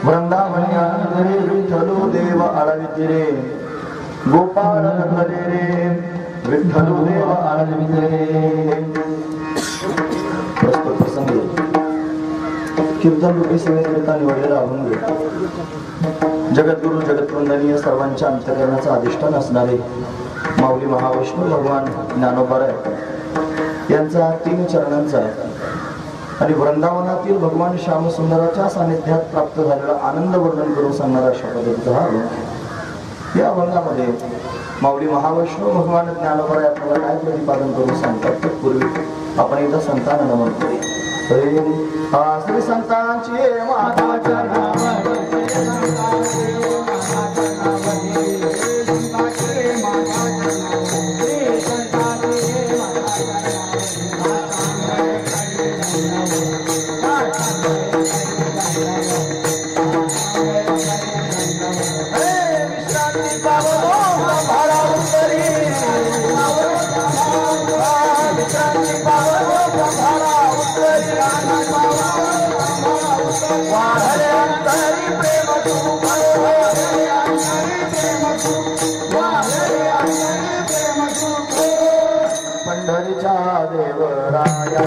वृंदावनी आनंदरे विठ्ठलो देव आळविते रे गोपाळ रंगले रे विठ्ठलो देव आळविते रे. प्रस्तुत प्रसंगी कीर्तन रूपी सेवेकरिता निवडलेला अभंग जगद्गुरु जगतवंदनीय सर्वांच्या अंतःकरणाचं अधिष्ठान असणारे माऊली महाविष्णू भगवान ज्ञानोबाराय यांचा 3 चरणांचा आणि वृंदावनातील भगवान श्यामसुंदराच्या सानिध्यात प्राप्त झालेला आनंद वर्णन करून सांगणारा अशा पद्धतीचा हा अभंग. या अभंगामध्ये माऊली महाविष्णू भगवान ज्ञानोबाराय आपल्याला काय प्रतिपादन करून सांगतात तत्पूर्वी आपण एकदा संतांना नमन करूया. श्री संतांची माताच्या नावावर पंढरीच्या देवराया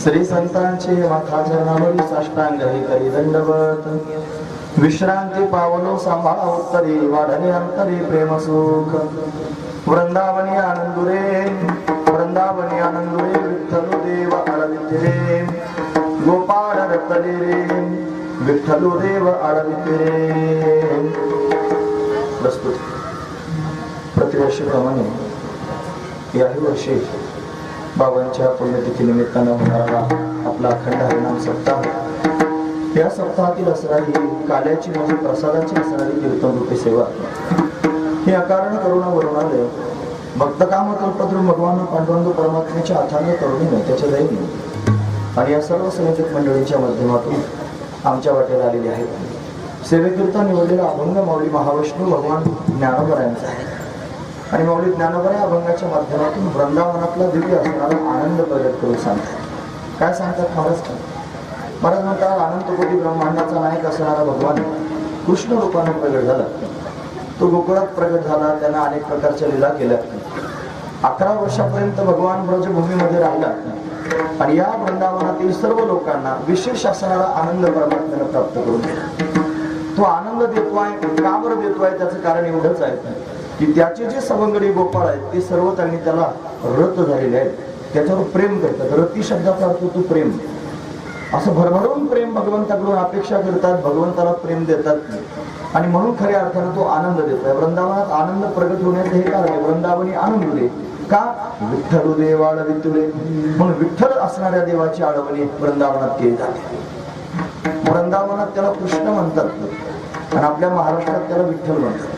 श्री संतांचे माथा चरणावरी साष्टांग करी दंडवत विश्रांती पावलो सांभाळा उत्तरी वाढले अंतरी प्रेम सुख वृंदावनी आनंदुरे विठ्ठलो देव आळविते रे गोपाळ रतले रे विठ्ठलो देव आळविते रे. प्रस्तुत प्रतिवर्षीप्रमाणे याही वर्षी बाबांच्या पुण्यतिथी निमित्तानं होणारा आपला अखंड हरिनाम सप्ताह या सप्ताहातील असणारी काल्याची म्हणजे प्रसादाची असणारी कीर्तन रूपी सेवा ही अकारण करुणावरून आले भक्तकाम कल्पद्रू भगवान पांडुरंग परमात्म्याच्या अथांग करुणेने त्याच्या दैन्य आणि या सर्व संगीत मंडळींच्या माध्यमातून आमच्या वाटेला आलेली आहेत. सेवेकरिता निवडलेला अभंग माऊली महाविष्णू भगवान ज्ञानोबरायांचा आहे आणि माऊली ज्ञानोबा या अभंगाच्या माध्यमातून वृंदावनातला दिव्य असणारा आनंद प्रगट करून सांगतात. काय सांगतात महाराज म्हणतात अनंत कोटी ब्रह्मांडाचा नायक असणारा भगवान कृष्ण रूपाने प्रगट झाला. तो गोकुळात प्रगट झाला. त्यानं अनेक प्रकारच्या लीला केल्या. 11 वर्षापर्यंत भगवान ब्रजभूमीमध्ये राहिला आणि या वृंदावनातील सर्व लोकांना विशेष असणारा आनंद परमात्म्याने प्राप्त करून दिला. तो आनंद देतोय का बरं देतोय त्याचं कारण एवढंच आहे की त्याचे जे सवंगडी गोपाळ आहेत ते सर्व त्यांनी त्याला रत झालेले आहेत. त्याच्यावर प्रेम करतात. रती शब्दाचा अर्थ तो प्रेम. असं भरभरून प्रेम भगवंताकडून अपेक्षा करतात. भगवंताला प्रेम देतात आणि म्हणून खऱ्या अर्थानं तो आनंद देतोय. वृंदावनात आनंद प्रगट होण्याचं हे कारण आहे. वृंदावनी आनंदुले का विठ्ठल देव आळवितुले म्हणून विठ्ठल असणाऱ्या देवाची आळवणी वृंदावनात केली जाते. वृंदावनात त्याला कृष्ण म्हणतात आणि आपल्या महाराष्ट्रात त्याला विठ्ठल म्हणतात.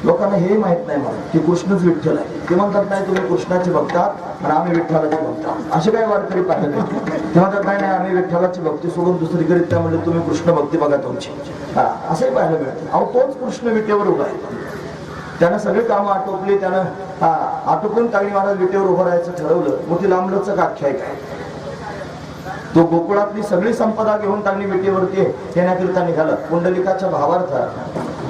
लोकांना हे माहित नाही मला की कृष्णच विठ्ठल आहे. ते म्हणतात नाही तुम्ही कृष्णाचे भक्त आहात आणि आम्ही विठ्ठलाचे भक्त आहात. असे काही वारकरी पाहिजे ते म्हणतात नाही आम्ही विठ्ठलाची भक्ती सोडून दुसरीकडे त्यामुळे तुम्ही कृष्ण भक्ती बघा तुमची. असंही पाहायला मिळतं. अहो तोच कृष्ण विटेवर उभा आहे. त्यानं सगळी कामं आटोपली. त्यानं आटोपून तागणी महाराज विटेवर उभं राहायचं ठरवलं. मोठी लांबलचक आख्यायिका आहे. तो गोकुळातली सगळी संपदा घेऊन तागणी विटेवरती येण्याकरिता निघाला पुंडलिकाच्या भावार्थ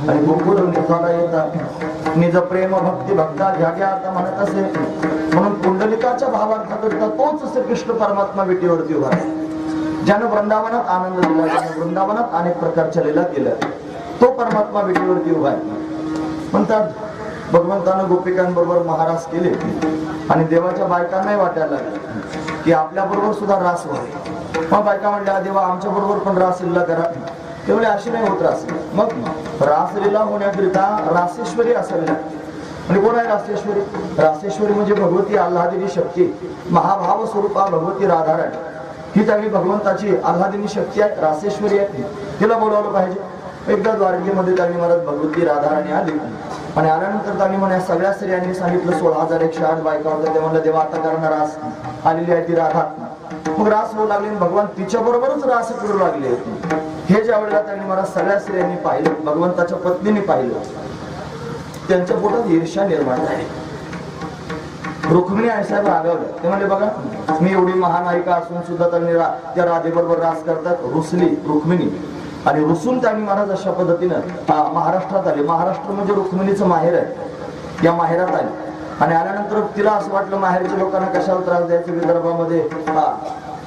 आणि गोकुळ निघाला येतात निज प्रेम भक्ती भक्ता घ्या आता म्हणत असे म्हणून पुंडलिकाच्या भावार्थाकरिता तोच श्रीकृष्ण परमात्मा विटेवरती उभा आहे. ज्यानं वृंदावनात आनंद दिला. ज्यानं वृंदावनात अनेक प्रकारच्या लीला केल्या तो परमात्मा विटेवरती उभा आहे. म्हणतात भगवंतानं गोपिकांबरोबर महारास केले आणि देवाच्या बायकांनाही वाटायला लागले की आपल्या बरोबर सुद्धा रास व्हावे. मग बायका म्हणल्या देवा आमच्या बरोबर पण रासलीला करा. तेवढे अशी नाही होत रास. मग रासलीला होण्याकरिता रासेश्वरी असावी लागते. आणि कोण आहे रासेश्वरी? रासेश्वरी म्हणजे भगवती आल्हादिनी शक्ती महाभाव स्वरूपा भगवती राधाराणी. ही त्यावेळी भगवंताची आल्हादिनी शक्ती आहे. रासेश्वरी आहे. तिला बोलावलं पाहिजे. एकदा द्वारकेमध्ये त्यावेळी महाराज भगवती राधाराणी आली आणि आल्यानंतर त्यांनी म्हणे सगळ्या स्त्रियांनी सांगितलं 16,108 बायका होत्या. ते म्हणलं देवा आता करणार रास आलेली आहे ती राधा. मग रास होऊ लागली भगवान तिच्या बरोबरच रास करू लागले. हे ज्या वेळेला त्यांनी मला सगळ्या स्त्रियांनी पाहिलं, भगवंताच्या पत्नीने पाहिलं, त्यांच्या पोटात ईर्ष्या निर्माण झाली. रुक्मिणी साहेब रागावले. ते म्हणले बघा मी एवढी महानायिका असून सुद्धा त्यांनी त्या राधेबरोबर रास करतात. रुसली रुक्मिणी आणि रुसून त्यांनी महाराज अशा पद्धतीनं महाराष्ट्रात आले. महाराष्ट्र म्हणजे रुक्मिणीचं माहेर आहे. या माहेरात आले आणि आल्यानंतर तिला असं वाटलं माहेरच्या लोकांना कशाला त्रास द्यायचं. विदर्भामध्ये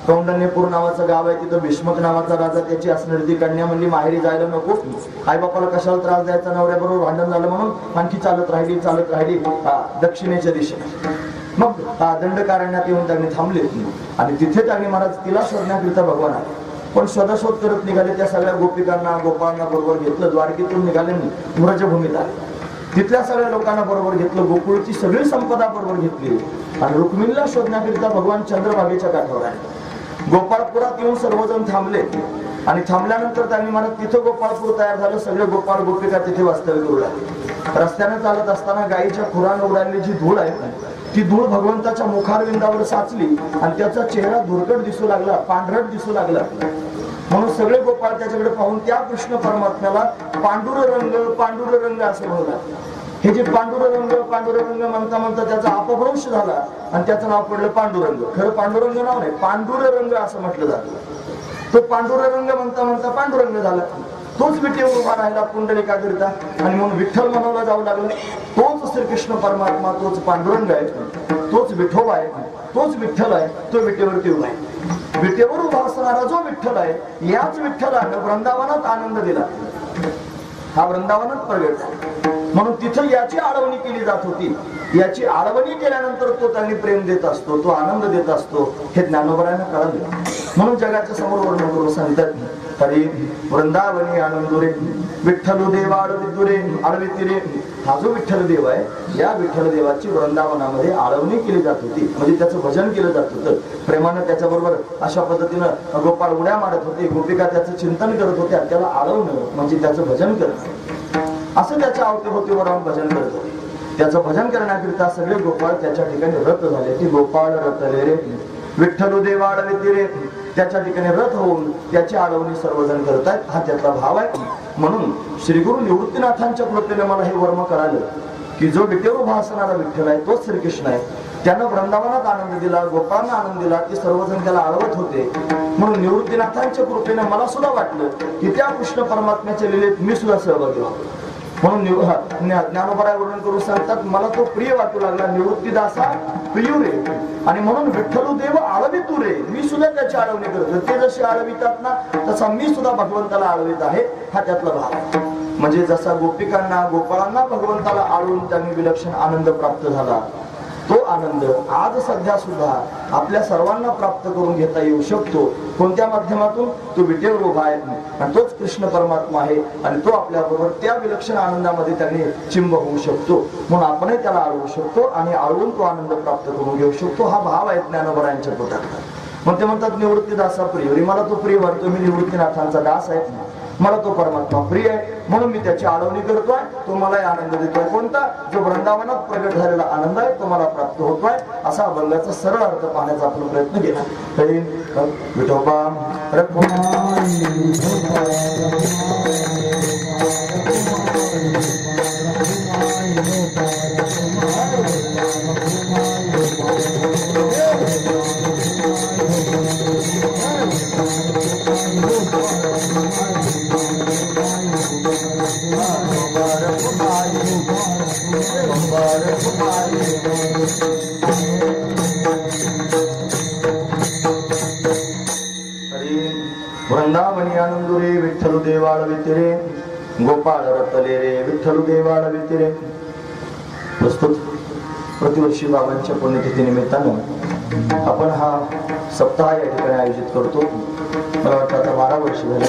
कौंडण्यपूर नावाचं गाव आहे, तिथं भीष्मक नावाचा राजा त्याची असणारी ती कन्या म्हणली माहेरी जायला नको, आई बापाला कशाला त्रास द्यायचा. नवऱ्याबरोबर भांडण झालं म्हणून आणखी चालत राहिली दक्षिणेच्या दिशेने. मग दंडकारण्यात येऊन त्यांनी थांबले आणि तिथे त्यांनी महाराज तिला शोधण्याकरिता भगवान आले. पण शोधाशोध करत निघाले. त्या सगळ्या गोपिकांना गोपाळांना बरोबर घेतलं. द्वारकेतून निघाले व्रजभूमीत आले. तिथल्या सगळ्या लोकांना बरोबर घेतलं. गोकुळची सगळी संपदा बरोबर घेतली आणि रुक्मिणीला शोधण्याकरिता भगवान चंद्रभागेच्या काठावर आले. गोपाळपुरात येऊन सर्वजण थांबले आणि थांबल्यानंतर त्यांनी म्हणत तिथं गोपाळपूर तयार झालं. सगळे गोपाळ गोपिका तिथे वास्तव्य करू लागले. रस्त्याने चालत असताना गायीच्या खुरानं उडालेली जी धूळ आहे ती धूळ भगवंताच्या मुखारविंदावर साचली आणि त्याचा चेहरा धुरकट दिसू लागला, पांढरट दिसू लागला. म्हणून सगळे गोपाळ त्याच्याकडे पाहून त्या कृष्ण परमात्म्याला पांडुरंग असं म्हणतात. हे जे पांडुरंग म्हणता म्हणता त्याचा अपभ्रंश झाला आणि त्याचं नाव पडलं पांडुरंग. खरं पांडुरंग नाव नाही, पांडुरंग असं म्हटलं जातं. तो पांडुरंग म्हणता म्हणता पांडुरंग झाला. तोच विठ्ठल उभा राहिला पुंडलिकाकरिता आणि म्हणून विठ्ठल म्हणावला जाऊ लागलं. तोच श्रीकृष्ण परमात्मा, तोच पांडुरंग आहे, तोच विठोबा आहे, तोच विठ्ठल आहे. तो विटेवरती उभा आहे. विटेवर उभा असणारा जो विठ्ठल आहे याच विठ्ठलानं वृंदावनात आनंद दिला. हा वृंदावनात प्रगट झाला. म्हणून तिथं याची आळवणी केली जात होती. याची आळवणी केल्यानंतर तो त्यांनी प्रेम देत असतो, तो आनंद देत असतो. हे ज्ञानोबरायांना कळलं. म्हणून जगाच्या समोर वर्णन करून सांगतात हरी वृंदावनी आनंदुरे विठ्ठल देवा आळवितिरे. हा जो विठ्ठल देव आहे या विठ्ठल देवाची वृंदावनामध्ये आळवणी केली जात होती. म्हणजे त्याचं भजन केलं जात होतं. प्रेमानं त्याच्याबरोबर अशा पद्धतीनं गोपाळ उड्या मारत होते. गोपिका त्याचं चिंतन करत होत्या. त्याला आळवणं म्हणजे त्याचं भजन करणं. असं त्याच्या अवतीभोवतीवर राहून भजन करत होते. त्याचं भजन करण्याकरिता सगळे गोपाळ त्याच्या ठिकाणी रथ झाले. ती गोपाळ रथले रे विठ्ठल देवा आळवितिरे. त्याच्या ठिकाणी रथ होऊन त्याची आळवणी सर्वजण करतायत. हा त्याचा भाव आहे. म्हणून श्री गुरु निवृत्तीनाथांच्या कृपेने मला हे वर्म कळालं की जो विटेवर उभा असणारा विठ्ठल आहे तोच श्रीकृष्ण आहे. त्यानं वृंदावनात आनंद दिला, गोपाळांना आनंद दिला. ते सर्वजण त्याला आळवत होते. म्हणून निवृत्तीनाथांच्या कृपेने मला सुद्धा वाटलं की त्या कृष्ण परमात्म्याच्या लीलेत मी सुद्धा सहभागी व्हावं. म्हणून ज्ञानोबराय वर्णन करून सांगतात मला तो प्रिय वाटू लागला. निवृत्तीदासा प्रियू रे. आणि म्हणून विठ्ठल देव आळवितू रे. मी सुद्धा त्याची आळवणी करतो. ते जसे आळवितात ना तसा मी सुद्धा भगवंताला आळवित आहे. हा त्यातला भाव आहे. म्हणजे जसा गोपिकांना गोपाळांना भगवंताला आळवून त्यांनी विलक्षण आनंद प्राप्त झाला, तो आनंद आज सध्या सुद्धा आपल्या सर्वांना प्राप्त करून घेता येऊ शकतो. कोणत्या माध्यमातून? तो विटेवर उभा आहे आणि तोच कृष्ण परमात्मा आहे आणि तो आपल्या बरोबर त्या विलक्षण आनंदामध्ये त्यांनी चिंब होऊ शकतो. म्हणून आपणही त्याला आळवू शकतो आणि आळवून तो आनंद प्राप्त करून घेऊ शकतो. हा भाव आहे ज्ञानोबरायांच्या पोटात. मग ते म्हणतात निवृत्तीदासा प्रिय. मला तो प्रिय वाटतो. मी निवृत्तीनाथांचा दास आहे. मला तो परमात्मा प्रिय आहे म्हणून मी त्याची आळवणी करतोय. तो मला आनंद देतोय. कोणता? जो वृंदावनात प्रगट झालेला आनंद आहे तो मला प्राप्त होतोय. असा अभंगाचा सरळ अर्थ पाहण्याचा आपण प्रयत्न केला. विठोबा वृंदावनी आनंदुरे विठ्ठल देवाळ वितिरे गोपाळ रतले रे विठ्ठल देवाळ वितिरे. प्रस्तुत प्रतिवर्षी बाबांच्या पुण्यतिथी निमित्तानं आपण हा सप्ताह या ठिकाणी आयोजित करतो. मला वाटतं आता 12 वर्ष झाले.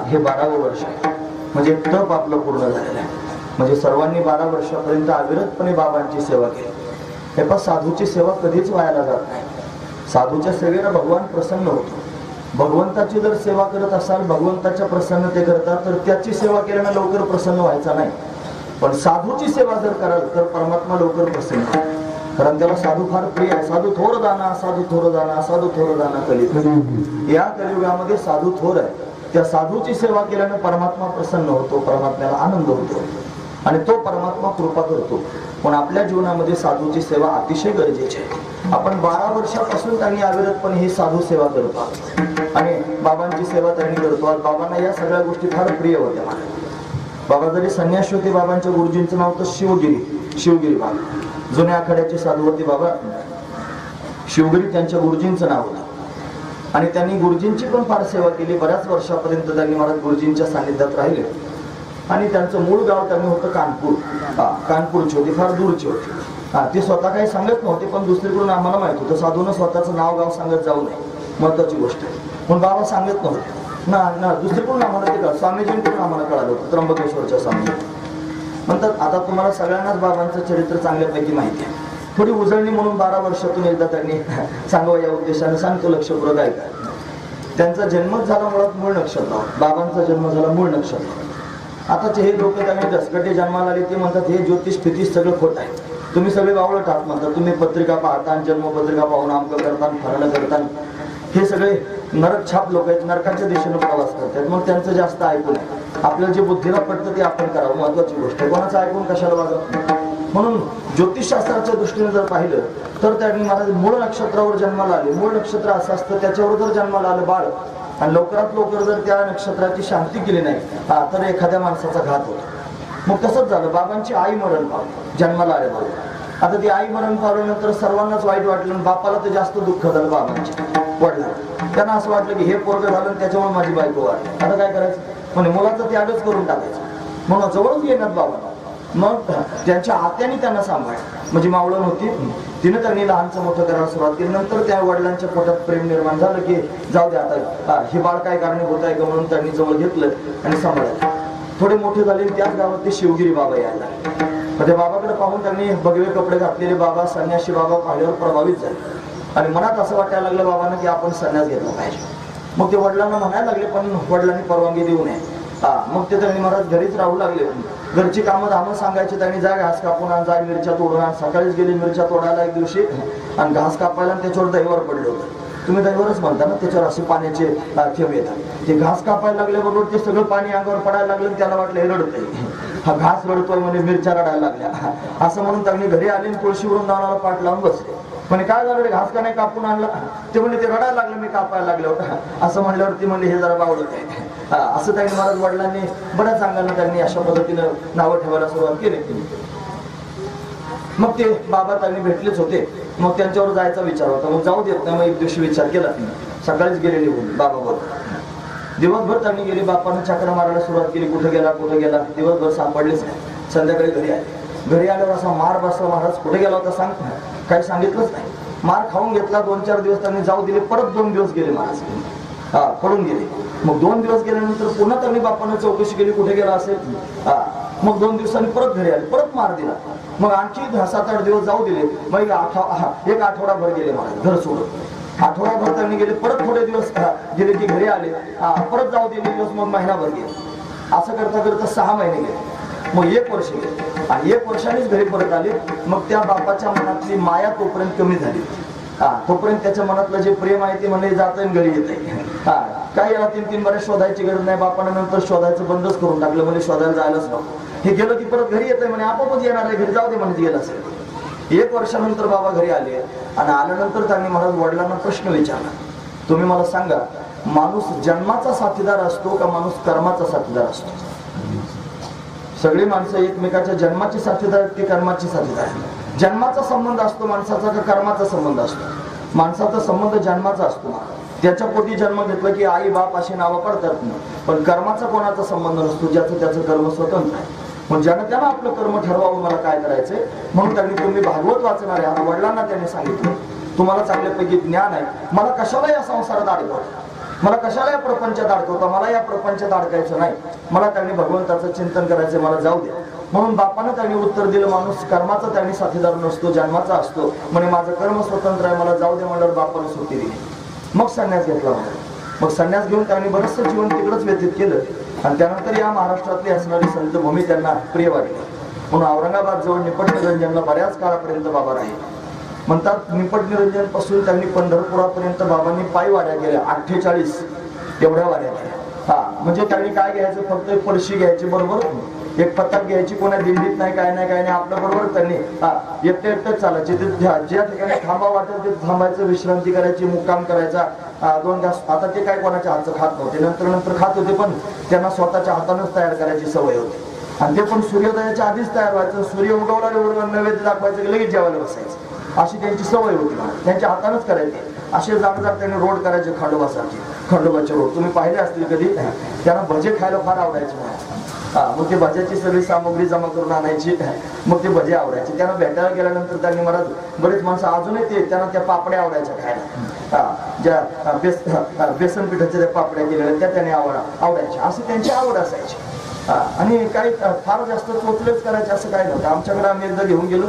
हे 12वं वर्ष आहे. म्हणजे तप आपलं पूर्ण झालेलं आहे. म्हणजे सर्वांनी 12 वर्षापर्यंत अविरतपणे बाबांची सेवा केली. हे पण साधूची सेवा कधीच वायाला जात नाही. साधूच्या सेवेला भगवान प्रसन्न होतो. भगवंताची जर सेवा करत असाल, भगवंताच्या प्रसन्नते करता, तर त्याची सेवा केल्यानं लवकर प्रसन्न व्हायचा नाही. पण साधूची सेवा जर कराल तर परमात्मा लवकर प्रसन्न होतो. कारण त्याला साधू फार प्रिय आहे. साधू थोर दाना, साधू थोर दाना, साधू थोर दाना कलियुग. या कलियुगामध्ये साधू थोर आहे. त्या साधूची सेवा केल्याने परमात्मा प्रसन्न होतो, परमात्म्याला आनंद होतो आणि तो परमात्मा कृपा करतो. पण आपल्या जीवनामध्ये साधूची सेवा अतिशय गरजेची आहे. आपण 12 वर्षापासून त्यांनी अविरतपणे ही साधू सेवा करतो आणि बाबांची सेवा त्यांनी करतो. आज बाबांना या सगळ्या गोष्टी फार प्रिय होत्या. बाबा जरी संन्यासी होते, बाबांच्या गुरुजींचं नाव होतं शिवगिरी बाबा. जुन्या आखाड्याचे साधू होते बाबा. शिवगिरी त्यांच्या गुरुजींचं नाव होतं आणि त्यांनी गुरुजींची पण फार सेवा केली. बऱ्याच वर्षापर्यंत त्यांनी महाराज गुरुजींच्या सानिध्यात राहिले आणि त्यांचं मूळ गाव त्यांनी होतं कानपूर. कानपूरची होती, फार दूरची होती. ते स्वतः काही सांगत नव्हते, पण दुसरीकडून आम्हाला माहित होतं साधूनं स्वतःचं नाव गाव सांगत जाऊ नये, महत्वाची गोष्ट आहे. पण बाबा सांगत नव्हते ना. दुसरीकडून आम्हाला ते कळलं, स्वामीजींकडून आम्हाला कळालं होतं, त्र्यंबकेश्वरच्या स्वामीजी म्हणतात. आता तुम्हाला सगळ्यांनाच बाबांचं चरित्र चांगल्यापैकी माहिती आहे. थोडी उजळणी म्हणून 12 वर्षातून एकदा त्यांनी सांगावं या उद्देशाने सांगतो. लक्षपूर्वक ऐका. त्यांचा जन्मच झाला मुळात मूळ नक्षत्रावर. बाबांचा जन्म झाला मूळ नक्षत्रावर. आताचे हे लोक त्यांनी दसकटे जन्माला आले ते म्हणतात हे ज्योतिष फितिष सगळं खोट आहे, तुम्ही सगळे बावळट आहात म्हणतात. तुम्ही पत्रिका पाहता, जन्मपत्रिका पाहून आमकं करता, फरणं करता. हे सगळे नरक छाप लोक आहेत, नरकाच्या दिशेने प्रवास करतात. मग त्यांचं जास्त ऐकून आपल्याला जे बुद्धीला पडतं ते आपण करावं, महत्वाची गोष्ट आहे. कोणाचं ऐकून कशाला वागत. म्हणून ज्योतिषशास्त्राच्या दृष्टीने जर पाहिलं तर त्यांनी महाराज मूळ नक्षत्रावर जन्माला आले. मूळ नक्षत्र असं असतं त्याच्यावर जर जन्माला आलं बाळ आणि लवकरात लवकर जर त्या नक्षत्राची शांती केली नाही तर एखाद्या माणसाचा घात होतो. मग तसंच झालं. बाबांची आई मरण पावली जन्माला आले बाबा. आता ती आई मरण पावल्यानंतर सर्वांनाच वाईट वाटलं. बापाला तर जास्त दुःख झालं बाबांच्या वडिलांना. त्यांना असं वाटलं की हे पोरगं झालं त्याच्यामुळे माझी बायको वाढली, आता काय करायचं. म्हणजे मुलाचं त्यागच करून टाकायचं म्हणून जवळच येणार बाबा. मग त्यांच्या आत्याने त्यांना सांभाळ म्हणजे मावळण होती, तिने त्यांनी लहानचं मोठं करायला सुरुवात केली. नंतर त्या वडिलांच्या पोटात प्रेम निर्माण झालं की जाऊ दे आता हे बाळ काय कारणीभूत आहे का म्हणून त्यांनी जवळ घेतलं आणि सांभाळलं. थोडे मोठे झाले त्याच गावात ते शिवगिरी बाबा यायला. त्या बाबाकडे पाहून त्यांनी भगवे कपडे घातलेले बाबा, संन्यासी बाबा पाहिल्यावर प्रभावित झाले आणि मनात असं वाटायला लागलं बाबांना की आपण संन्यास घेतला पाहिजे. मग ते वडिलांना म्हणायला लागले, पण वडिलांनी परवानगी देऊ नये. मग ते त्यांनी महाराज घरीच राहू लागले. घरची कामं धामं सांगायची त्यांनी, जा घास कापून आण, जा मिरच्या तोडून आण. सकाळीच गेले मिरच्या तोडायला एक दिवशी आणि घास कापायला आणि त्याच्यावर दैवर पडलं होतं. तुम्ही दैवरच म्हणता ना, त्याच्यावर असे पाण्याचे थेंब येतात. ते घास कापायला लागल्याबरोबर ते सगळं पाणी अंगावर पडायला लागलं. त्याला वाटलं हे रडतंय, हा घास रडतोय म्हणजे मिरच्या रडायला लागल्या असं म्हणून त्यांनी घरी आले आणि तुळशी वृंदावनाला पाठ लावून बसले. पण काय झालं रे, घास का नाही कापून आणला. ते म्हणजे ते रडायला लागलं मी कापायला लागले होता असं म्हणल्यावरती म्हणजे हे जरा बावळत आहे. असं त्यांनी महाराज वडिलांनी बऱ्याच अंगांना त्यांनी अशा पद्धतीनं नावं ठेवायला सुरुवात केली. मग ते बाबा त्यांनी भेटलेच होते. मग त्यांच्यावर जायचा विचार होता. मग जाऊ देत नाही. मग एक दिवशी विचार केला, सकाळीच गेले निघून बाबा बरोबर. दिवसभर त्यांनी गेले. बापानं चक्र मारायला सुरुवात केली, कुठे गेला दिवसभर सापडलेच नाही. संध्याकाळी घरी आले. घरी आल्यावर असा मार बसला, महाराज कुठे गेला होता सांग, काही सांगितलंच नाही. मार खाऊन घेतला. 2-4 दिवस त्यांनी जाऊ दिले. परत 2 दिवस गेले महाराज, पडून गेले. मग 2 दिवस गेल्यानंतर पुन्हा त्यांनी बापानं चौकशी केली कुठे गेला असेल. मग 2 दिवसांनी परत घरी आले, परत मार दिला. मग आणखी 7-8 दिवस जाऊ दिले. मग एक आठवडाभर गेले महाराज घर सोडून. आठवडाभर त्यांनी गेले. परत थोडे दिवस गेले की घरी आले, परत जाऊ दिले दिवस. मग महिनाभर गेले. असं करता करता 6 महिने गेले. मग 1 वर्ष गेले आणि 1 वर्षानेच घरी परत आले. मग त्या बापाच्या मनातली माया तोपर्यंत कमी झाली. तोपर्यंत त्याच्या मनातलं जे प्रेम आहे ते म्हणजे जात घरी येत आहे. काय याला 3-3 बरेच शोधायची गरज नाही. बापानं नंतर शोधायचं बंदच करून टाकलं. म्हणजे शोधायला जायलाच नको. हे गेलं की परत घरी येतंय म्हणे, आपोआपच येणार आहे घरी, जाऊ दे म्हणजे गेलं असेल. 1 वर्षानंतर बाबा घरी आले आणि आल्यानंतर त्यांनी महाराज वडिलांना प्रश्न विचारला, तुम्ही मला सांगा, माणूस जन्माचा साथीदार असतो का माणूस कर्माचा साथीदार असतो? सगळी माणसं एकमेकाच्या जन्माची साथीदार आहेत की कर्माची साथीदार? जन्माचा संबंध असतो माणसाचा का कर्माचा संबंध असतो? माणसाचा संबंध जन्माचा असतो. त्याच्या पोटी जन्म घेतला की आई बाप अशी नावं पडतात ना. पण कर्माचा कोणाचा संबंध नसतो, ज्याचं त्याचं कर्म स्वतंत्र आहे. मग ज्यानं त्यानं आपलं कर्म ठरवावं मला काय करायचंय. म्हणून त्यांनी, तुम्ही भागवत वाचणार आहे, वडिलांना त्यांनी सांगितलं तुम्हाला चांगल्यापैकी ज्ञान आहे, मला कशाला या संसारात अडकवता, मला कशाला या प्रपंचात अडकवता, मला या प्रपंचात अडकायचं नाही. मला त्यांनी भगवंताचं चिंतन करायचं, मला जाऊ द्या. म्हणून बापानं त्यांनी उत्तर दिलं, माणूस कर्माचा त्यांनी साथीदार नसतो, जन्माचा असतो. म्हणजे माझं कर्म स्वतंत्र आहे, मला जाऊ दे म्हणल्यावर बापानं सुट्टी दिली. मग संन्यास घेतला. मग संन्यास घेऊन त्यांनी बरंचसं जीवन तिकडंच व्यतीत केलं आणि त्यानंतर या महाराष्ट्रातली असणारी संतभूमी त्यांना प्रिय वाटली. म्हणून औरंगाबाद जवळ निपट निरंजनला बऱ्याच काळापर्यंत बाबा राहिले. म्हणतात निपट निरंजन पासून त्यांनी पंढरपुरापर्यंत बाबांनी पायी वाड्या केल्या, 48 एवढ्या वाड्या केल्या. हा म्हणजे त्यांनी काय घ्यायचं, फक्त एक पडशी घ्यायची बरोबर, एक पताक घ्यायची, कोणा दिंडीत नाही काय नाही आपलं बरोबर त्यांनी एकटंच चालायचे. ज्या ठिकाणी थांबा वाटेल ते थांबायचं, विश्रांती करायची, मुक्काम करायचा. 2 घास आता ते काय कोणाच्या हातचं खात नव्हते, नंतर खात होते, पण त्यांना स्वतःच्या हातानंच तयार करायची सवय होती. आणि ते पण सूर्योदयाच्या आधीच तयार व्हायचं, सूर्य उगवला नैवेद्य दाखवायचं की लगेच जेवायला बसायचं, अशी त्यांची सवय होती. त्यांच्या हातानंच करायचे. असे जाग त्यांनी रोड करायचे, खंडोबासारखे, खंडोबाचे रोड तुम्ही पाहिले असतील कधी. त्यांना भजे खायला फार आवडायचे. मग ते भज्याची सगळी सामग्री जमा करून आणायची, मग ते भजे आवडायचे. त्यांना भेटायला गेल्यानंतर त्यांनी मला बरेच माणसं अजूनही त्यांना त्या पापड्या आवडायच्या खायला, ज्या बेसन पिठाच्या त्या पापड्या केलेल्या त्या त्याने आवडायच्या, अशी त्यांची आवड असायची. आणि काही फार जास्त चोचलेच करायचे असं काय नव्हतं. आमच्याकडे आम्ही एकदा घेऊन गेलो,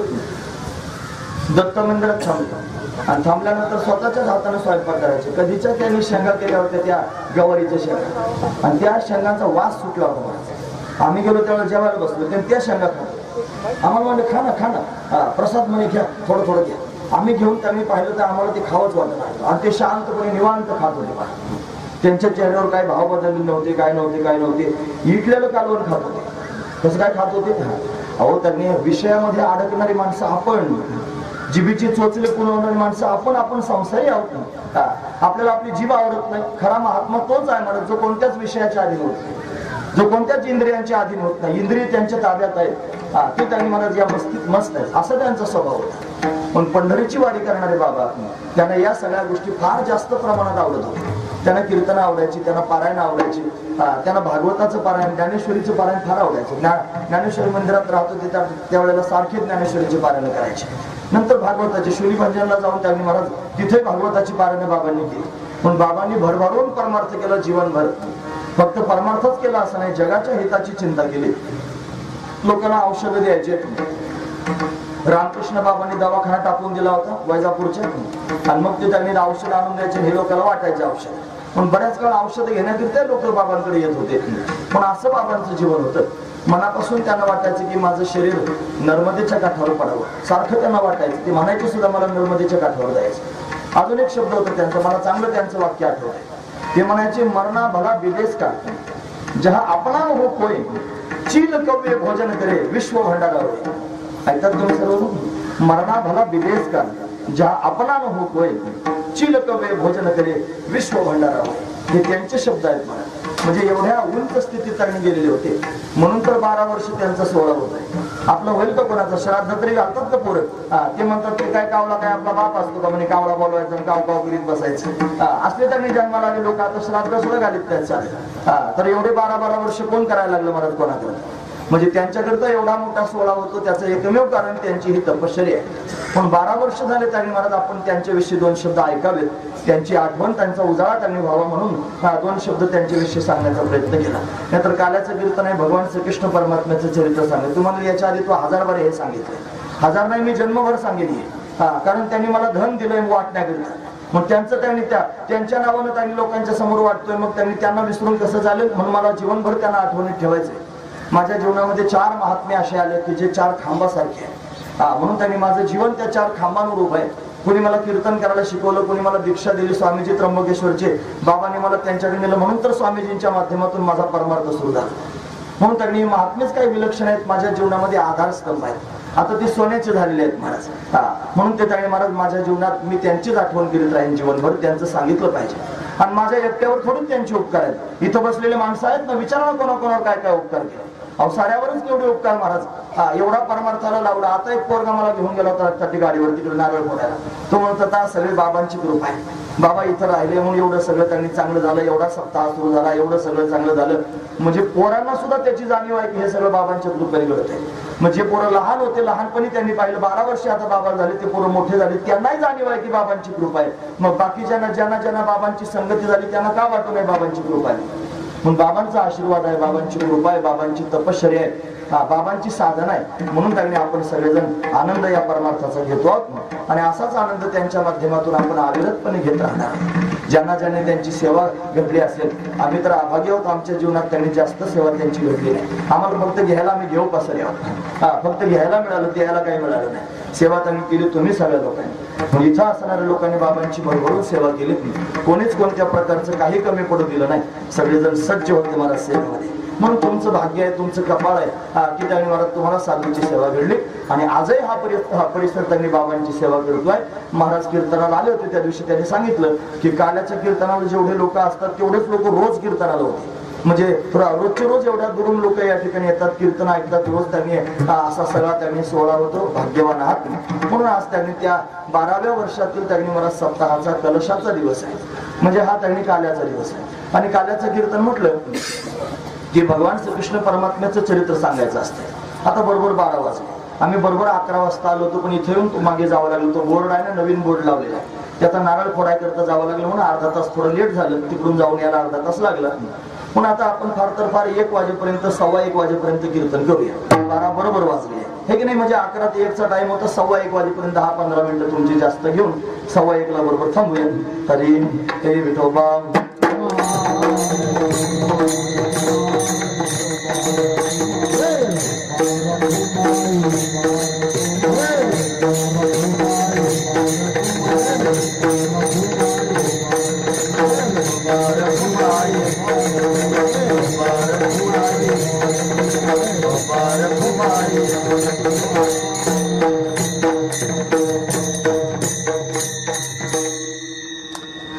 दत्त मंदिरात थांबलो आणि थांबल्यानंतर स्वतःच्याच हाताने स्वयंपाक करायचे. कधीच्या त्यांनी शेंगा केल्या होत्या, त्या गवारीच्या शेंगा, आणि त्या शेंगांचा वास सुटला होता. आम्ही गेलो त्यावेळेला जेवायला बसलो, त्यांनी त्या शेंगा खातो. आम्हाला म्हणले खा ना प्रसाद म्हणे घ्या, थोडं घ्या. आम्ही घेऊन त्यांनी पाहिलं तर आम्हाला ते खावंच वाटत नाही, आणि ते शांतपणे निवांत खात होते. त्यांच्या चेहऱ्यावर काही भाव बदलले नव्हते, काय नव्हते. इटलेलं कालवण खात होते. कसं काय खात होते? अहो, त्यांनी विषयामध्ये अडकणारी माणसं आपण, जिभेची चोचले पुरवणारी माणसं आपण संसारी आहोत. आपल्याला आपली जीभ आवडत नाही. खरा महात्मा तोच आहे म्हणत जो कोणत्याच विषयाच्या अधीन होत नाही, जो कोणत्याच इंद्रियांच्या अधीन होत नाही. इंद्रिय त्यांच्या ताब्यात आहे, ते त्यांनी म्हणत या मस्तीत मस्त आहे, असं त्यांचा स्वभाव होता. पण पंढरीची वारी करणारे बाबा, त्यांना या सगळ्या गोष्टी फार जास्त प्रमाणात आवडत होत्या. त्यांना कीर्तन आवडायची, त्यांना पारायण आवडायची, त्यांना भागवताचं पारायण, ज्ञानेश्वरीचं पारायण फार अवघायचं. ज्ञानेश्वरी मंदिरात राहत होते त्यावेळेला सारखे ज्ञानेश्वरीचे पारायण करायचे. नंतर भागवताची शिवलीभंजनला जाऊन त्यांनी महाराज तिथे भागवताची पारायण बाबांनी केली. पण बाबांनी भरभरून परमार्थ केला जीवनभर. फक्त परमार्थच केला असं नाही, जगाच्या हिताची चिंता केली. लोकांना औषधं द्यायचे. रामकृष्ण बाबांनी दवाखाना टाकून दिला होता वैजापूरच्या, आणि मग ते त्यांनी औषध आणून द्यायचे, हे लोकांना वाटायचे औषध. पण बऱ्याच काळ औषध घेण्याकरिता लोक बाबांकडे येत होते. पण असं बाबांचं जीवन होतं. मनापासून त्यांना वाटायचं की माझं शरीर नर्मदेच्या काठावर पडावं, सारखं त्यांना वाटायचं. ते म्हणायचे सुद्धा मला नर्मदेच्या काठावर जायचं. अजून एक शब्द होता त्यांचा, मला चांगलं त्यांचं वाक्य आठवतंय. ते म्हणायचे मरणा भला विदेश का जहा आपणा हो कोय चील कव्य भोजन करे विश्व भंडारा होय. ऐकतात तुम्ही सर्व? मरणा भला विदेश का जहा आपणा हो कोय चील कव्य भोजन करे विश्व भंडारा होय. हे त्यांचे शब्द आहेत. मला म्हणजे एवढ्या उंच स्थितीत त्यांनी गेलेले होते. म्हणून तर 12 वर्ष त्यांचा सोहळा होत आहे. आपलं होईल तर कोणाचं श्राद्ध तरी घालतात तर पोरं. ते म्हणतात ते काय कावला काय आपला बाप असतो का म्हणे, कावळा बोलवायचं काव करीत बसायचं. असले त्यांनी जन्माला आले लोक आता श्राद्ध सुद्धा घालीत त्याच्या. तर एवढे 12 वर्ष कोण करायला लागलं महाराज कोणाकडे? म्हणजे त्यांच्याकरता एवढा मोठा सोहळा होतो. त्याचं एकमेव कारण त्यांची ही तपश्चर्या आहे. पण 12 वर्ष झाले त्यांनी महाराज आपण त्यांच्याविषयी 2 शब्द ऐकावेत, त्यांची आठवण, त्यांचा उजाळा त्यांनी व्हावा म्हणून 2 शब्द त्यांच्याविषयी सांगण्याचा प्रयत्न केला. नाहीतर काल्याचं कीर्तन आहे भगवान श्रीकृष्ण परमात्म्याचं चरित्र सांगेल. तुम्हाला याच्या आधी तो 1000 बार हे सांगितलंय. 1000 नाही, मी जन्मभर सांगेन. कारण त्यांनी मला धन दिलंय वाटण्याकरिता. मग त्यांचं त्यांच्या नावानं त्यांनी लोकांच्या समोर वाटतोय. मग त्यांनी त्यांना विसरून कसं झालं म्हणून मला जीवनभर त्यांना आठवणीत ठेवायचंय. माझ्या जीवनामध्ये 4 महात्मे असे आले की जे 4 खांबासारखे आहेत. म्हणून त्यांनी माझं जीवन त्या 4 खांबांवर उभं आहे. कोणी मला कीर्तन करायला शिकवलं, कोणी मला दीक्षा दिली स्वामीजी त्र्यंबकेश्वरचे, बाबांनी मला त्यांच्याकडे नेलं. म्हणून तर स्वामीजींच्या माध्यमातून माझा परमार्थ सुरू झाला. म्हणून त्यांनी महात्मेच काही विलक्षण आहेत, माझ्या जीवनामध्ये आधारस्तंभ आहेत. आता ते सोन्याचे झालेले आहेत महाराज. म्हणून ते त्यांनी महाराज माझ्या जीवनात मी त्यांचीच आठवण करीत राहीन जीवनभर. त्यांचं सांगितलं पाहिजे. आणि माझ्या एकट्यावर थोडून त्यांचे उपकार आहेत. इथं बसलेले माणसं आहेत ना, विचारा कोणाकोणावर काय काय उपकार केले. अहो साऱ्यावरच एवढे उपकार महाराज. एवढा परमार्थाला लावला. आता एक पोरगा मला घेऊन गेला होता गाडीवर तिकडे नारळ फोडायला. तो म्हणत होता सगळे बाबांची कृपा आहे, बाबा इथं राहिले म्हणून एवढं सगळं त्यांनी चांगलं झालं, एवढा सप्ताह सुरू झाला, एवढं सगळं चांगलं झालं. म्हणजे पोरांना सुद्धा त्याची जाणीव आहे की हे सगळं बाबांच्या कृपेने घडत आहे. म्हणजे पोरं लहान होते, लहानपणी त्यांनी पाहिलं, 12 वर्ष आता बाबा झाले, ते पोरं मोठे झाले, त्यांनाही जाणीव आहे की बाबांची कृपा आहे. मग बाकीच्यांना ज्यांना बाबांची संगती झाली त्यांना का वाटू नये बाबांची कृपा आहे. म्हणून बाबांचा आशीर्वाद आहे, बाबांची कृपा आहे, बाबांची तपश्चर्या आहे, बाबांची साधना आहे. म्हणून त्यांनी आपण सगळेजण आनंद या परमार्थाचा घेतो आहोत. आणि असाच आनंद त्यांच्या माध्यमातून आपण अविरतपणे घेत राहणार. ज्यांना ज्याने त्यांची सेवा घडली असेल, आम्ही तर अभागी आहोत, आमच्या जीवनात त्यांनी जास्त सेवा त्यांची घडली नाही. आम्हाला फक्त घ्यायला आम्ही घेऊ पसरे आहोत. फक्त घ्यायला मिळालं, द्यायला काही मिळालं नाही. सेवा त्यांनी केली तुम्ही सगळ्या लोकांनी. इथं असणाऱ्या लोकांनी बाबांची भरभरून सेवा केली. कोणीच कोणत्या प्रकारचं काही कमी पडू दिलं नाही. सगळेजण सज्ज होते मला सेवेमध्ये. म्हणून तुमचं भाग्य आहे, तुमचं कपाळ आहे की त्यांनी महाराज तुम्हाला साधूची सेवा घडली. आणि आजही हा परिसर त्यांनी बाबांची सेवा करतोय. महाराज कीर्तनाला आले होते त्या दिवशी, त्यांनी सांगितलं की काल्याच्या कीर्तनाला जेवढे लोक असतात तेवढेच लोक रोज कीर्तनाला होते. म्हणजे रोजचे रोज एवढ्या दुरून लोक या ठिकाणी येतात, कीर्तन ऐकतात रोज. त्यांनी असा सगळा त्यांनी सोहळा होतो. भाग्यवान आहात. म्हणून आज त्यांनी त्या 12व्या वर्षातील त्यांनी मला सप्ताहाचा कलशाचा दिवस आहे. म्हणजे हा त्यांनी काल्याचा दिवस आहे. आणि काल्याचं कीर्तन म्हटलं की भगवान श्रीकृष्ण परमात्म्याचं चरित्र सांगायचं असतं. आता बरोबर 12 वाजले. आम्ही बरोबर 11 वाजता आलो होतो, पण इथे येऊन मागे जावं लागलं. तो बोर्ड आहे ना, नवीन बोर्ड लावलेला आहे, त्याचा नारळ फोडाय करता जावं लागलं. म्हणून अर्धा तास थोडं लेट झालं. तिकडून जाऊन यायला अर्धा तास लागला. पण आता आपण फार तर फार 1 वाजेपर्यंत 1:15 वाजेपर्यंत कीर्तन करूया. 12 बरोबर वाजले हे की नाही. म्हणजे 11 ते 1चा टाइम होता. 1:15 वाजेपर्यंत 10-15 मिनिटं तुमची जास्त घेऊन 1:15ला बरोबर थांबूया. हरी हे विठोबा.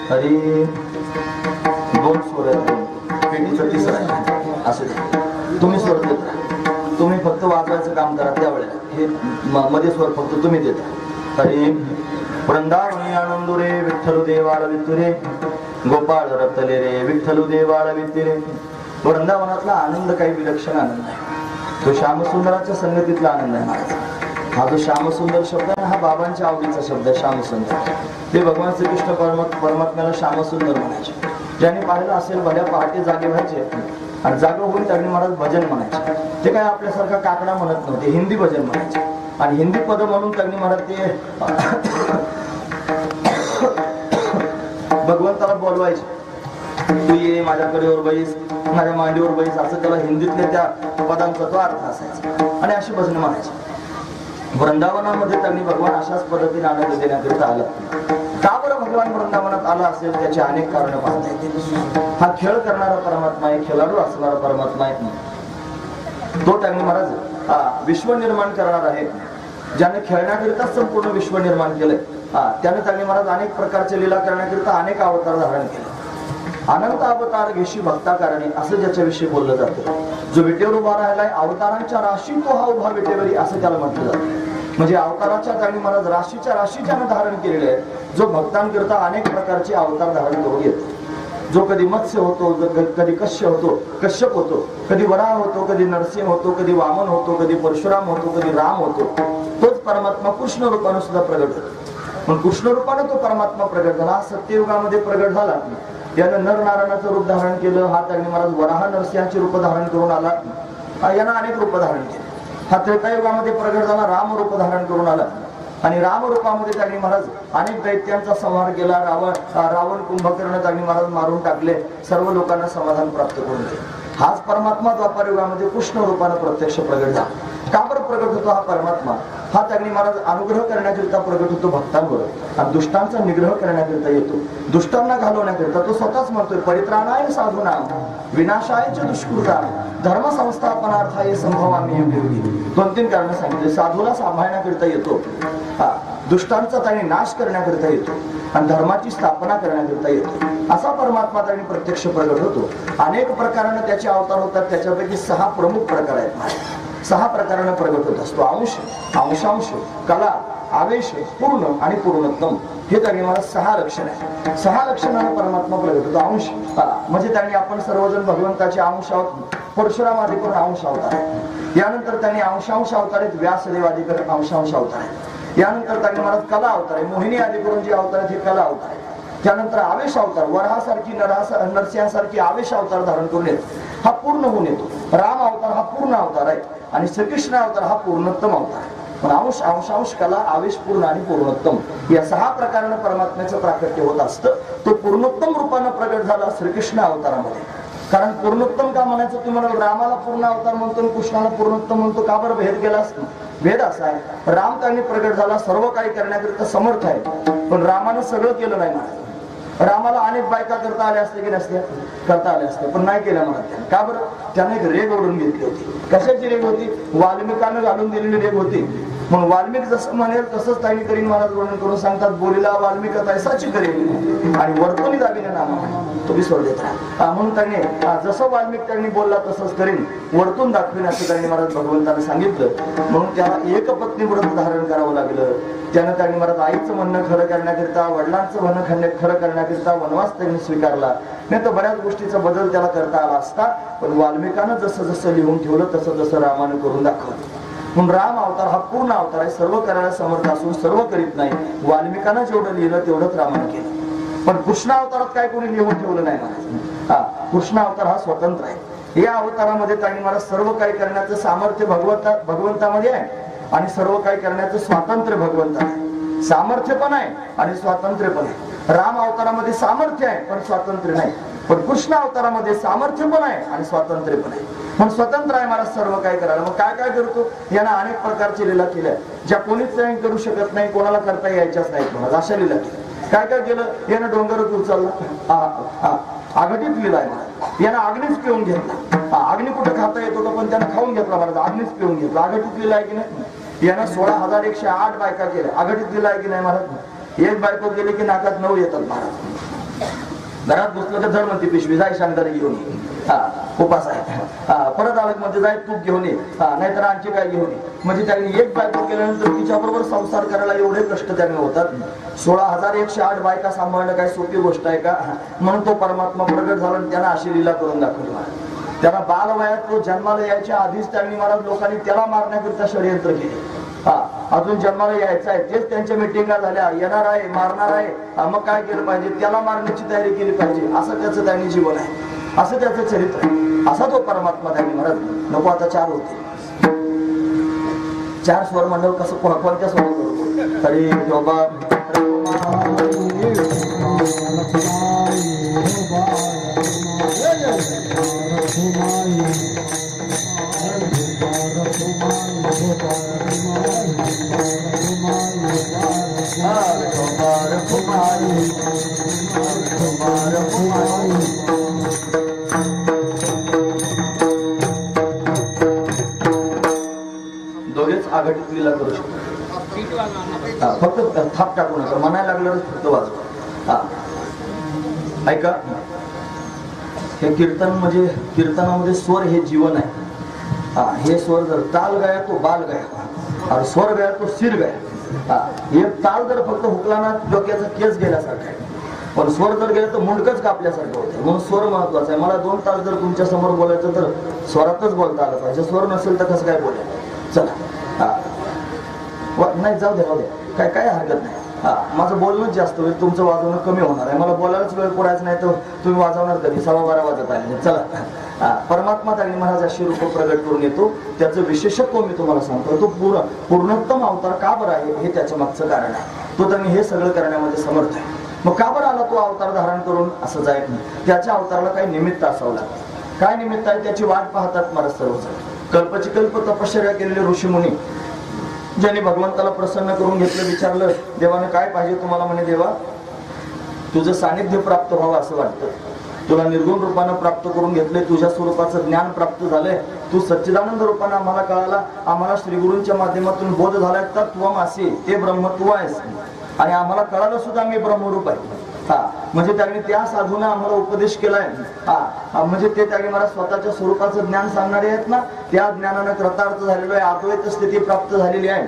हरी 2 स्वर पेटीचा 3रा आहे. असं तुम्ही स्वर देत राहा. तुम्ही फक्त वाजवायचं काम करा. त्यावेळेला हे मध्ये स्वर फक्त तुम्ही देता. हरी वृंदावनी आनंदू रे विठ्ठल देवाला वितुरे, गोपाळ रतले रे विठ्ठल देवाला वितुरे. वृंदावनातला आनंद काही विलक्षण आनंद आहे. तो श्यामसुंदराच्या संगतीतला आनंद आहे महाराज. हा जो श्यामसुंदर शब्द आहे हा बाबांच्या आवडीचा शब्द आहे. श्यामसुंदर ते भगवान श्रीकृष्ण परमात्म्याला श्यामसुंदर म्हणायचे. ज्यांनी पाहिलं असेल भल्या पहाटे जागे व्हायचे आणि जागा होऊन त्यांनी महाराज भजन म्हणायचे. ते काय आपल्यासारखा काकडा म्हणत नव्हते, हिंदी भजन म्हणायचे. आणि हिंदी पद म्हणून त्यांनी महाराज ते भगवंताला बोलवायचे. तू ये माझ्याकडे वर बैस, माझ्या मांडीवर बैस, असं त्याला हिंदीतल्या त्या पदांचा तो अर्थ असायचा. आणि अशी भजन म्हणायची. वृंदावनामध्ये त्यांनी भगवान अशाच पद्धतीने आनंद देण्याकरिता आला. का बरं भगवान वृंदावनात आला असेल त्याची अनेक कारण पाहता येतील. हा खेळ करणारा परमात्मा आहे, खेळाडू असणारा परमात्मा आहे. तो त्यांनी महाराज विश्व निर्माण करणार आहे. ज्याने खेळण्याकरिता संपूर्ण विश्व निर्माण केलंय त्याने त्यांनी महाराज अनेक प्रकारचे लीला करण्याकरिता अनेक अवतार धारण केले. अनंत अवतार घेशी भक्ता कारणे असं ज्याच्याविषयी बोललं जातं. जो विटेवर उभा राहिलाय अवतारांच्या राशी तो हा उभा विटेवरी असं त्याला म्हटलं जातं. म्हणजे अवताराच्या त्यांनी महाराज राशीच्या राशीच्यानं धारण केलेले आहे. जो भक्तांकरिता अनेक प्रकारचे अवतार धारण करून येतो. जो कधी मत्स्य होतो, कधी कश्यप होतो, कधी वराह होतो, कधी नरसिंह होतो, कधी वामन होतो, कधी परशुराम होतो, कधी राम होतो. तोच परमात्मा कृष्ण रूपाने सुद्धा प्रगट होतो. पण कृष्ण रूपाने तो परमात्मा प्रगट झाला. सत्ययुगामध्ये प्रगट झाला. यानं नरनारायणाचं रूप धारण केलं. हा त्यांनी महाराज वराह नरसिंहाचे रूप धारण करून आला. यानं अनेक रूप धारण केले. हा त्रेतायुगामध्ये प्रगट झाला. राम रूप धारण करून आला. आणि राम रूपामध्ये त्यांनी महाराज अनेक दैत्यांचा संहार केला. रावण कुंभकर्ण त्यांनी महाराज मारून टाकले. सर्व लोकांना समाधान प्राप्त करून दिले. हाच परमात्मा द्वापार युगामध्ये कृष्ण रूपाने प्रत्यक्ष प्रगट झाला. का बरं प्रगट होतो हा परमात्मा? हा त्यांनी महाराज अनुग्रह करण्याकरिता प्रगट होतो भक्तांवर. आणि दुष्टांचा निग्रह करण्याकरिता येतो. दुष्टांना घालवण्याकरिता तो स्वतःच म्हणतोय परित्राणाय साधूनां विनाशाय च दुष्कृतां धर्म संस्थापनार्थाय संभवामि योगी. 2-3 कारण सांगितले. साधूला सांभाळण्याकरिता येतो, दुष्टांचा त्यांनी नाश करण्याकरिता येतो आणि धर्माची स्थापना करण्याकरिता येतो. असा परमात्मा त्यांनी प्रत्यक्ष प्रगट होतो. अनेक प्रकाराने त्याचे अवतार होतात. त्याच्यापैकी 6 प्रमुख प्रकार आहेत. 6 प्रकाराने प्रगट होत असतो. अंश, अंशांश, कला, आवेश, पूर्ण आणि पूर्णत्तम हे त्यांनी मला 6 लक्षण आहे. 6 लक्षणाने परमात्मा प्रगट होतो. अंश म्हणजे त्यांनी आपण सर्वजण भगवंताचे अंश आहोत. परशुराम आदी करून अंश अवतार आहे. यानंतर त्यांनी अंशांश अवतार आहेत. व्यासदेव आदी करून अंशांश अवतार आहेत. यानंतर त्यांनी महाराज कला अवतार आहे. मोहिनी आदी करून जे अवतार आहेत हे कला अवतार आहे. त्यानंतर आवेश अवतार, वराहासारखी नरसिंहासारखी आवेश अवतार धारण करून येतो. हा पूर्ण होऊन येतो. राम अवतार हा पूर्ण अवतार आहे. आणि श्रीकृष्ण अवतार हा पूर्णोत्तम अवतार आहे. पण अंश अंशांश कला आवेशपूर्ण आणि पूर्णोत्तम या 6 प्रकारानं परमात्म्याचं प्राकट्य होत असतं. तो पूर्णोत्तम रूपानं प्रगट झाला श्रीकृष्ण अवतारामध्ये. कारण पूर्णोत्तम का म्हणायचं तुम्हाला, रामाला पूर्ण अवतार म्हणतो आणि कृष्णाला पूर्णोत्तम म्हणतो का बरं? भेद केला असतो. भेद असा आहे, राम त्यांनी प्रगट झाला, सर्व काही करण्याकरिता समर्थ आहे, पण रामानं सगळं केलं नाही महाराज. रामाला अनेक बायका करता आल्या असते की नसत्या? करता आल्या असते, पण नाही केल्या महाराज. का बरं? त्याने एक रेग ओढून घेतली होती. कशाची रेग होती? वाल्मिकानं घालून दिलेली रेग होती. म्हणून वाल्मिक जसं म्हणेल तसंच त्यांनी करीन महाराज वर्णन करून सांगतात. बोलीला वाल्मिक तैसाची करेल आणि वर्तनी दाबीने नामा तो विसर देत राहा. म्हणून त्यांनी जसं वाल्मिक त्यांनी बोलला तसंच करीन, वर्तून दाखवीन असं त्यांनी महाराज भगवंताने सांगितलं. म्हणून त्याला एक पत्नी व्रत धारण करावं लागलं. त्यानं त्यांनी महाराज आईचं म्हणणं खरं करण्याकरिता, वडिलांचं म्हणणं खरं करण्याकरिता वनवास त्यांनी स्वीकारला. नाही तर बऱ्याच गोष्टीचा बदल त्याला करता आला असता, पण वाल्मिकानं जसं जसं लिहून ठेवलं तसं जसं रामानं करून दाखवलं. म्हणून राम अवतार हा पूर्ण अवतार आहे, सर्व करायला समर्थ असून सर्व करीत नाही. वाल्मिकानं जेवढं लिहिलं तेवढंच रामानं केलं. पण कृष्ण अवतारात काय कोणी लिहून ठेवलं नाही महाराज. कृष्ण अवतार हा स्वतंत्र आहे. या अवतारामध्ये त्यांनी मला सर्व काही करण्याचं सामर्थ्य भगवंतामध्ये आहे आणि सर्व काही करण्याचं स्वातंत्र्य भगवंता आहे. सामर्थ्य पण आहे आणि स्वातंत्र्य पण आहे. राम अवतारामध्ये सामर्थ्य आहे पण स्वातंत्र्य नाही, पण कृष्ण अवतारामध्ये सामर्थ्य पण आहे आणि स्वातंत्र्य पण आहे. पण स्वतंत्र आहे मला सर्व काय करायला. मग काय काय करतो? यानं अनेक प्रकारची लीला केल्या ज्या कोणीच करू शकत नाही, कोणाला करता यायच्याच नाही कोणाला, अशा लीला केल्या. काय काय केलं? यानं डोंगरच उचलला, आघटीत लीला आहे. यानं अग्नीच पिऊन घेतला. अग्नी कुठे खाता येतो का? पण त्यानं खाऊन घेतला महाराज, अग्नीच पिऊन घेतला. आघटीत लीला आहे की नाही? यानं 16,108 बायका केल्या. आघटीत लीला आहे की नाही महाराज? एक बायको गेली की नाकात 9 येतात महाराज. घरात बसलं तर धड म्हणते पिशवी, जाय शांताने घेऊन ये, उपास आहे. परत आलं म्हणजे जाय तूप घेऊन ये, नाहीतर आणखी काय घेऊन ये. म्हणजे त्यांनी एक बायको केल्यानंतर तिच्याबरोबर संसार करायला एवढे कष्ट त्यांनी होतात. 16,108 बायका सांभाळणं काय सोपी गोष्ट आहे का? म्हणून तो परमात्मा प्रगट झाला आणि त्याला अशी लीला करून दाखवली महाराज. त्याला बालवयात तो जन्माला यायच्या आधीच त्यांनी महाराज लोकांनी त्याला मारण्याकरिता षडयंत्र केले. अजून जन्माला यायचं आहे, तेच त्यांच्या मिटिंगा झाल्या, येणार आहे, मारणार आहे. मग काय केलं पाहिजे? त्याला मारण्याची तयारी केली पाहिजे. असं त्याचं त्यांनी जीवन आहे, असं त्याचं चरित्र आहे. असा तो परमात्मा त्यांनी महाराज. नको आता 4 होते, 4 स्वर मंडळ कसं कोणत्या स्वर करू? तरी बाबा दोघेच आघाडीत लीला करू शकतो. फक्त थाप टाकू नका, म्हणायला लागलं फक्त वाजवा. ऐका, हे कीर्तन म्हणजे कीर्तनामध्ये स्वर हे जीवन आहे. हे स्वर जर ताल गाया तो बाल गाया, आणि स्वर गाया तो शिर गाया. हे ताल जर फक्त हुकला ना डोक्याचा केस गेल्यासारखा आहे, पण स्वर जर गेला तर मुंडकच कापल्यासारखं होतं. म्हणून स्वर महत्वाचा आहे. मला 2 तास जर तुमच्या समोर बोलायचं तर स्वरातच बोलता आलं पाहिजे. स्वर नसेल तर कसं काय बोलायचं? चला, नाही जाऊ द्या, काय काय हरकत नाही. माझं बोलणंच जास्त होईल, तुमचं वाजवणं कमी होणार आहे. मला बोलायलाच वेळ पडायचं नाही तर तुम्ही वाजवणार कधी? 12:15 वाजत आले. चला, परमात्मा त्यांनी महाराज अशी रूप प्रगट करून येतो. त्याचं विशेषत्व मी तुम्हाला सांगतो. तो पूर्णोत्तम अवतार का बरं आहे हे त्याच्या मागचं कारण आहे. तो त्यांनी हे सगळं करण्यामध्ये समर्थ आहे. मग का बरं आला तो अवतार धारण करून? असं जायत नाही. त्याच्या अवताराला काही निमित्त असावं लागतं. काय निमित्त आहे? त्याची वाट पाहतात महाराज सर्वजण. कल्पची कल्प तपश्चर्या केलेले ऋषीमुनी ज्यांनी भगवंताला प्रसन्न करून घेतलं, विचारलं देवाने काय पाहिजे तुम्हाला? म्हणे देवा तुझं सानिध्य प्राप्त व्हावं असं वाटतं. तुला निर्गुण रूपानं प्राप्त करून घेतलंय, तुझ्या स्वरूपाचं ज्ञान प्राप्त झालंय, तू सच्चिदानंद रूपानं आम्हाला कळाला, आम्हाला श्रीगुरूंच्या माध्यमातून बोध झालाय तर त्वमासी, ते ब्रह्म तू आहेस. आणि आम्हाला कळालं सुद्धा मी ब्रह्मरूप आहे. म्हणजे त्यांनी त्या साधूने आम्हाला उपदेश केलाय. म्हणजे ते त्यांनी मला स्वतःच्या स्वरूपाचं ज्ञान सांगणारे आहेत ना, त्या ज्ञानानं कृतार्थ झालेलो आहे, अद्वैत स्थिती प्राप्त झालेली आहे,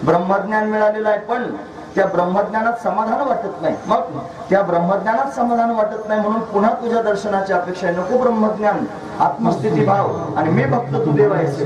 ब्रह्मज्ञान मिळालेलं आहे. पण त्या ब्रह्मज्ञानात समाधान वाटत नाही. मग त्या ब्रह्मज्ञानात समाधान वाटत नाही म्हणून पुन्हा तुझ्या दर्शनाची अपेक्षा आहे. नको ब्रह्मज्ञान, आत्मस्थिती भाव आणि मी भक्त तू देव आहेस.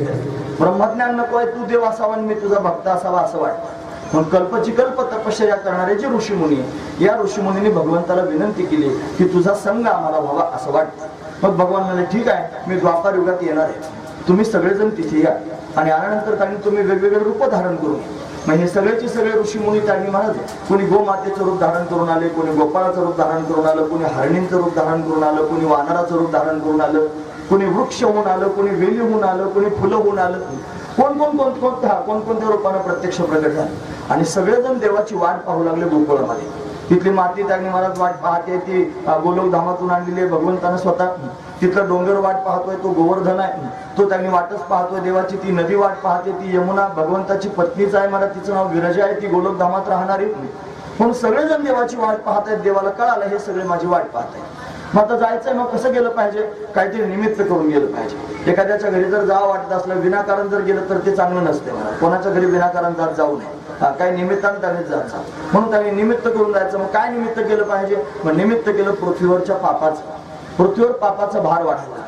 ब्रह्मज्ञान नको आहे, तू देव असावा आणि मी तुझा भक्त असावा असं वाटतं. म्हणून कल्पची कल्प तपश्चर्या करणारे जे ऋषीमुनी, या ऋषीमुनींनी भगवंताला विनंती केली की तुझा संग आम्हाला व्हावा असं वाटतं. मग भगवान म्हणाले ठीक आहे, मी द्वापार युगात येणार आहे. तुम्ही सगळेजण तिथे या आणि आल्यानंतर त्यांनी तुम्ही वेगवेगळे रूप धारण करून मग हे सगळेचे सगळे ऋषी मुनी त्यांनी महाराज कोणी गोमातेचं रूप धारण करून आले, कोणी गोपाळाचं रूप धारण करून आलं, कोणी हरणींचं रूप धारण करून आलं, कोणी वानराचं रूप धारण करून आलं, कोणी वृक्ष होऊन आलं, कोणी वेली होऊन आलं, कोणी फुलं होऊन आलं, कोणकोणत्या रूपानं प्रत्यक्ष प्रकट झाले आणि सगळेजण देवाची वाट पाहू लागले गोकुळामध्ये. तिथली माती त्यांनी महाराज वाट पाहते, ती गोलोक धामातून आणलेली आहे भगवंतानं स्वतः. तिथला डोंगर वाट पाहतोय, तो गोवर्धन आहे, तो त्यांनी वाटच पाहतोय. देवाची ती नदी वाट पाहते, ती यमुना भगवंताची पत्नीच आहे, मला तिचं नाव विरजा आहे, ती गोलोक धामात राहणारी. म्हणून सगळेजण देवाची वाट पाहतायत. देवाला कळालं हे सगळे माझी वाट पाहतायत. मग आता जायचंय, मग कसं गेलं पाहिजे? काहीतरी निमित्त करून गेलं पाहिजे. एखाद्याच्या घरी जर जावं वाटत असलं, विनाकारण जर गेलं तर ते चांगलं नसते. मला कोणाच्या घरी विनाकारण जात जाऊ नये, काही निमित्तानं त्याने जायचं. म्हणून त्याने निमित्त करून जायचं. मग काय निमित्त केलं पाहिजे? मग निमित्त केलं पृथ्वीवरच्या पापाचं. पृथ्वीवर पापाचा भार वाढला.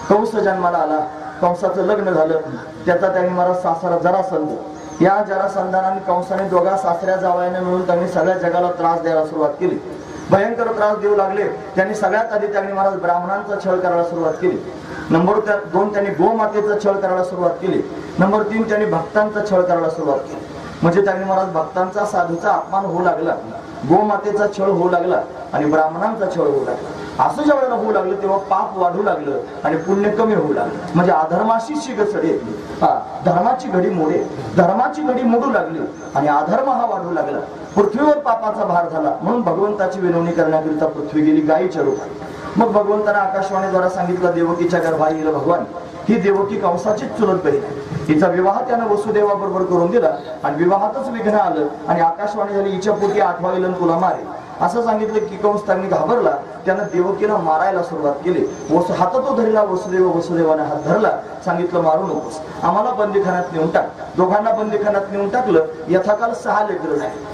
कंस जन्माला आला, कंसाचं लग्न झालं, त्याचा त्यांनी मला सासरा जरासंध. या जरासंधानाने कंसाने दोघा सासऱ्या जावयाने मिळून त्यांनी सगळ्या जगाला त्रास द्यायला सुरुवात केली. भयंकर त्रास देऊ लागले. त्यांनी सगळ्यात आधी त्यांनी महाराज ब्राह्मणांचा छळ करायला सुरुवात केली. नंबर 2 त्यांनी गोमातेचा छळ करायला सुरुवात केली. नंबर 3 त्यांनी भक्तांचा छळ करायला सुरुवात केली. म्हणजे त्यांनी महाराज भक्तांचा साधूचा अपमान होऊ लागला, गोमातेचा छळ होऊ लागला आणि ब्राह्मणांचा छळ होऊ लागला. असं ज्या वेळेला होऊ लागलं तेव्हा पाप वाढू लागलं आणि पुण्य कमी होऊ लागलं. म्हणजे अधर्माशी शिगसडे येतली, धर्माची घडी मोडे, धर्माची घडी मोडू लागली आणि अधर्म हा वाढू लागला. पृथ्वीवर पापाचा भार झाला. म्हणून भगवंताची विनवणी करण्याकरिता पृथ्वी गेली गायीच्या रूपात. मग भगवंतांना आकाशवाणीद्वारा सांगितलं, देवकीच्या गर्भात येईल भगवान. ही देवकी कंसाचीच चुलत बहीण आहे. हिचा विवाह त्यानं वसुदेवाबरोबर करून दिला आणि विवाहातच विघ्न आलं आणि आकाशवाणी झाली, हिच्या पोटी 8वा विलन तुला मारेल असं सांगितलं की कंस त्यांनी घाबरला. त्यानं देवकीला मारायला सुरुवात केली. हात तो धरला वसुदेवाने हात धरला. सांगितलं मारू नकोस, आम्हाला बंदीखान्यात नेऊन टाक. दोघांना बंदीखान्यात नेऊन टाकलं. यथाकाल 6 लेकरं झाली.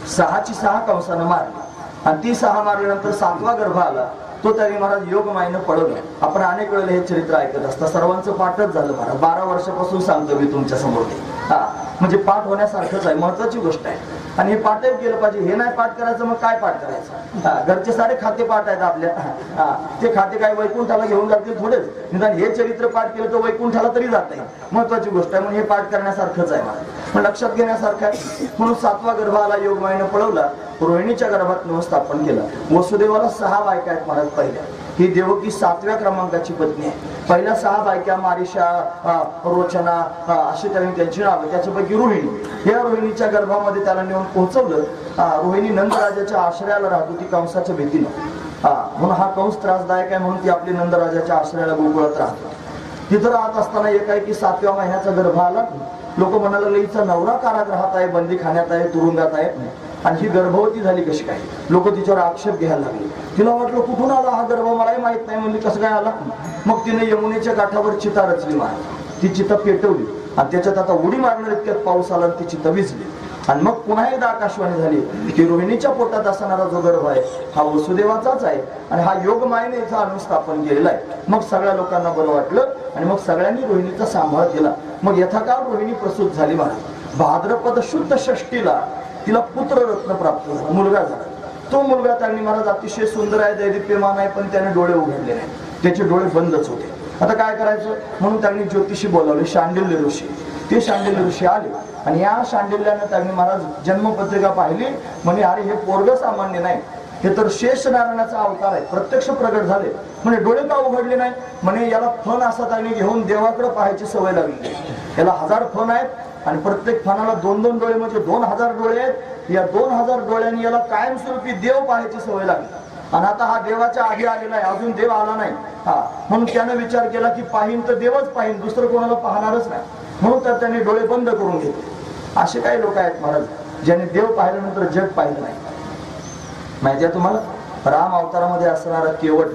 6ची 6 कंसानं मारली आणि ती 6 मारल्यानंतर 7वा गर्भ आला. तो त्यांनी महाराज योग मायनं पडवलं. आपण अनेक वेळेला हे चरित्र ऐकत असता. सर्वांचं पाठच झालं महाराज. 12 वर्षापासून सांगतो मी तुमच्या समोर. म्हणजे पाठ होण्यासारखंच आहे, महत्वाची गोष्ट आहे. आणि हे पाठच गेलं पाहिजे. हे नाही पाठ करायचं मग काय पाठ करायचं? घरचे सारे खाते पाठ आहेत आपल्या. ते खाते काय वैकुंठाला घेऊन जातील थोडेच. निदान हे चरित्र पाठ केलं तर वैकुंठाला तरी जात नाही. महत्वाची गोष्ट आहे. म्हणून हे पाठ करण्यासारखंच आहे मला, पण लक्षात घेण्यासारखं आहे. म्हणून 7वा गर्भ आला, योग मायनं पळवला. रोहिणीच्या गर्भात नव स्थापन केला. वसुदेवाला 6 बायका आहेत महाराज. पहिल्या ही देवकी 7व्या क्रमांकाची पत्नी आहे. पहिल्या 6 बायका मारिशा, रोचना अशी त्यांची नाव. त्याच्यापैकी रोहिणी. या रोहिणीच्या गर्भामध्ये त्याला नेऊन पोहोचवलं. रोहिणी नंदराजाच्या आश्रयाला राहत होती कंसाच्या भीतीनं. म्हणून हा कंस त्रासदायक आहे म्हणून ती आपली नंदराजाच्या आश्रयाला गोकुळात राहत होती. तिथं राहत असताना एकाएकी 7व्या महिन्याचा गर्भ आला. लोक म्हणायला लागले, हिचा नवरा कारागृहात आहे, बंदीखान्यात आहे, तुरुंगात आहे आणि ही गर्भवती झाली कशी काय? लोक तिच्यावर आक्षेप घ्यायला लागले. तिला वाटलं कुठून आला हा गर्भ, मलाही माहित नाही. म्हणजे कसं काय आला? मग तिने यमुनेच्या काठावर चिता रचली महाराज. ती चिता पेटवली आणि त्याच्यात आता उडी मारणार इतक्यात पाऊस आला आणि ती चिता विझली. आणि मग पुन्हा एकदा आकाशवाणी झाली की रोहिणीच्या पोटात असणारा जो गर्भ आहे हा वसुदेवाचाच आहे आणि हा योग मायेने इथं अनुस्थापन केलेला आहे. मग सगळ्या लोकांना बरं वाटलं आणि मग सगळ्यांनी रोहिणीचा सांभाळ केला. मग यथाकाळ रोहिणी प्रसूत झाली महाराज. भाद्रपद शुद्ध षष्टीला तिला पुत्र रत्न प्राप्त झाला, मुलगा झाला. तो मुलगा त्यांनी महाराज अतिशय सुंदर आहे, दैदिप्यमान आहे, पण त्याने डोळे उघडले नाही. त्याचे डोळे बंदच होते. आता काय करायचं म्हणून त्यांनी ज्योतिषी बोलावले, शांडिल्य ऋषी. ते शांडिल्य ऋषी आले आणि या शांडिल्यानं त्यांनी महाराज जन्मपत्रिका पाहिली. म्हणजे अरे हे पोरग सामान्य नाही, हे तर शेष नारायणाचा अवतार आहे, प्रत्यक्ष प्रगट झाले. म्हणजे डोळे का उघडले नाही? म्हणे याला फण असा त्यांनी घेऊन देवाकडे पाहायची सवय लागली. याला 1000 फण आहेत आणि प्रत्येक फणाला 2-2 डोळे, म्हणजे 2000 डोळे आहेत. या 2000 डोळ्यांनी याला कायमस्वरूपी देव पाहायची सवय लागली. आणि आता हा देवाच्या आधी आलेला आहे, अजून देव आला नाही. म्हणून त्यानं विचार केला की पाहीन तर देवच पाहीन, दुसरं कोणाला पाहणारच नाही. म्हणून तर त्यांनी डोळे बंद करून घेतले. असे काही लोक आहेत महाराज ज्यांनी देव पाहिल्यानंतर जग पाहिलं नाही. माहिती आहे तुम्हाला? राम अवतारामध्ये असणारा केवट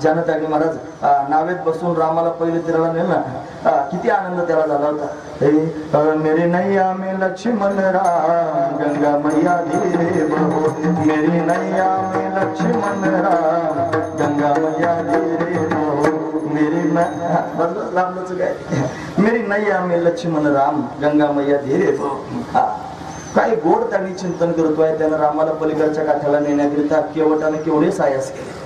ज्यानं त्यांनी महाराज नावेत बसून रामाला पहिले तिराला नेलं, किती आनंद त्याला झाला होता. मेरी नैया में लक्ष्मण राम, गंगा मैया धीरे बहो. मेरी नैया में लक्ष्मण राम, गंगा मैया धीरे बहो. मेरी रामच काय, मेरी नैया में लक्ष्मण राम, गंगा मैया धीरे बहो. काय गोड त्यांनी चिंतन करतोय. त्यानं रामाला पलीकडच्या काठाला नेण्याकरिता केवटाने केवढे सायास केले.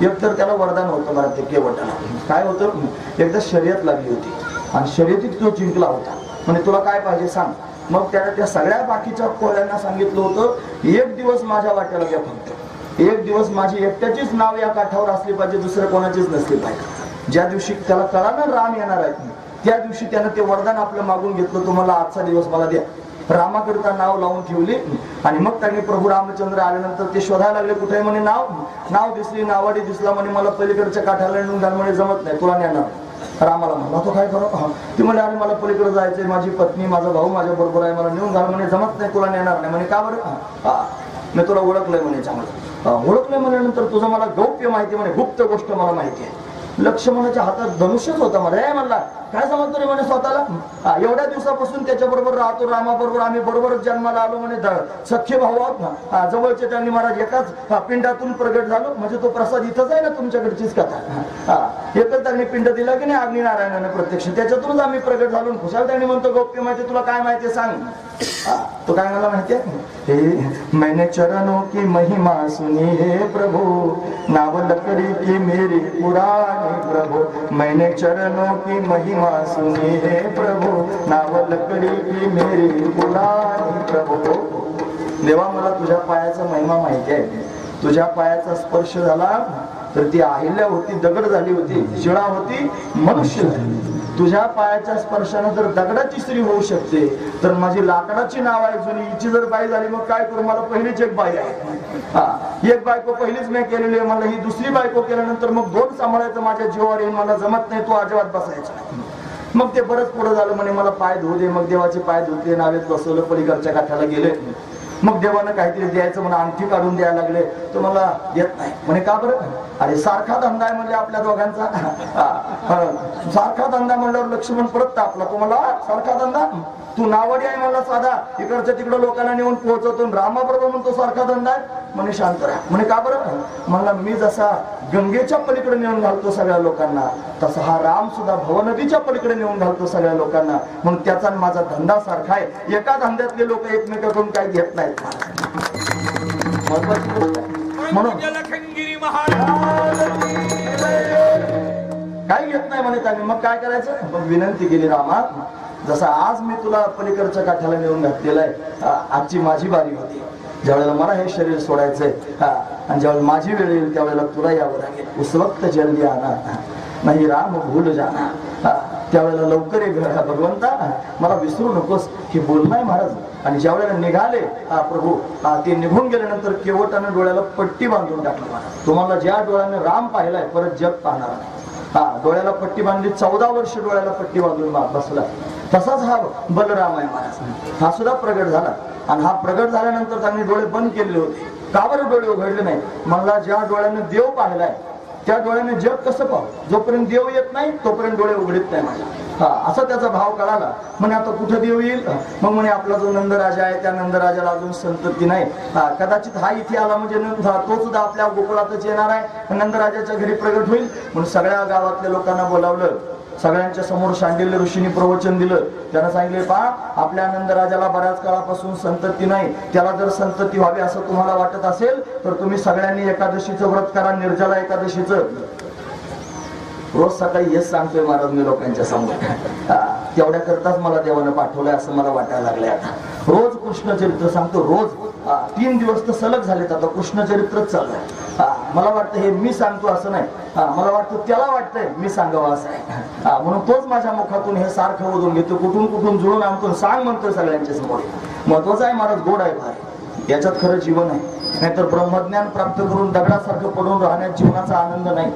एक तर त्याला वरदान होतं मला ते केवटाला. काय होतं, एकदा शर्यत लागली होती आणि शर्यतीत तो जिंकला होता. म्हणजे तुला काय पाहिजे सांग. मग त्याला त्या सगळ्या बाकीच्या कोळ्यांना सांगितलं होतं, एक दिवस माझ्या वाट्याला घ्या फक्त. एक दिवस माझी एकट्याचीच नाव या काठावर असली पाहिजे, दुसरं कोणाचीच नसली पाहिजे. ज्या दिवशी त्याला कळालं राम येणार आहे त्या दिवशी त्यानं ते वरदान आपलं मागून घेतलं, तुम्हाला आजचा दिवस मला द्या. रामाकरिता नाव लावून ठेवली. आणि मग त्यांनी प्रभू रामचंद्र आल्यानंतर ते शोधायला लागले, कुठे म्हणे नाव दिसली, नावाडी दिसला म्हणे, मला पलीकडच्या काठाला नेऊन घाल म्हणे, जमत नाही तुला नेणार. रामाला म्हणला तो काय करू. ती म्हणे अरे मला पलीकडे जायचंय, माझी पत्नी माझा भाऊ माझ्या बरोबर आहे, मला नेऊन घाल म्हणे, जमत नाही तुला नेणार नाही म्हणे. का बरं. मी तुला ओळखलंय म्हणे, चांगलं ओळखलंय म्हणल्यानंतर तुझं मला गौप्य माहिती म्हणे, गुप्त गोष्ट मला माहिती आहे. लक्ष्मणाच्या हातात धनुष्यच होता म्हणे. म्हणला काय समजतो रे म्हणे स्वतःला. एवढ्या दिवसापासून त्याच्या बरोबर राहतो, रामाबरोबर आम्ही बरोबरच जन्माला आलो म्हणे, सख्य भाऊ आहोत ना. जवळचे त्यांनी महाराज एकाच पिंडातून प्रगट झालो. म्हणजे तो प्रसाद इथंच आहे ना तुमच्याकडचीच कथा. एकच त्यांनी पिंड दिला की नाही अग्निनारायणाने प्रत्यक्ष, त्याच्यातूनच आम्ही प्रगट झालो. खुशाल त्यांनी म्हणतो गौप्य माहिती तुला काय माहिती सांग. तो काय मला माहितीये, हे मैंने चरणों की महिमा सुनी हे प्रभु, नाव लकड़ी की मेरी पुरानी प्रभु. मैंने चरणों की महिमा सुनी हे प्रभु, नाव लकड़ी की मेरी पुरानी प्रभु. देवा मला तुझ्या पायाचा महिमा माहिती आहे. तुझ्या पायाचा स्पर्श झाला तर ती अहिल्या होती, दगड झाली होती, शिळा होती, मनुष्य झाली. तुझ्या पायाच्या स्पर्शाने जर दगडाची स्त्री होऊ शकते तर माझी लाकडाची नाव आहे जुनी, हिची जर बाई झाली मग काय करू. मला पहिलीच एक बाई आहे. एक बायको पहिलीच मी केलेली आहे, मला ही दुसरी बायको केल्यानंतर मग दोन सांभाळायचं माझ्या जीवावर येईल, मला जमत नाही, तो अजिबात बसायचा. मग ते बरंच पुढे झालं म्हणे, मला पाय धुऊ दे. मग देवाचे पाय धुतले, नावेत बसवलं, पलीकडच्या काठाला गेले. मग देवानं काहीतरी द्यायचं म्हणून अंगठी काढून द्यायला लागले. तो मला देत नाही म्हणे. का बरं. अरे सारखा धंदा आहे म्हणजे आपल्या दोघांचा. सारखा धंदा म्हणल्यावर लक्ष्मण परत तापला. तो मला सारखा धंदा, तू नावडी आहे मला साधा, इकडच्या तिकडं लोकांना नेऊन पोहोचवतो, रामाबरोबर म्हणतो सारखा धंदा आहे म्हणे. शांत राहा म्हणे. का बरं. म्हणला मी जसा गंगेच्या पलीकडे नेऊन घालतो सगळ्या लोकांना, तसा हा राम सुद्धा भवनदीच्या पलीकडे नेऊन घालतो सगळ्या लोकांना, म्हणून त्याचा माझा धंदा सारखा आहे. एका धंद्यातले लोक एकमेकाकडून काही घेत नाहीत. महत्वाची गोष्ट म्हणून काही घेत नाही म्हणे त्यांनी. मग काय करायचं. मग विनंती केली, रामा जसा आज मी तुला पलीकडच्या काठाला नेऊन घातलेला आहे, आजची माझी बारी होती. ज्यावेळेला मला हे शरीर सोडायचंय आणि ज्यावेळेला माझी वेळ येईल त्यावेळेला तुला यावं लागेल. उस वक्त जल्दी आना नाही राम भूल जाना. त्यावेळेला लवकर ये भगवंता, मला विसरू नकोस. हे बोलणं आहे महाराज. आणि ज्या वेळेला निघाले प्रभू, ते निघून गेल्यानंतर केवटानं डोळ्याला पट्टी बांधून टाकलं महाराज. तुम्हाला ज्या डोळ्याने राम पाहिलाय परत जग पाहणार नाही. डोळ्याला पट्टी बांधली, 14 वर्ष डोळ्याला पट्टी बांधून बसला. तसाच हा बलराम आहे महाराज. हा सुद्धा प्रगट झाला. आणि हा प्रगट झाल्यानंतर त्यांनी डोळे बंद केले होते. का बरं डोळे उघडले नाही. मला ज्या डोळ्याने देव पाहिलाय त्या डोळ्याने जग कसं पाहू. जोपर्यंत देव येत नाही तोपर्यंत डोळे उघडत नाही माझ्या. असा त्याचा भाव कळाला. म्हणे आता कुठं देव येईल. मग म्हणे आपला जो नंदराजा आहे त्या नंदराजाला अजून संतती नाही. कदाचित हा इथे आला म्हणजे तो सुद्धा आपल्या गोकुळातच येणार आहे, नंदराजाच्या घरी प्रगट होईल. म्हणून सगळ्या गावातल्या लोकांना बोलावलं. सगळ्यांच्या समोर शांडिल्य ऋषींनी प्रवचन दिलं. त्यानं सांगितले, पहा आपल्या नंदराजाला बऱ्याच काळापासून संतती नाही, त्याला जर संतती व्हावी असं तुम्हाला वाटत असेल तर तुम्ही सगळ्यांनी एकादशीचं व्रत करा, निर्जला एकादशीचं. रोज सकाळी हेच सांगतोय महाराज मी लोकांच्या समोर. तेवढ्या करताच मला देवानं पाठवलंय असं मला वाटायला लागलंय. आता रोज कृष्ण चरित्र सांगतो. रोज 3 दिवस तर सलग झालेत आता कृष्ण चरित्रच चाललंय. मला वाटतं हे मी सांगतो असं नाही, मला वाटतं त्याला वाटतंय मी सांगावं असं आहे. म्हणून तोच माझ्या मुखातून हे सारखं ओढून घेतो, कुठून कुठून जुळून आणतो, सांग म्हणतोय सगळ्यांच्या समोर. महत्वाचं आहे महाराज, गोड आहे भारी, याच्यात खरं जीवन आहे. नाहीतर ब्रह्मज्ञान प्राप्त करून दगडासारखं पडून राहण्यात जीवनाचा आनंद नाही.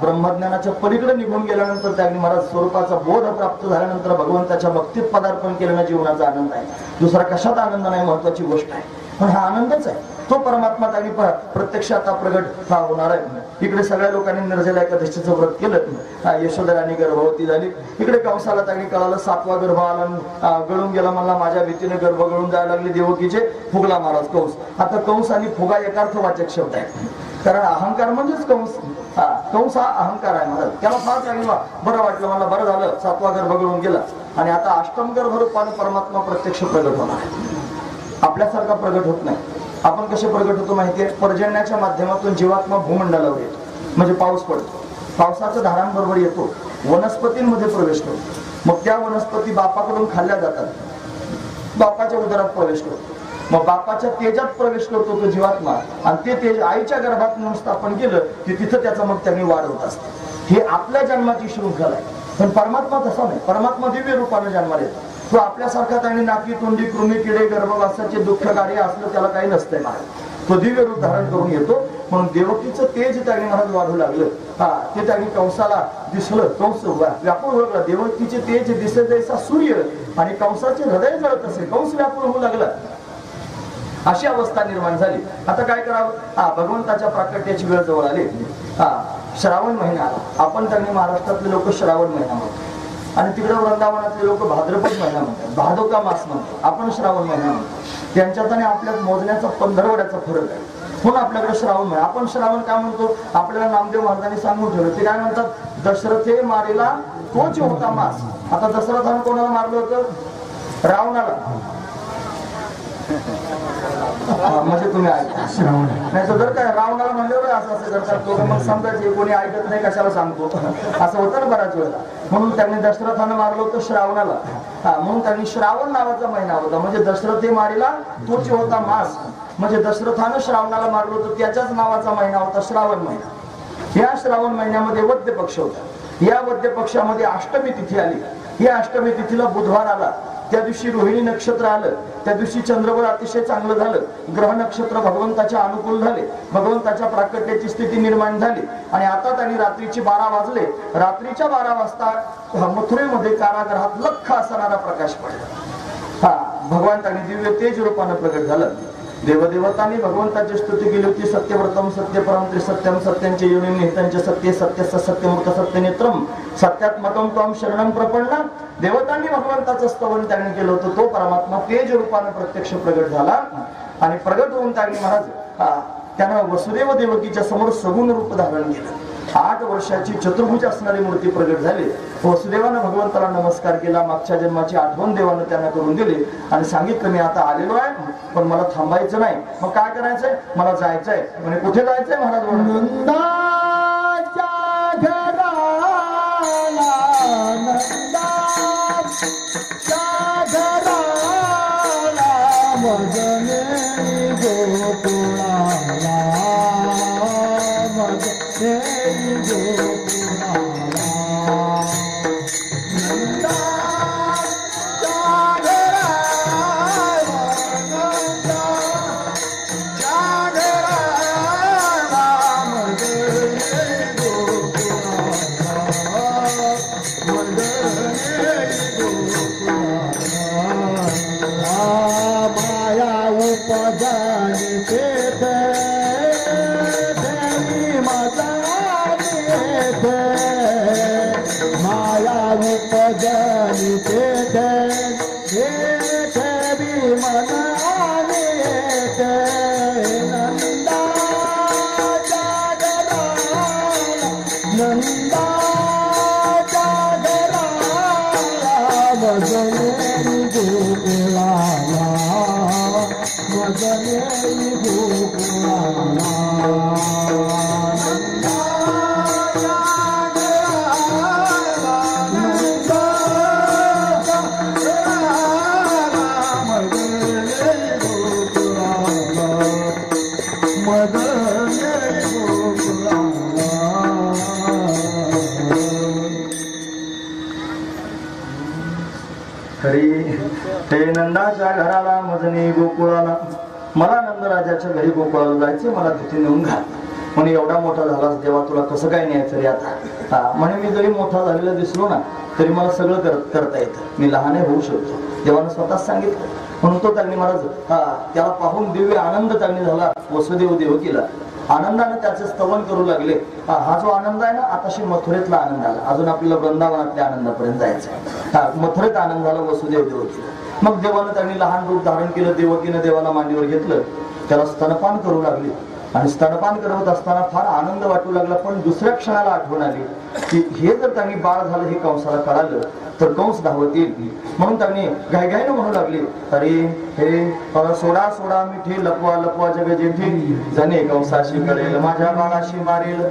ब्रह्मज्ञानाच्या पलीकडे निघून गेल्यानंतर त्यांनी महाराज स्वरूपाचा बोध प्राप्त झाल्यानंतर भगवंताच्या भक्तीत पदार्पण केल्याने जीवनाचा आनंद आहे. दुसरा कशात आनंद नाही, महत्वाची गोष्ट आहे. पण हा आनंदच आहे, तो परमात्मा त्यांनी प्रत्यक्ष आता प्रगट होणार आहे. इकडे सगळ्या लोकांनी निर्जला एकादशीचं व्रत केलं. यशोधराणी गर्भवती झाली. इकडे कंसाला त्यांनी कळालं 7वा गर्भ आला, गळून गेला. मला माझ्या भीतीने गर्भ गळून जायला लागले देवकीचे. फुगला महाराज कंस. आता कंस आणि फुगा एकार्थवाचक शब्द आहे, कारण अहंकार म्हणजेच कंस. कंस हा अहंकार आहे महाराज. त्याला फार चांगलं बरं वाटलं, मला बरं झालं 7वा गर्भ गळून गेला आणि आता 8म गर्भ रूपाने परमात्मा प्रत्यक्ष प्रगट होणार आहे. आपल्यासारखा प्रगट होत नाही. आपण कसे प्रगट होतो माहितीये, पर्जन्याच्या माध्यमातून जीवात्मा भूमंडलावर येतो. म्हणजे पाऊस पडतो, पावसाच्या धारांबरोबर येतो, वनस्पतींमध्ये प्रवेश करतो, मग त्या वनस्पती बापाकडून खाल्ल्या जातात, बापाच्या उदरात प्रवेश करतो, मग बापाच्या तेजात प्रवेश करतो तो जीवात्मा, आणि ते तेज आईच्या गर्भात स्थापन केलं की तिथं त्याचा मग त्यांनी वाढ होत असते. हे आपल्या जन्माची शृंखला आहे. पण परमात्मा तसा नाही. परमात्मा दिव्य रूपाने जन्माला येतो. तो आपल्यासारखा त्यांनी नाकी तोंडी कृमी किडे गर्भवासाचे दुःख कार्य असलं त्याला काही नसतंय महाराज. तो दिव्य रूप धारण करून येतो. म्हणून देवकीचं तेज त्यांनी महाराज वाढू लागलं. ते त्यांनी कंसाला दिसलं, कंस व्याकुळ होऊ लागला. देवकीचे तेज दिसे जैसा सूर्य आणि कंसाचे हृदय जळत असे, कंस व्याकुळ होऊ लागला. अशी अवस्था निर्माण झाली. आता काय करावं? भगवंताच्या प्राकट्याची वेळ जवळ आली. श्रावण महिना आला. आपण त्यांनी महाराष्ट्रातले लोक श्रावण महिना म्हणतात आणि तिकडे वृंदावनातले लोक भाद्रपद महिना म्हणतात, भादोका मास म्हणतात, आपण श्रावण महिना म्हणतो. त्यांच्यात आणि आपल्यात मोजण्याचा 15 फरक आहे. म्हणून आपल्याकडे श्रावण महिना. आपण श्रावण काय म्हणतो? आपल्याला नामदेव महाराजांनी सांगून ठेवलं. ते काय म्हणतात? दशरथे मारेला तोच होता मास. आता दशरथानं कोणाला मारलं होतं? रावणाला. म्हणजे तुम्ही ऐका श्रावण नाही तर जर काय रावणाला म्हणल्यावर असं असं करतात लोक, मग समजायचे कोणी ऐकत नाही कशाला सांगतो असं होतं ना बऱ्याच वेळेला. म्हणून त्यांनी दशरथानं मारलं होतं श्रावणाला. म्हणून त्यांनी श्रावण नावाचा महिना होता. म्हणजे दशरथे मारीला तोच होता मास. म्हणजे दशरथानं श्रावणाला मारलं होतं त्याच्याच नावाचा महिना होता श्रावण महिना. या श्रावण महिन्यामध्ये वद्य पक्ष होता. या वद्य पक्षामध्ये अष्टमी तिथी आली. या अष्टमी तिथीला बुधवार आला. त्या दिवशी रोहिणी नक्षत्र आलं. त्या दिवशी चंद्रबळ अतिशय चांगलं झालं. ग्रह नक्षत्र भगवंताच्या अनुकूल झाले. भगवंताच्या प्राकट्याची स्थिती निर्माण झाली. आणि आता त्यांनी रात्रीचे 12 वाजले. रात्रीच्या 12 वाजता मथुरेमध्ये कारागृहात लख्ख असणारा प्रकाश पडला. भगवान त्यांनी दिव्य तेज रूपानं प्रगट झालं. देवदेवतांनी भगवंताची स्तुती केली होती. सत्यव्रतम सत्यपरम त्रिसत्यम सत्यांचे योनिम निहितांचे सत्य सत्यस्य सत्यमूर्त सत्यनेत्रम सत्यात्मकम त्वं शरणं प्रपन्ना. देवतांनी भगवंताचं स्तवन त्यांनी केलं होतं. तो परमात्मा तेज रूपाने प्रत्यक्ष प्रगट झाला. आणि प्रगट होऊन त्यांनी महाराज त्यानं वसुदेव देवकीच्या समोर सगुण रूप धारण केलं. 8 वर्षाची चतुर्भुज असणारी मूर्ती प्रगट झाली. वसुदेवानं भगवंताला नमस्कार केला. मागच्या जन्माची आठवण देवानं त्यांना करून दिली आणि सांगितलं मी आता आलेलो आहे, पण मला थांबायचं नाही. मग काय करायचंय? मला जायचंय. म्हणजे कुठे जायचंय महाराज? नंदाच्या घराला मजनी गोकुळाला. मला नंदराजाच्या घरी गोकुळाला जायचं, मला तिथे नेऊन घाल. म्हणे एवढा मोठा झालास देवा, तुला कसं काय न्यायचं रे आता? म्हणे मी जरी मोठा झालेला दिसलो ना तरी मला सगळं करता येतं, मी लहान होऊ शकतो. देवानं स्वतःच सांगितलं. म्हणून तो त्यांनी महाराज त्याला पाहून दिव्य आनंद त्यांनी झाला. वसुदेव देवकीला आनंदाने त्याचे स्तवन करू लागले. हा जो आनंद आहे ना, आताशी मथुरेतला आनंद आला. अजून आपल्याला वृंदावनातल्या आनंदापर्यंत जायचं. मथुरेत आनंद झाला वसुदेव देवकीला. मग देवानं त्यांनी लहान रूप धारण केलं. देवकीनं देवाला मांडीवर घेतलं, त्याला स्तनपान करू लागले. आणि स्तनपान करत असताना फार आनंद वाटू लागला. पण दुसऱ्या क्षणाला आठवण आली की हे जर त्यांनी बाळ झालं हे कंसाला कळालं तर कंस धावत येईल. म्हणून त्यांनी घाईघाईनं म्हणू लागले, अरे हे सोडा सोडा मिठी लपवा लपवा जग जेठी, जने कंसाशी कळेल माझ्या बाळाशी मारेल.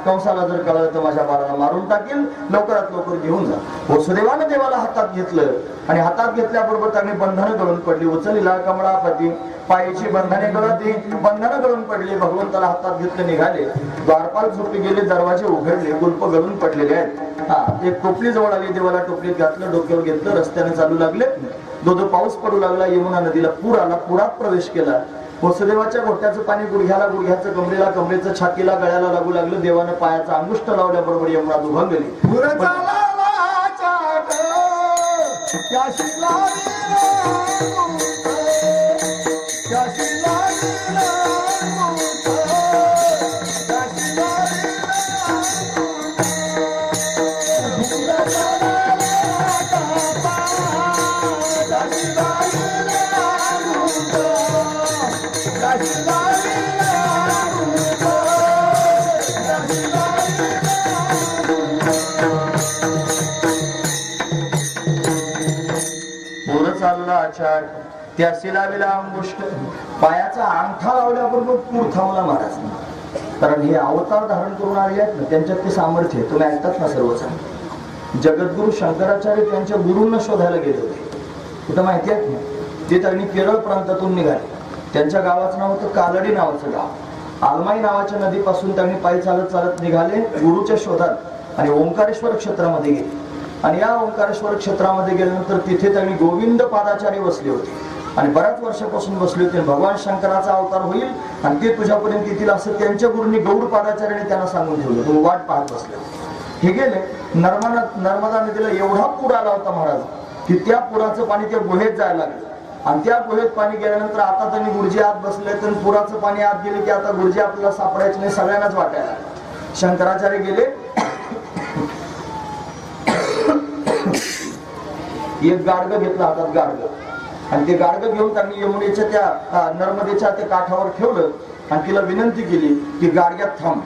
कंसाला जर कळलं तर माझ्या बाळाला मारून टाकेल, लवकरात लवकर घेऊन जा. वसुदेवानं देवाला हातात घेतलं आणि हातात घेतल्याबरोबर त्यांनी बंधनं गळून पडली. उचलला कमळापती पायाची बंधने गळती, बंधनं गळून पडली. भगवंताला हातात घेतलं निघाले. द्वारपाल झोपी गेले, दरवाजे उघडले, कुलप गळून पडलेले आहेत. एक टोपली जवळ आली, देवाला टोपलीत घातलं, डोक्यावर घेतलं, रस्त्याने चालू लागले. दो पाऊस पडू लागला. यमुना नदीला पूर आला, पुरात प्रवेश केला. वसुदेवाच्या घोट्याचं पाणी गुडघ्याला, गुडघ्याचं कमरेला, कमरेचं छातीला, गळ्याला लागू लागलं. देवानं पायाचा अंगुष्ठ लावल्याबरोबर यमुना दुभंगली. त्याशी लावलेला अंगुष्ठ पायाचा अंगठा लावल्याबरोबर पूर थांबला महाराज. कारण हे अवतार धारण करून आले आहेत ना, त्यांच्यात ते सामर्थ्य तुम्ही ऐकतात ना सर्वच. जगद्गुरु शंकराचार्य त्यांच्या गुरूंना शोधायला गेले होते. कुठं माहिती आहे ना, ते त्यांनी केरळ प्रांतातून निघाले. त्यांच्या गावाचं नाव होतं कालडी नावाचं गाव. आलमाई नावाच्या नदीपासून त्यांनी पायी चालत चालत निघाले गुरुच्या शोधात आणि ओंकारेश्वर क्षेत्रामध्ये गेले. आणि या ओंकारेश्वर क्षेत्रामध्ये गेल्यानंतर तिथे त्यांनी गोविंद पादाचार्य बसले होते आणि बऱ्याच वर्षापासून बसले होते. भगवान शंकराचा अवतार होईल आणि ते तुझ्यापर्यंत येतील असं त्यांच्या गुरूंनी गौड पादाचार्याने त्यांना सांगून ठेवलं. तुम्ही वाट पाहत बसले. हे गेले. नर्मदा नदीला एवढा पूर आला होता महाराज की त्या पुराचं पाणी त्या गुहेत जायला लागलं. आणि त्या गुहेत पाणी गेल्यानंतर आता त्यांनी गुरुजी आत बसले, तर पुराचं पाणी आत गेले की आता गुरुजी आपल्याला सापडायचं नाही, सगळ्यांनाच वाटायला. शंकराचार्य गेले. एक गाडगं घेतलं हातात, गाडगं, आणि ते गाडगं घेऊन त्यांनी यमुनेच्या त्या नर्मदेच्या त्या काठावर ठेवलं आणि तिला विनंती केली की गाडग्यात थांब.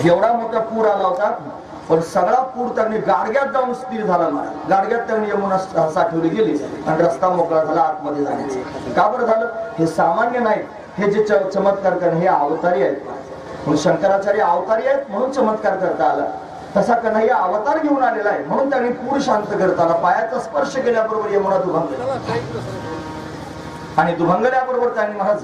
एवढा मोठा पूर आला होता, पण सगळा पूर त्यांनी गाडग्यात जाऊन स्थिर झाला. गाडग्यात त्यांनी यमुना साठवली गेली आणि रस्ता मोकळा झाला आतमध्ये जाण्याचा. का बरं झालं? हे सामान्य नाही, हे जे चमत्कार करणे हे अवतारी आहेत. म्हणून शंकराचार्य अवतारी आहेत म्हणून चमत्कार करता आला. तसा कन्हैया अवतार घेऊन आलेला आहे म्हणून त्यांनी पूर शांत करताना पायाचा स्पर्श केल्याबरोबर यमुना दुभंगली आणि दुभंगल्याबरोबर त्यांनी महाराज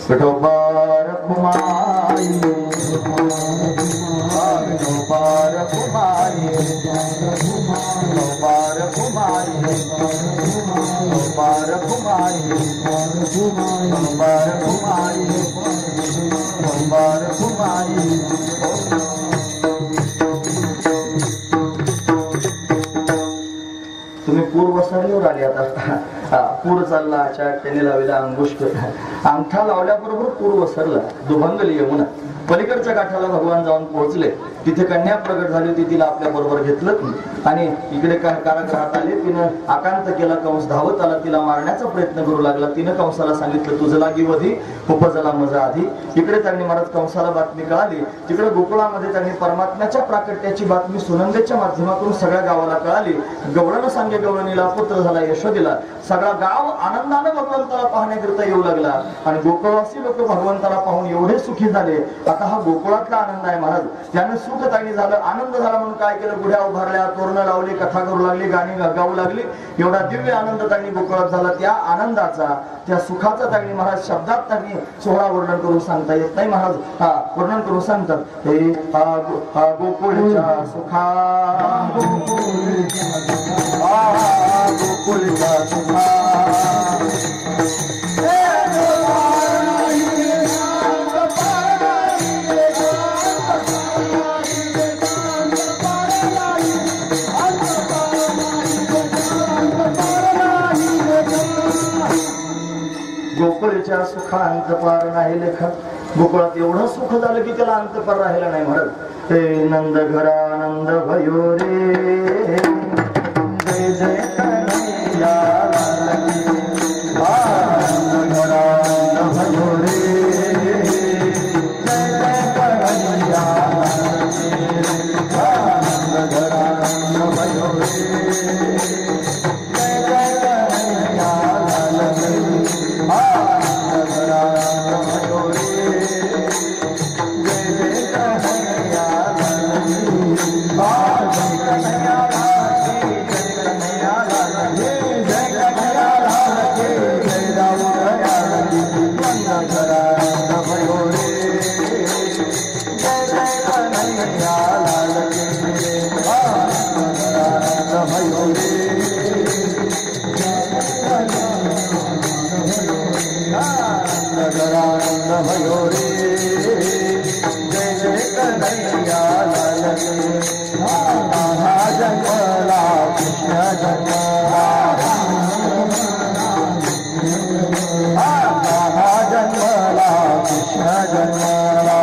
विठोबार कुमारी विठोबार कुमारी विठोबार कुमारी विठोबार कुमारी विठोबार कुमारी विठोबार कुमारी. तुम्ही पूर वसरल्यावर आले. आता पूर चालला, त्याने लावलेला अंगुष्ठ अंगठा लावल्याबरोबर पूर वसरला. दुभंगली यमुना. पलीकडच्या काठाला भगवान जाऊन पोहोचले. तिथे कन्या प्रगट झाली होती, तिला आपल्या बरोबर घेतलं आणि इकडे कारागृहात आले. तिनं आकांत केला. कंस धावत आला, तिला मारण्याचा प्रयत्न करू लागला. तिनं कंसाला सांगितलं तुझं लागी वधी उपजला मजा आधी. इकडे त्यांनी महाराज कंसाला बातमी कळाली. तिकडे गोकुळामध्ये त्यांनी परमात्म्याच्या प्राकट्याची बातमी सुनंदेच्या माध्यमातून सगळ्या गावाला कळाली. गवळण सांगे गवळणीला पुत्र झाला यशोदीला. सगळा गाव आनंदाने भगवंताला पाहण्याकरिता येऊ लागला आणि गोकुळवासी लोक भगवंताला पाहून एवढे सुखी झाले. आता हा गोकुळातला आनंद आहे महाराज. त्याने सुख ताईने झालं, आनंद झाला म्हणून काय केलं, गुढ्या उभारल्या, तोरणं लावली, कथा करू लागली, गाणी गाऊ लागली. एवढा दिव्य आनंद त्यांनी गोकुळात झाला. त्या आनंदाचा, त्या सुखाचा त्यांनी महाराज शब्दात त्यांनी सोहळा वर्णन करून सांगता येत नाही महाराज. वर्णन करून सांगतात हे गोकुळच्या सुखा गोकुळच्या सुखा गोकुळीच्या सुखांत पार नाही लेखा. गोकुळात एवढं सुख झालं की त्याला अंत पार राहिला नाही महाराज. ते नंद घरानंद भयो रे, जय जय कन्हैया नंद घरानंद भयो रे, जय जय कन्हैया नंद घरानंद भयो रे, जय जय कन्हैया नंद घरानंद भयो रे, जय जय कन्हैया भयो रे, जय जय कन्हैया लाल की. जन्मला कृष्ण जन्मला, जन्मला कृष्ण जन्मला.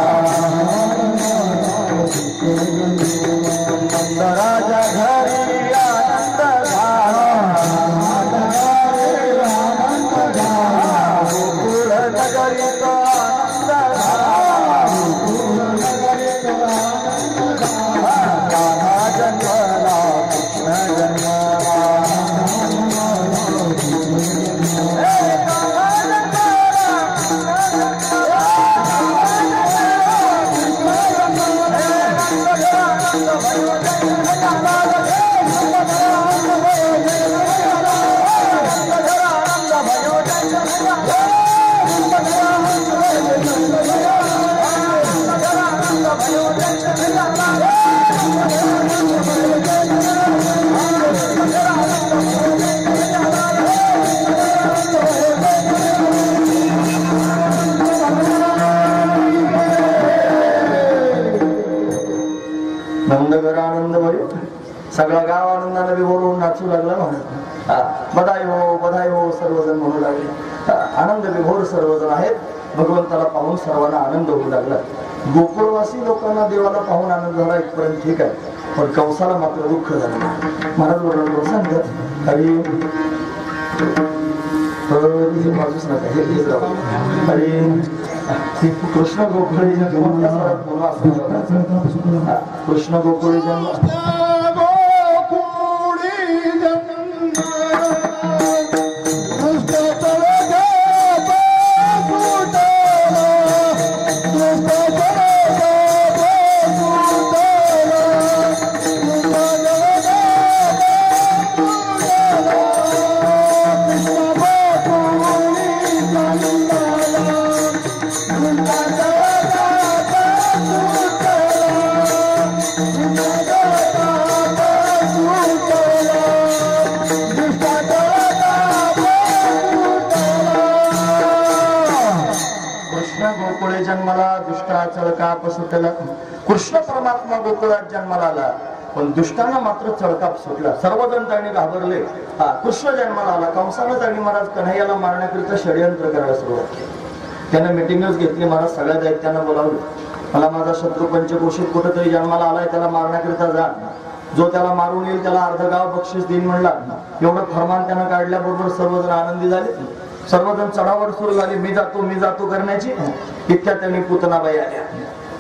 नंदराजा घरी आनंद झाला, गोकुळ नगरीत आनंद झाला. जन्मला कृष्ण जन्मला, नंदघर आनंद भयो. सगळा गाव आनंदाने विभोरून नाचू लागला म्हणत. बधाई हो सर्वजण म्हणू लागले. आनंद विभोर सर्वजण आहेत. भगवंताला पाहून सर्वांना आनंद होऊ लागला. गोकुळवासी लोकांना देवाला पाहून आनंद झाला इथपर्यंत ठीक आहे, पण कंसाला मात्र दुःख झालं. महाराज बरोबर सांगतात हरी बाजूच नका हरी कृष्ण गोकुळी कृष्ण गोकुळी जन्म जन्माला दुष्टाचल काप सुटला. कृष्ण परमात्मा गोकुळात जन्माला आला, पण दुष्टांना मात्र चळकाप सुटला. सर्वजण त्यांनी घाबरले. कृष्ण जन्माला आला. कंसानं त्यांनी महाराज कन्हैयाला मारण्याकरिता षडयंत्र करायला सुरुवात केली. त्यानं मिटिंगच घेतली. महाराज सगळ्या दैत्यांना बोलावलं. मला माझा शत्रू पंचकोशीत कुठेतरी जन्माला आलाय, त्याला मारण्याकरिता जा. जो त्याला मारून येईल त्याला अर्ध गाव बक्षीस देईन म्हणला. एवढं फरमान त्यानं काढल्याबरोबर सर्वजण आनंदी झाले. सर्वजण चढावड सुरू झाली. मी जातो करण्याची. इतक्या त्यांनी पुतनाबाई आल्या.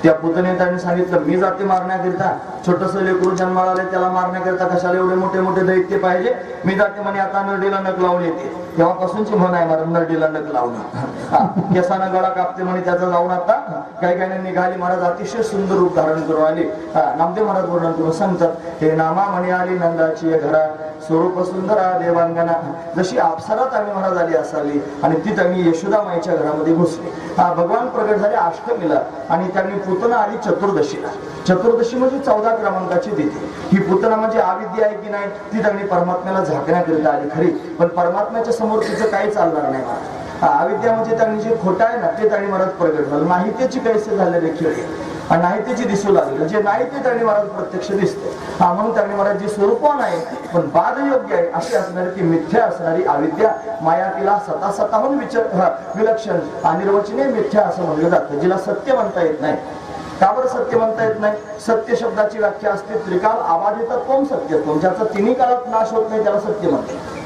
त्या पुतने त्यांनी सांगितलं मी जाते मारण्याकरिता. छोटस लेकरू जन्माला आले त्याला मारण्याकरिता कशाला एवढे मोठे मोठे दैत्य पाहिजे. मी जाते म्हणे आता नरडीला नख लावून येते. तेव्हापासूनची म्हण आहे मला नरडीला नख लावणं. केसानं गळा कापते म्हणे त्याचा जाऊन आता काही काही निघाली. महाराज अतिशय सुंदर रूप धारण करून आली. नामदेव महाराज वर्णन करून सांगतात हे नामा म्हणे आली नंदाची घरा स्वरूप सुंदरा देवांगना. जशी अप्सरात आम्ही महाराज आली असावी आणि ती त्यांनी यशोदामाईच्या घरामध्ये घुसली. भगवान प्रगट झाले अष्टमीला आणि त्यांनी पुतना आली चतुर्दशीला. चतुर्दशी म्हणजे 14 क्रमांकाची तिथी. ही पुतना म्हणजे अविद्या आहे की नाही ती त्यांनी परमात्म्याला झाकण्याकरिता आली खरी, पण परमात्म्याच्या समोर तिचं काही चालणार नाही. अविद्या म्हणजे त्यांनी जे खोटा आहे ना ते त्यांनी महाराज प्रगट झालं. माहितीची कैसे झालेले खेळ. आणि नाही त्याची दिसू लागली, जे नाही ते त्यांनी महाराज प्रत्यक्ष दिसते. म्हणून त्यांनी महाराज जी स्वरूपवान आहे पण बाद योग्य आहे अशी असणारी ती मिथ्या असणारी अविद्या माया, तिला स्वतःहून विलक्षण अनिर्वचनीय मिथ्या असं म्हणलं जातं, जिला सत्य म्हणता येत नाही. का बरं सत्य म्हणता येत नाही? सत्य शब्दाची व्याख्या असते त्रिकाल आबाधितत्वम सत्यत्वम, ज्याचा तिन्ही काळात नाश होत नाही त्याला सत्य म्हणतात.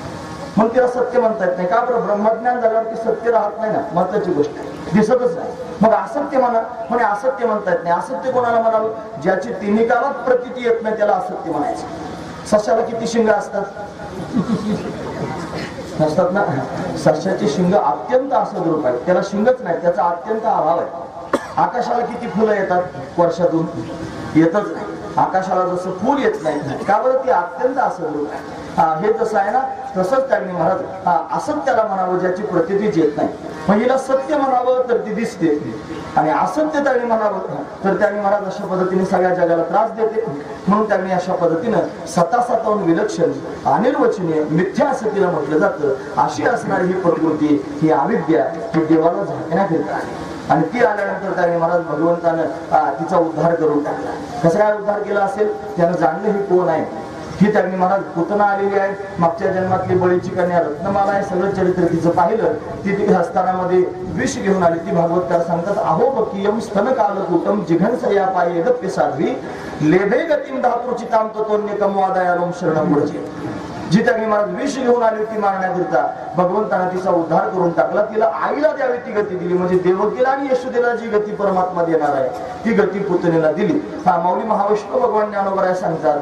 मग तिला सत्य म्हणता येत नाही. का बरं? ब्रह्मज्ञान झाल्यावरती सत्य राहत नाही ना, महत्वाची गोष्ट दिसतच नाही. मग असत्य म्हणा, म्हणजे असत्य म्हणता येत नाही. असत्य कोणाला म्हणावं? ज्याची तिन्ही काळात प्रतीती येत नाही त्याला असत्य म्हणायचं. सश्याला किती शिंग असतात? नसतात ना. सश्याची शिंग अत्यंत असद्रूप आहे, त्याला शिंगच नाही, त्याचा अत्यंत अभाव आहे. आकाशाला किती फुलं येतात वर्षातून? येतच नाही. आकाशाला जसं फुल येत नाही, का बरं? ती अत्यंत असद्रूप आहे. हे जसं आहे ना तसंच त्यांनी महाराज असत्याला म्हणावं ज्याची प्रतीतीच येत नाही. मग हिला सत्य म्हणावं तर ती दिसते, आणि असत्य त्यांनी म्हणावं तर त्यांनी महाराज अशा पद्धतीने सगळ्या जगाला त्रास देते. म्हणून त्यांनी अशा पद्धतीनं स्वतःहून विलक्षण अनिर्वचनीय मिथ्या असं तिला म्हटलं जातं. अशी असणारी ही प्रकृती, ही अविद्या, ही देवाला झाकण्याकरिता आहे. आणि ती आल्यानंतर त्यांनी महाराज भगवंतानं तिचा उद्धार करून टाकला. कसं काय उद्धार केला असेल? त्यानं जाणलं ही कोण आहे. ही त्यांनी महाराज पुतना आलेली आहे, मागच्या जन्मातली बळीची कन्या रत्नमाला आहे. सगळं चरित्र तिचं पाहिलं. ती हस्तानामध्ये विष घेऊन आली. ती भागवतकार सांगतात, अहो बकीयम स्तन कालकूटम जिघनसया पाये गप्य साध्वी लेभे गतीम धातुचिताम तोन्यकम वादयालोम शरणम पुढचे. जी त्यांनी महाराज विष घेऊन आली होती मारण्याकरिता, भगवंताने तिचा उद्धार करून टाकला. तिला आईला द्यावी ती गती दिली. म्हणजे देवकीला आणि यशोदेला जी गती परमात्मा देणार आहे ती गती पुतणीला दिली. माऊली महाविष्णू भगवान ज्ञानोबराय सांगतात,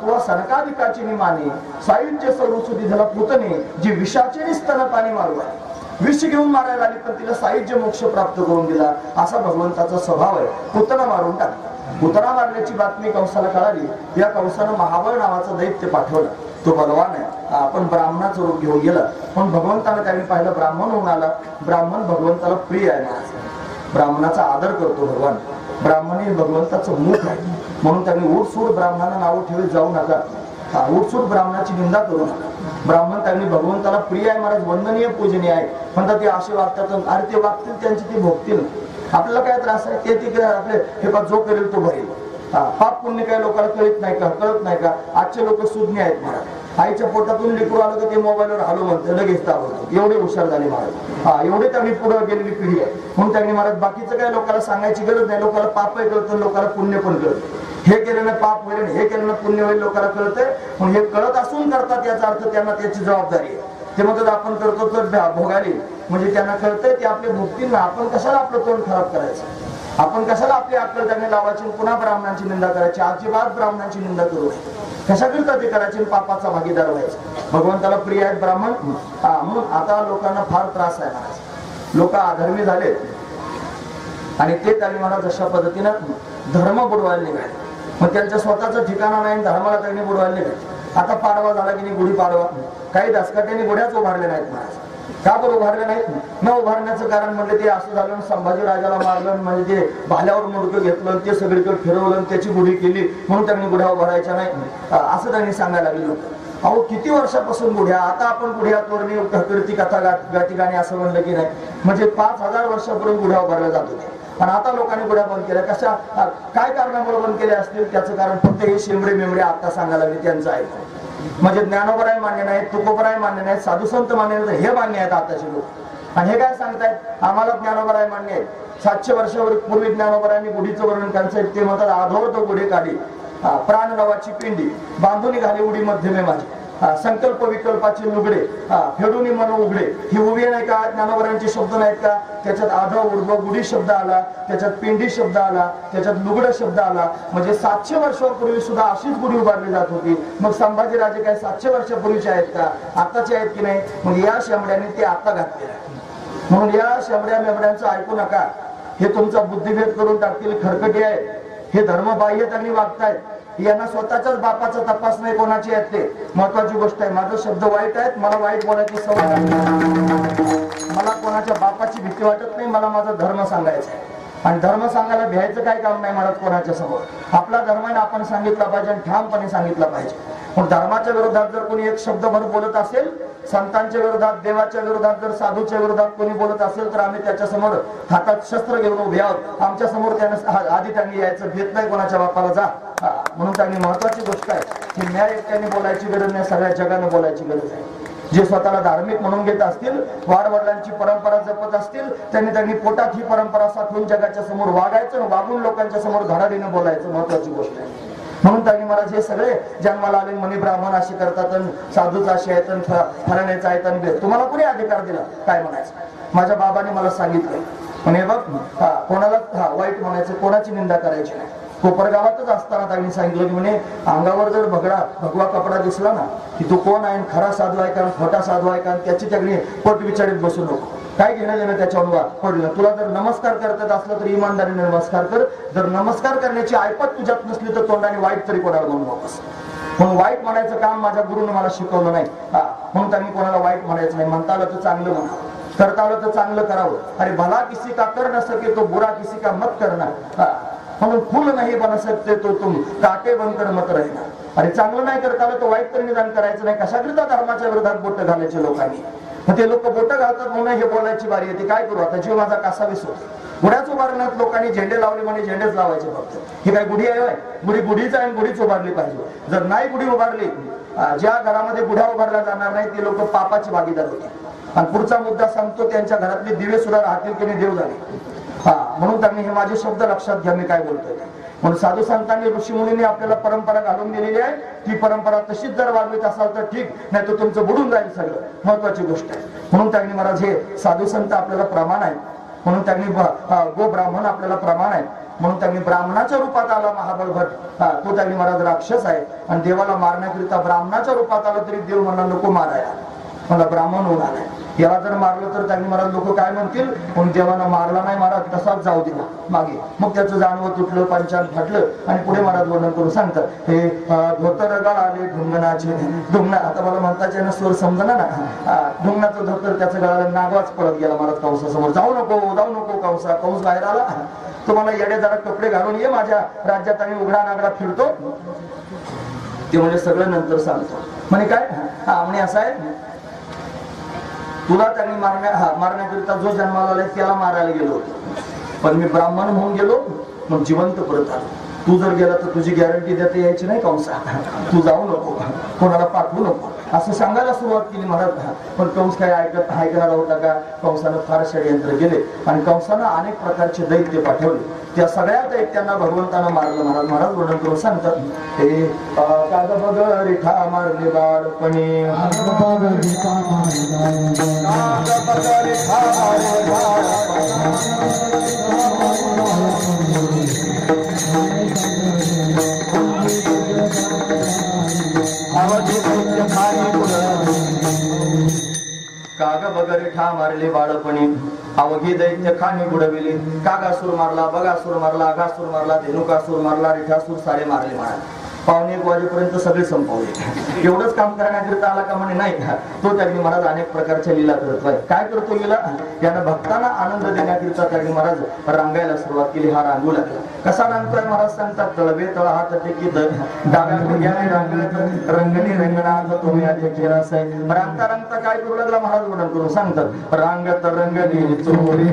तुला सनकादिकाची निमाने सायुज्य स्वरूपी झाला पुतणे जी विषाचे स्तन पाणी मारू आहे. विष घेऊन मारायला आली पण तिला सायुज्य मोक्ष प्राप्त करून दिला. असा भगवंताचा स्वभाव आहे. पुतना मारून टाकला. पुतना मारण्याची बातमी कंसाला कळाली. या कंसानं महाबळ नावाचं दैत्य पाठवलं. तो बलवान आहे, आपण ब्राह्मणाचं रूप घेऊन गेला. पण भगवंताने त्यांनी पाहिलं ब्राह्मण होऊन आला. ब्राह्मण भगवंताला प्रिय आहे. ब्राह्मणाचा आदर करतो भगवान. ब्राह्मण हे भगवंताचं मुख आहे. म्हणून त्यांनी उठसूट ब्राह्मणाला नाव ठेवत जाऊ नका. उठसूट ब्राह्मणाची निंदा करू नका. ब्राह्मण त्यांनी भगवंताला प्रिय आहे महाराज, वंदनीय पूजनीय आहे. म्हणतात ते असे वागतात. अरे ते वागतील त्यांची ते भोगतील. आपल्याला काय त्रास आहे? ते आपले हे जो करेल तो भरेल. पाप पुण्य काय लोकांना कळत नाही का? कळत नाही का? आजचे लोक सुज्ञ आहेत महाराज. आईच्या पोटातून लेकरू आलं तर ते मोबाईलवर हॅलो म्हणते, लगेच दाबवतो. एवढे हुशार झाले महाराज. एवढे त्यांनी पुढे गेलेली पिढी आहे. म्हणून त्यांनी महाराज बाकीचं काय लोकांना सांगायची गरज नाही. लोकांना पापही कळतं, लोकांना पुण्य पण कळतं. हे केल्यानं पाप होईल, हे केल्यानं पुण्य होईल लोकांना कळतंय. म्हणून हे कळत असून करतात याचा अर्थ त्यांना त्याची जबाबदारी आहे. ते म्हणतात आपण करतो तर भोगाली, म्हणजे त्यांना कळतंय ते आपल्या भुक्तींना. आपण कशाला आपलं तोंड खराब करायचं? आपण कशाला आपली अक्कल त्यांनी लावायची? पुन्हा ब्राह्मणांची निंदा करायची? अजिबात ब्राह्मणांची निंदा करू नये. कशाकरिता ते करायचे? पापाचा भागीदार व्हायचा. भगवंताला प्रिय आहेत ब्राह्मण. म्हणून आता लोकांना फार त्रास आहे महाराज. लोक अधर्मी झाले आणि ते त्यांनी महाराज अशा पद्धतीनं धर्म बुडवायला निघाले. मग त्यांच्या स्वतःचं ठिकाणा नाही, धर्माला त्यांनी बुडवायला निघाले. आता पाडवा झाला की नाही, गुढी पाडवा, काही दसकाट्यांनी गुढ्याच उभारले नाहीत महाराज. का बरं उभारले नाहीत? न उभारण्याचं कारण म्हणजे ते असं झालं, संभाजी राजाला मारलं, म्हणजे ते भाल्यावर मुडकं घेतलं, ते सगळीकडे फिरवलं, त्याची गुढी केली, म्हणून त्यांनी गुढ्या उभारायच्या नाही असं त्यांनी सांगायला लागले लोक. अहो किती वर्षापासून गुढ्या, आता आपण गुढ्या तोरणी कीर्ती कथा गाठी गाणी असं म्हणलं की नाही, म्हणजे 5000 वर्षापूर्वी गुढ्या उभारल्या जात होत्या. पण आता लोकांनी गुढ्या बंद केल्या. कशा काय कारणामुळे बंद केल्या असतील? त्याचं कारण फक्त हे शेंबडे मेंबडे आता सांगायला मी त्यांचं ऐकतो. म्हणजे ज्ञानोबराय मान्य नाही, तुकोबराय मान्य नाही, साधू संत मान्य नाही, हे मान्य आहेत आताचे लोक. आणि हे काय सांगतायत? आम्हाला ज्ञानोबराय मान्य आहे. 700 वर्षापूर्वी ज्ञानोबरायांनी गुढीचं वर्णन त्यांचं ते म्हणतात, आधोर तो गुढी काढी प्राण नावाची पिंडी बांधून घाली उडी मध्यमे माझी, संकल्प विकल्पाचे लुगडे फेडून मन उघडे. ही उभी नाही का? ज्ञानोबरायांचे शब्द नाहीत का? त्याच्यात आधव उर्ध्व गुढी शब्द आला, त्याच्यात पिंडी शब्द आला, त्याच्यात लुगड शब्द आला. म्हणजे 700 वर्षापूर्वी सुद्धा अशीच गुढी उभारली जात होती. मग संभाजी राजे काय 700 वर्षापूर्वीचे आहेत का? आताचे आहेत की नाही? मग या शेंबड्याने ते आता घातले. म्हणून या शेंबड्या मेंबड्यांचं ऐकू नका. हे तुमचा बुद्धिभेद करून टाकतील, खरकटे आहे. हे धर्मबाह्य त्यांनी वागतायत. यांना स्वतःच्याच बापाचा तपास नाही कोणाची आहेत ते महत्वाची गोष्ट आहे. माझे शब्द वाईट आहेत, मला वाईट बोलायची सवय, मला कोणाच्या बापाची भीती वाटत नाही. मला माझा धर्म सांगायचा आहे. आणि धर्म सांगायला भ्यायचं काय काम नाही मला कोणाच्या समोर. आपला धर्म आहे आपण सांगितला पाहिजे आणि ठामपणे सांगितला पाहिजे. पण धर्माच्या विरोधात जर कोणी एक शब्दभर बोलत असेल संतांच्या विरोधात, देवाच्या विरोधात, जर साधूच्या विरोधात कोणी बोलत असेल तर आम्ही त्याच्या समोर हातात शस्त्र घेऊन उभे आहोत. आमच्या समोर त्याने आधी त्यांनी यायचं, घेत नाही कोणाच्या बापाला जा. म्हणून त्यांनी महत्वाची गोष्ट आहे की न्याय एकट्याने बोलायची गरज नाही, सगळ्या जगाने बोलायची गरज आहे. जे स्वतःला धार्मिक म्हणून घेत असतील, वाडवडिलांची परंपरा जपत असतील, त्यांनी पोटात ही परंपरा साठवून जगाच्या समोर वागायचं, वागून लोकांच्या समोर धडाडीने बोलायचं, महत्वाची गोष्ट आहे. म्हणून त्यांनी मला हे सगळे जन्माला आले म्हणे ब्राह्मण असे करतात, साधूच असे आहेत, फराण्याचं आहेत, आणि तुम्हाला कोणी अधिकार दिला काय म्हणायचं? माझ्या बाबाने मला सांगितलं म्हणे बघ, कोणाला वाईट म्हणायचं, कोणाची निंदा करायची नाही. कोपरगावातच असताना त्यांनी सांगितलं की म्हणे अंगावर जर भगवा कपडा दिसला ना की तो कोण आहे, खरा साधू आहे का खोटा साधू आहे का, त्याची त्याने पोट विचारित बसू नको. काय घेणं देणं त्याच्यावर पडलं. तुला जर नमस्कार करत असलं तर इमानदारीने नमस्कार कर. जर नमस्कार करण्याची ऐपत तुझ्यात नसली तर तोंडाने वाईट तरी कोणाला म्हणू नकोस. म्हणून वाईट म्हणायचं काम माझ्या गुरुने मला शिकवलं नाही. म्हणून त्यांनी कोणाला वाईट म्हणायचं नाही. म्हणता आलं तर चांगलं म्हणावं, करता आलं तर चांगलं करावं. अरे भला किसी का कर न सके तो बुरा किसी का मत करना. म्हणून फुल नाही बन सकते तो तुम काटे बनकर मत राहिना. अरे चांगलं नाही करता आलं तर वाईट तरी निदान करायचं नाही. कशाकरिता धर्माच्या विरोधात बोट घालायचे लोकांनी? ते लोक बोट घालतात म्हणून हे बोलायची बारी येते. काय करू आता, जीव माझा कासा विसर. गुढ्याच उभारण्यात लोकांनी झेंडे लावले म्हणजे झेंडेच लावायचे फक्त. ही काय गुढी आहे? गुढी गुढीच आहे, गुढीच उभारली पाहिजे. जर नाही गुढी उभारली, ज्या घरामध्ये गुढ्या उभारल्या जाणार नाही ते लोक पापाची भागीदार होते. आणि पुढचा मुद्दा सांगतो, त्यांच्या घरातले दिवे सुद्धा राहतील की नाही देव झाले. म्हणून त्यांनी हे माझे शब्द लक्षात घ्या मी काय बोलतोय. म्हणून साधू संतांनी, ऋषी मुनींनी आपल्याला परंपरा घालून दिलेली आहे. ती परंपरा तशीच जर वागवीत असाल तर ठीक, नाही तर तुमचं बुडून जाईल सगळं. महत्वाची गोष्ट आहे. म्हणून त्यांनी महाराज हे साधू संत आपल्याला प्रमाण आहे. म्हणून त्यांनी गो ब्राह्मण आपल्याला प्रमाण आहे. म्हणून त्यांनी ब्राह्मणाच्या रूपात आला महाबळ भट. तो त्यांनी महाराज राक्षस आहे आणि देवाला मारण्याकरिता ब्राह्मणाच्या रूपात आला तरी देव म्हणला नको मारायला, मला ब्राह्मण होणार आहे. याला जर मारलं तर त्यांनी महाराज लोक काय म्हणतील, पण देवानं मारला नाही महाराज, तसाच जाऊ दिला मागे. मग त्याचं जाणवं तुटलं, पंचांग फाटलं आणि पुढे महाराज वर्णन करून सांगतात हे धोतर गळाले ढुंगणाचे. ढुंगणा आता मला म्हणताचे ना स्वर समजना ना. ढुंगणाचं धोतर त्याचं गळाला, नागवाच पळत गेला महाराज कंसासमोर. जाऊ नको कंसा. कंस बाहेर आला, तुम्हाला येड्या जरा कपडे घालून ये, माझ्या राज्यात आणि उघडा नागडा फिरतो. ते म्हणजे सगळं नंतर सांगतो. म्हणे काय? म्हणे असं आहे, तुला त्यांनी मारण्याकरिता जो जन्माला आलाय त्याला मारायला गेलो होतो, पण मी ब्राह्मण होऊन गेलो, मग जिवंत परत आलो. तू जर गेला तर तुझी गॅरंटी देता यायची नाही कंसा. तू जाऊ नको, कोणाला पाठवू नको असं सांगायला सुरुवात केली महाराज. पण कंस काय ऐकणार होता का? कंसानं फार षडयंत्र केले आणि कंसानं अनेक प्रकारचे दैत्य पाठवले. त्या सगळ्या दैत्यांना भगवंतानं मारलं. महाराज वर्णन करून सांगतात हे काग बग रेखा मारले बाळपणी, काग बगरे ठा मारले बाळपणी, अवघी दैत्य खाणी बुडविली. कागासूर मारला, बगासूर मारला, अघासूर मारला, धेनुकासूर मारला, रिठासूर सारे मारले महाराज. 1:15 वाजेपर्यंत सगळे संपवले. एवढंच काम करण्याकरिता आला का म्हणे नाही. तो त्यांनी महाराज अनेक प्रकारच्या लीला करतोय. काय करतो लीला? यानं भक्तांना आनंद देण्याकरिता त्यांनी महाराज रांगायला सुरुवात केली. हा रांगू लागला. कसा रांगतोय महाराज सांगतात, तळवे तळ हात टेकी डाव्या गुडघ्याने रांगत रंगणी रंगणात तुम्ही रांगता रांगता काय करू लागला महाराज वर्णन करून सांगतात, रांगत रंगणी चोरी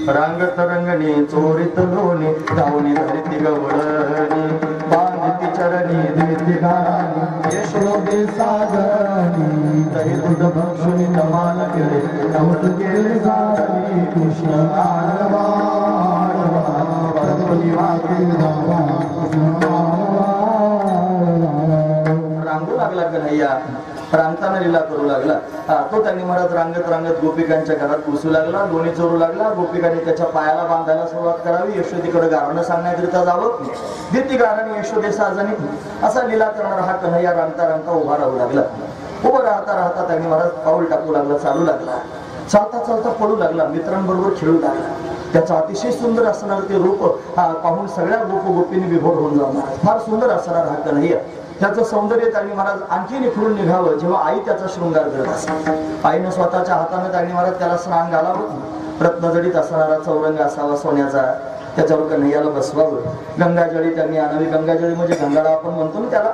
रांगत रंगणी चोरीत लोणी धावणी धरती गवळणी बांधती चरणी देती गाणी यशोदे सागरणी दही दूध भक्षुनी नमान केले नमत केले सारणी कृष्ण रांगू लागला कन्हैया रांगताना लीला करू लागला. तो त्यांनी महाराज रांगत रांगत गोपिकांच्या घरात घुसू लागला, दोन्ही चोरू लागला. गोपिकांनी त्याच्या पायाला बांधायला सुरुवात करावी, यशोदेकडे गारणं सांगण्याकरिता जावं. देती गारण यशोदे साजनी असा लीला करणारा हा कन्हैया रांगता रांगता उभा राहू लागला. उभं राहता राहता त्यांनी महाराज पाऊल टाकू लागला, चालू लागला. चालता चालता पडू लागला, मित्रांबरोबर खेळू लागला. त्याचं अतिशय सुंदर असणार ते रूप पाहून सगळ्या गोपींनी विभोर होऊन जाणार. फार सुंदर असणार हा कन्हैया. त्याचं सौंदर्य त्यांनी महाराज आणखी निखळून निघावं जेव्हा आई त्याचा शृंगार करत असते. आईनं स्वतःच्या हाताने त्यांनी महाराज त्याला स्नान घालावं. रत्नजडीत असणारा चौरंग असावा सोन्याचा, त्याच्यावर कन्हैयाला बसवावं. गंगाजळी त्यांनी आणावी. गंगाजळी म्हणजे गंगाळा आपण म्हणतो ना, त्याला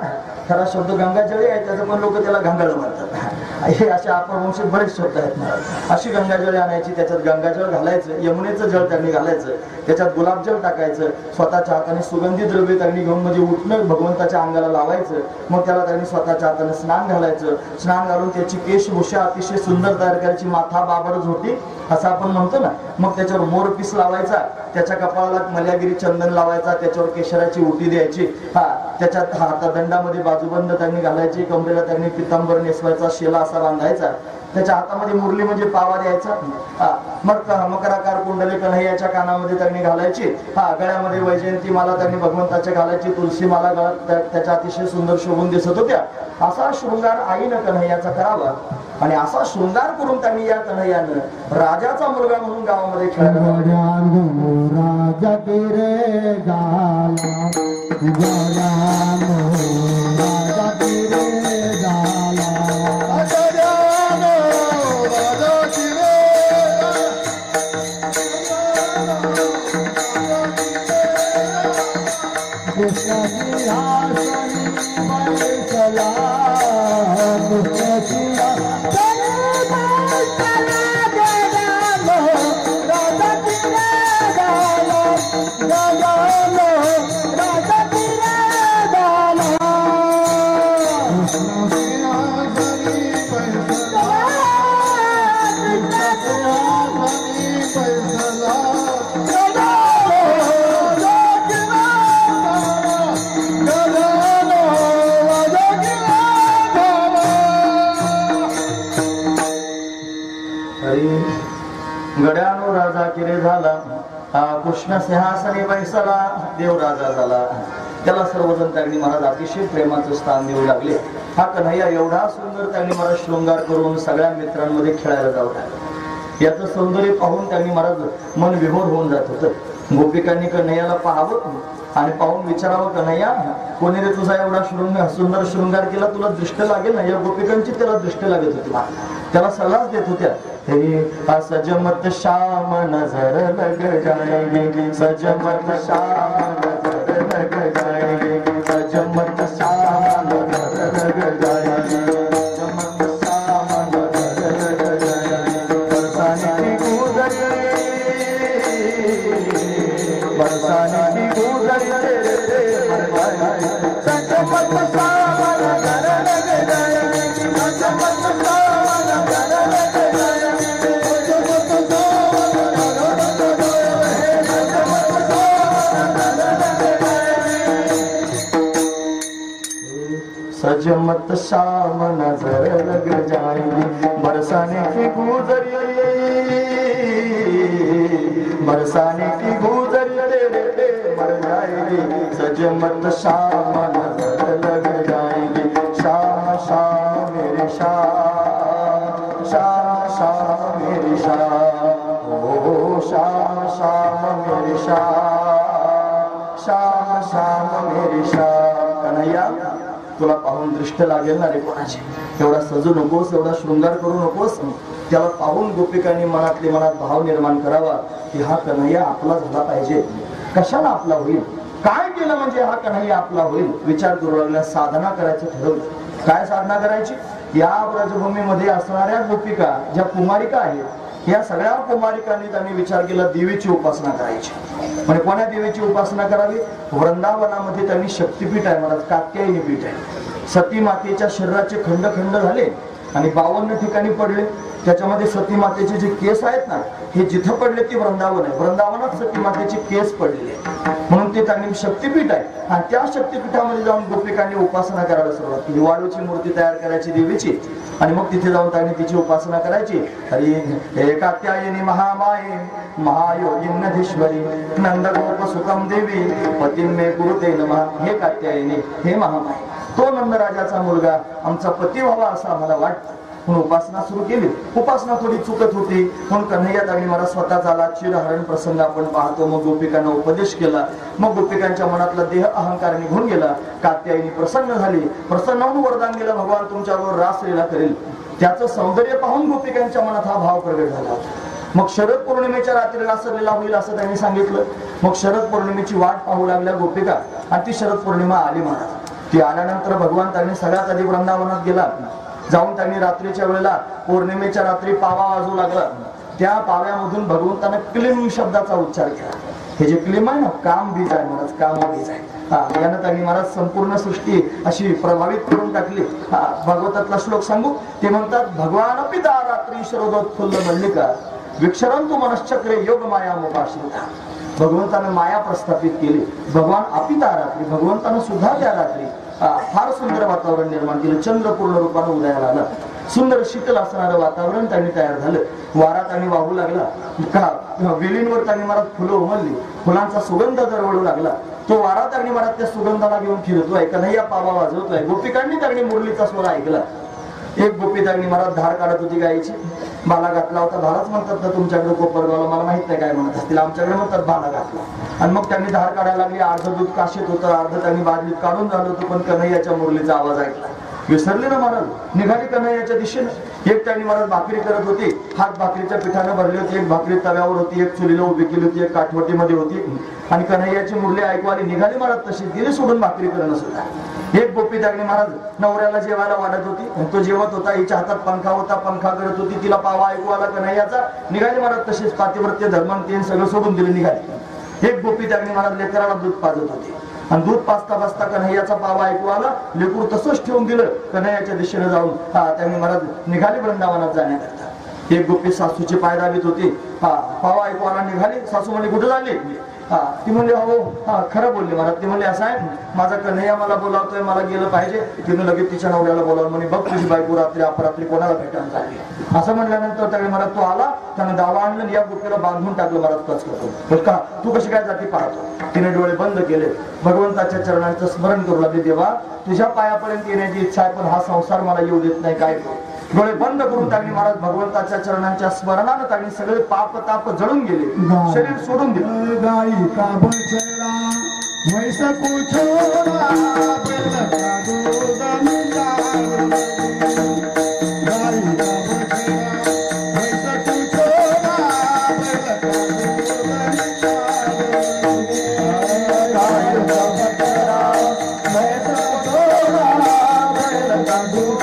खरा शब्द गंगाजळी आहे, त्याचं पण लोक त्याला गंगाळ म्हणतात. हे असे अपभ्रंशी बरेच शब्द आहेत महाराज. अशी गंगाजळी आणायची, त्याच्यात गंगाजळ घालायचं, यमुनेचं जळ त्यांनी घालायचं, त्याच्यात गुलाबजल टाकायचं, स्वतःच्या हाताने सुगंधी द्रव्य त्यांनी घेऊन म्हणजे उठणं भगवंताच्या अंगाला लावायचं. मग त्याला त्यांनी स्वतःच्या हाताने स्नान घालायचं. स्नान घालून त्याची केशभूषा अतिशय सुंदर तयार करायची, माथा बाबर झोटी असं आपण म्हणतो ना. मग त्याच्यावर मोरपीस लावायचा, त्याच्या कपाळाला मल्यागिरी चंदन लावायचा, त्याच्यावर केशराची उटी द्यायची. त्याच्यात हातादंडामध्ये बाजूबंद त्यांनी घालायची, कमरेला त्यांनी पितांबर नेसवायचा, शेला असा बांधायचा. त्याच्या हातामध्ये मुरली म्हणजे पावा द्यायचा. मकराकार कुंडले कन्हैयाच्या कानामध्ये त्यांनी घालायची. गळ्यामध्ये वैजयंती माला त्यांनी भगवंताच्या घालायची, तुलसी माला गळ्यात त्याच्या अतिशय सुंदर शोभून दिसत होत्या. असा शृंगार आईनं कन्हैयाचा करावा. आणि असा शृंगार करून त्यांनी या कन्हैयानं राजाचा मुलगा म्हणून गावामध्ये खेळायला गड्यानो राजा किरे झाला, कृष्ण सिंहासनी बैसला, देव राजा झाला. त्याला सर्वजण त्यांनी महाराज अतिशय प्रेमाचं स्थान देऊ लागले. हा कन्हैया एवढा सुंदर त्यांनी महाराज शृंगार करून सगळ्या मित्रांमध्ये खेळायला जाऊ लागला. याचं सौंदर्य पाहून त्यांनी महाराज मन विभोर होऊन जात होतं. गोपिकांनी कन्हैयाला पाहावं आणि पाहून विचारावं, कन्हैया कोणी रे तुझा एवढा सुंदर शृंगार केला, तुला दृष्ट लागेल ना. या गोपिकांची त्याला दृष्ट लागत होती, त्याला सल्लाच देत होत्या. सजमत श्याम नजर लग जाएगी, सजमत श्याम नजर लग जाएगी, सजमत श्याम नजर लग जाएगी, सजमत श्याम नजर लग जाएगी. बरसाने की गुजरी, बरसाने की गुजरी, सजमत श्याम नजर लग जाएगी, सजमत श्याम नजर लग जाएगी. सजमत शाम नजर लग जाएगी, बरसाने की गुजरी, बरसाने की गुजरी मर जाएगी. सजमत शाम नजर लग जाएगी. शाह शाह मेरी शाह, शाह शाह मेरी शाह, ओ शाह शाम मेरी शाह, शाह शाम मेरी शाह. कन्हैया तुला पाहून दृष्ट लागेल ना रे कोणाची, एवढा सजू नकोस, एवढा शृंगार करू नकोस. त्याला पाहून गोपिकांनी मनातले मनात भाव निर्माण करावा की हा कन्हैया आपला झाला पाहिजे. कशाला आपला होईल, काय केलं म्हणजे हा कन्हैया आपला होईल. विचार करू लागल्या, साधना करायचं ठरवलं. काय साधना करायची? या ब्रजभूमीमध्ये असणाऱ्या गोपिका ज्या कुमारिका आहेत, या सगळ्या कुमारिकांनी त्यांनी विचार केला देवीची उपासना करायची. म्हणजे कोण्या देवीची उपासना करावी? वृंदावनामध्ये त्यांनी शक्तीपीठ आहे महाराज, कात्यायनी पीठ आहे. सती मातेच्या शरीराचे खंड खंड झाले आणि 52 ठिकाणी पडले. त्याच्यामध्ये सती मातेचे जे केस आहेत ना, हे जिथं पडले ते वृंदावन आहे. वृंदावनात सती मातेचे केस पडलेले, म्हणून ते त्यांनी शक्तिपीठ आहे. आणि त्या शक्तिपीठामध्ये जाऊन गोपिकांनी उपासना करायला सुरुवात केली. वाळूची मूर्ती तयार करायची देवीची आणि मग तिथे जाऊन त्यांनी तिची उपासना करायची. हरी कात्यायनी महामाये महायोगिन्नधीश्वरी नंदगोप सुखम देवी पतिन्मे गुरुते नमः. हे कात्यायनी, हे महामाये, तो नंदराजाचा मुलगा आमचा पती व्हावा असं आम्हाला वाटतं, म्हणून उपासना सुरू केली. उपासना थोडी चुकत होती, म्हणून कन्हैया दागणी मला स्वतः झाला. चिरहरण प्रसंग आपण पाहतो. मग गोपिकांना उपदेश केला. मग गोपिकांच्या मनातला देह अहंकार निघून गेला. कात्यायनी प्रसन्न झाली. प्रसन्न होऊन वरदान दिलं, भगवान तुमच्याबरोबर रासलीला करेल. त्याचं सौंदर्य पाहून गोपिकांच्या मनात हा भाव प्रगट झाला होता. मग शरद पौर्णिमेच्या रात्री रासलीला होईल असं त्यांनी सांगितलं. मग शरद पौर्णिमेची वाट पाहू लागल्या गोपिका आणि ती शरद पौर्णिमा आली महाराज. ती आल्यानंतर भगवान त्यांनी सगळ्यात आधी वृंदावनात गेला. जाऊन त्यांनी रात्रीच्या वेळेला पौर्णिमेच्या रात्री पावा वाजू लागला. त्या पाव्यामधून भगवंतानं क्लीम शब्दाचा उच्चार केला. हे जे क्लीम आहे ना, काम बीज आहे महाराज, काम बीज आहे. यानं त्यांनी महाराज संपूर्ण सृष्टी अशी प्रभावित करून टाकली. भागवतातला श्लोक सांगू. ते म्हणतात, भगवान पिता रात्री शरदोत्फुल्ल मल्लिका विक्षरंतु मनश्चक्रे योग माया मुपाश्रिता. भगवंतानं माया प्रस्थापित केली. भगवान अपिता रात्री, भगवंतानं सुद्धा त्या रात्री फार सुंदर वातावरण निर्माण केलं. चंद्र पूर्ण रूपानं उदयाला आला. सुंदर शीतल असणारं वातावरण त्यांनी तयार झालं. वारा त्यांनी वाहू लागला. वेलींवर त्यांनी महाराज फुलं उमलली. फुलांचा सुगंध दरवळू लागला. तो वारा त्यांनी महाराज त्या सुगंधाला घेऊन फिरतोय. कन्हैया पावा वाजवतोय. गोपिकांनी त्यांनी मुरलीचा स्वर ऐकला. एक गोपी त्यांनी महाराज धार काढत होती गायीची. बाला घातला होता. भालाच म्हणतात ना तुमच्याकडे कोपरगावला, मला माहित नाही काय म्हणत असतील, आमच्याकडे म्हणतात बाला घातला. आणि मग त्यांनी धार काढायला लागली. अर्ध दूध काशीत होतं, अर्ध त्यांनी बादलीत काढून झालं होतं. पण कन्हैयाच्या मुरलीचा आवाज ऐकला. विसरले ना महाराज. निघाली कन्हैयाच्या दिशेने. एक त्यांनी महाराज भाकरी करत होती. हात भाकरीच्या पिठाने भरली होती. एक भाकरी तव्यावर होती, एक चुलीला उभी केली होती, एक काठवटीमध्ये होती. आणि कन्हैयाची मुरली ऐकू आली. निघाली महाराज तशी. गेली सोडून भाकरी करणं सुद्धा. एक गोपी त्यांनी महाराज नवऱ्याला जेवायला वाढत होती. तो जेवत होता. हिच्या हातात पंखा होता. पंखा करत होती. तिला पावा ऐकू आला कन्हैयाचा. निघाली महाराज तशीच. पातिव्रत्य धर्म तीन सगळं सोडून दिले, निघाली. एक गोपी त्यांनी महाराज लेकराला दूध पाजत होती. आणि दूध पाजता पाजता कन्हैयाचा पावा ऐकू आला. लेकरू तसंच ठेवून दिलं. कन्हैयाच्या दिशेने जाऊन त्यांनी महाराज निघाली वृंदावनात जाण्याकरता. एक गोपी सासूची पाय दाबीत होती. पावा ऐकू आला. निघाली. सासू म्हणली, कुठे झाली? ती म्हणली, हो खरं बोलली महाराज. ती म्हणली, असं आहे, माझा कन्हैया मला बोलावतोय, मला गेलं पाहिजे. तिने लगेच तिच्या नवऱ्याला बोलावलं. म्हणे, बघ तुझी बायको रात्री अपरात्री कोणाला भेटायला चालली. असं म्हणल्यानंतर त्यावेळी महाराज तो आला. त्यानं दावा आणलं. या गोपीला बांधून टाकलं महाराज. कच करतो का तू कशी काय जाती पाहतो. तिने डोळे बंद केले. भगवंताच्या चरणांचं स्मरण करू लागले. देवा, तुझ्या पायापर्यंत येण्याची इच्छा आहे, पण हा संसार मला येऊ देत नाही. काय डोळे बंद करून त्यांनी महाराज भगवंताच्या चरणांच्या स्मरणानं त्यांनी सगळे पाप ताप जळून गेले. शरीर सोडून दिले. गाई का बछड़ा वैसा पूछोड़ा बेला का दूध निकाल. गाई का बछड़ा वैसा पूछोड़ा बेला का दूध निकाल. गाई का बछड़ा वैसा पूछोड़ा बेला का दूध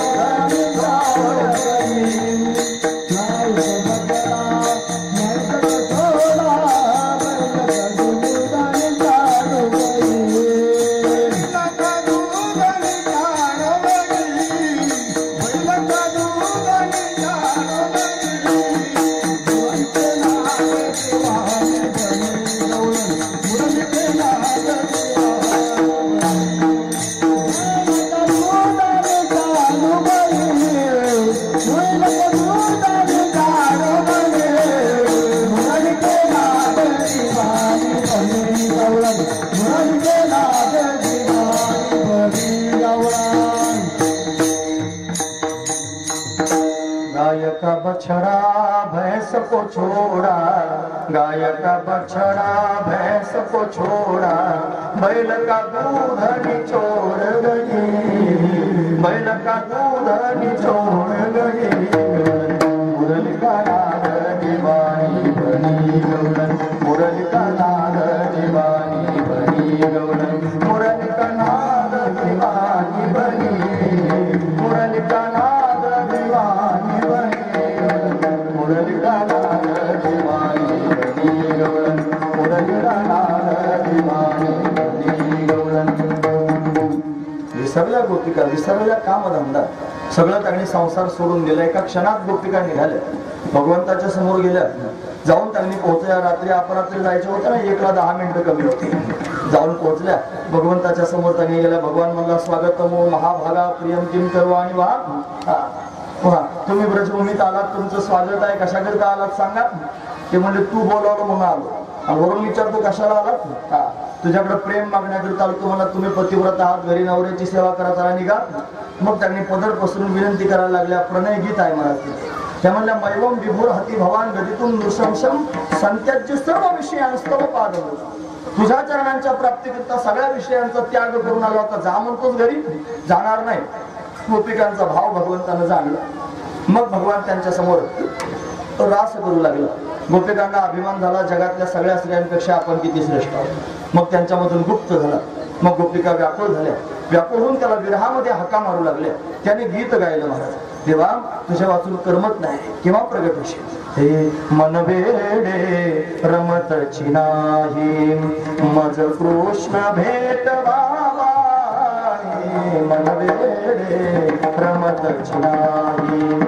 गाय का बछड़ा भैंस को छोड़ा. गाय का बछड़ा भैंस को छोड़ा. बैल का दूध निचोड़ गई. बैल का दूध निचोड़ गई. मुरली का नाद दीवानी बनी गौरन. मुरली का नाद दीवानी बनी गौरन. मुरली का नाद दीवानी बनी. मुरली का नाद दीवानी बनी. मुरली का नाद दीवानी बनी गौरन. मुरली का नाद दीवानी बनी गौरन. हे सगळ्या गोपिका विसरलेल्या कामधंदा सगळं त्यांनी संसार सोडून दिला. एका क्षणात गोपिका निघाल्या, भगवंताच्या समोर गेल्या. जाऊन त्यांनी पोहोचल्या. रात्री अपरात्री जायचे होते ना, 1ला 10 मिनिटं कमी होती. जाऊन पोहोचल्या भगवंताच्या समोर. त्यांनी गेल्या. भगवान म्हणला, स्वागतमो महाभागा प्रियम किम करू आणि वा तुम्ही ब्रजभूमीत आलात, तुमचं स्वागत आहे. कशाकरिता आलात सांगा. ते म्हणजे तू बोलावलं म्हणून आलो. आणि वरून विचारतो कशाला आलात. तुझ्याकडे प्रेम मागण्याकरिता आलो. तुम्हाला तुम्ही पतिव्रत आहात, घरी नवऱ्याची सेवा करा निघा. मग त्यांनी पदर पसरून विनंती करायला लागल्या. प्रणय गीत आहे महाराज. त्या म्हणल्या, मैवम विभूर हती भवान गदितून नृशंसम संत्याज्य सर्व विषयांस्तव पादव. तुझ्या चरणांच्या प्राप्तीकरिता सगळ्या विषयांचा त्याग करून आला होता. जा म्हणतोच घरी, जाणार नाही. गोपिकांचा भाव भगवंतानं जाणला. मग भगवान त्यांच्या समोर रास करू लागला. गोपिकांना अभिमान झाला, जगातल्या सगळ्या स्त्रियांपेक्षा आपण किती श्रेष्ठ आहोत. मग त्यांच्यामधून गुप्त झाला. मग गोपिका व्याकुळ झाल्या. व्याकुळ होऊन त्याला विरहामध्ये हाका मारू लागल्या. त्याने गीत गायलं, महाराज देवा तुझ्या वाचून करमत नाही, केव्हा प्रगट होशील. हे मन वेडे रमतची नाही, मज कृष्ण भेट बाबा. मन वेडे रमतची नाही,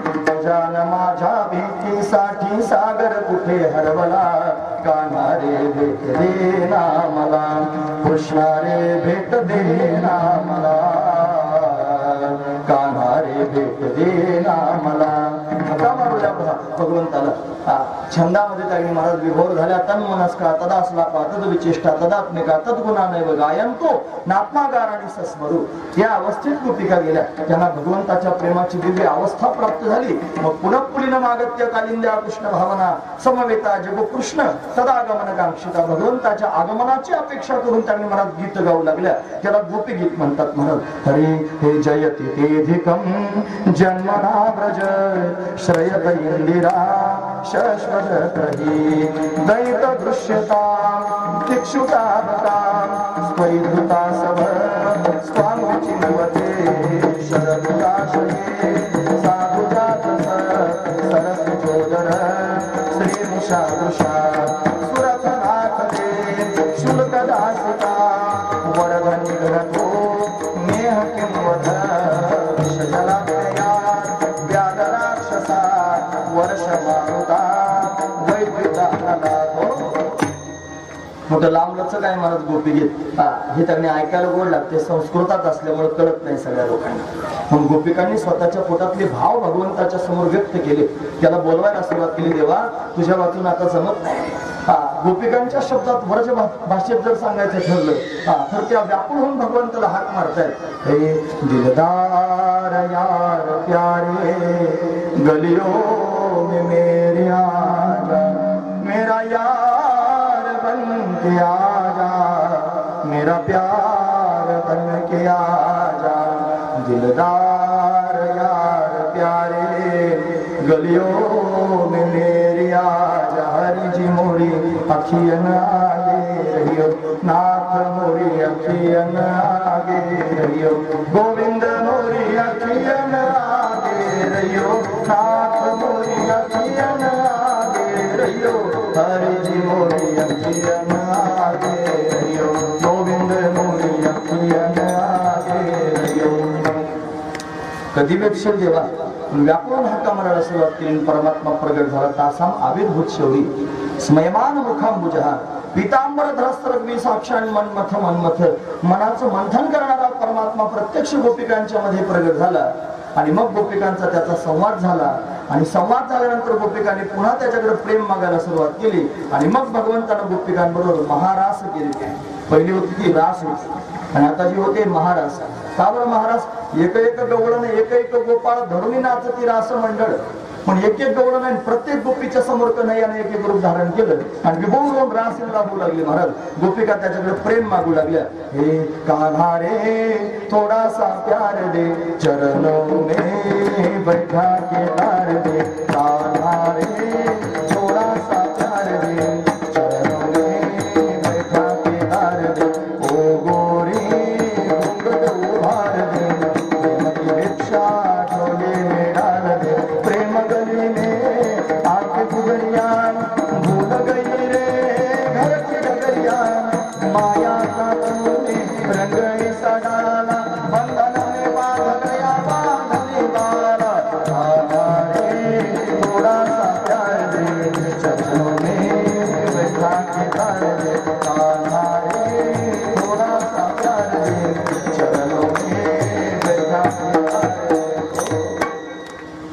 जान माझ्या भीतीसाठी सागर कुठे हरवला. कान्हा रे भेट देना मला, कृष्णा रे भेट देना मला. कान्हा रे भेट देना मला. हका मारूया भगवंताला. छंदामध्ये त्यांनी महाराज विभोर झाल्या. तन्मनस्का तदास्लापा तद्विचेष्टा तदात्मिका तद्गुणानैव गायंतो नात्मागाराणी सस्मरू. या अवस्थेत गोपिका गेल्या. त्यांना भगवंताच्या प्रेमाची दिव्य अवस्था प्राप्त झाली. मग पुनः पुढील मागत्य कालिंद्या कृष्ण भावना समवेता जगो कृष्ण तदागमन कांक्षिता. भगवंताच्या आगमनाची अपेक्षा करून त्यांनी महाराज गीत गाऊ लागल्या. त्याला गोपी गीत म्हणतात महाराज. हरी हे जयति तेधिकम जन्मना व्रज श्रयत इंदिरा शश्वतहि दैत दृश्यता दिक्षुतावता स्वैधुता सभ स्वामुचिन्वते शरदुदाशये साधुजात सरस चोदर श्रीमुषा वृषा सुरथनाथते शुल्कदासिका वरधनि घरतो नेह किंवध विषजलाभया व्याधराक्षसा वर्ष मारुता वैद्युता नाथो. मोठं लांबलचं काय महाराज गोपी गीत हे त्यांनी ऐकायला गोड लागते. संस्कृतात असल्यामुळे कळत नाही सगळ्या लोकांना. म्हणून गोपिकांनी स्वतःच्या पोटातले भाव भगवंताच्या समोर व्यक्त केले. त्याला बोलवायला सुरुवात केली. देवा तुझ्या वाचून आता जमत नाही. गोपिकांच्या शब्दात व्रज भाषेत जर सांगायचं ठरलं तर त्या व्याकुळ होऊन भगवंताला हाक मारतायत. हे दिलदार यार प्यारे गलियों में मेरे आजा, मेरा यार बन के आजा, मेरा प्यार बन के आजा. दिलदार यार प्यारे गलियों में मेरे आजा. हरि जी मोरी अखियन आगे रहियो, नाथ मोरी अखियन आगे रहियो. गोविंद मोरी अखियन आगे रहियो, नाथ मोरी अखियन आगे रहियो. हरि जी मोरी अखियन आगे रहियो, गोविंद मोरी अखियन आगे रहियो. कधी वेक्षल देवा व्यापून हाका मारायला सुरुवात केली. परमात्मा प्रगट झाला. तासाम आविर्भूत शौरी स्मयमान मुखांबुजहा पीतांबर धरस्त्रग्नी साक्षात मनमथ मनमथ. मनाचं मंथन करणारा परमात्मा प्रत्यक्ष गोपिकांच्या मध्ये प्रगट झाला. आणि मग गोपिकांचा त्याचा संवाद झाला. आणि संवाद झाल्यानंतर गोपिकांनी पुन्हा त्याच्याकडे प्रेम मागायला सुरुवात केली. आणि मग भगवंतानं गोपिकांबरोबर महारास केली. पहिली होती ती रास होती आणि आता जी होते महारास. का बरं महाराज? एक एक गवळण एक एक गोपाळ धरून नाचती रास मंडळ. पण एक एक गवळण नाही, प्रत्येक गोपीच्या समोर कन्हैयाने एक एक रूप धारण केलं आणि विभोर रास लागू लागली. महाराज गोपिका त्याच्याकडे प्रेम मागू लागल्या. हे कान्हा रे थोडासा प्यार दे, चरणों में बैठा के तार दे. कान्हा रे थोडासा प्यार दे, चरणों में बैठा के तार दे. ओ गोरी घूंघट उभार दे, प्रेम की भिक्षा झोले में डाल दे. प्रेम गली में आके गुगरिया भूल गई रे घर की डगरिया. माया का तूने रंग ऐसा डाला, बंधन में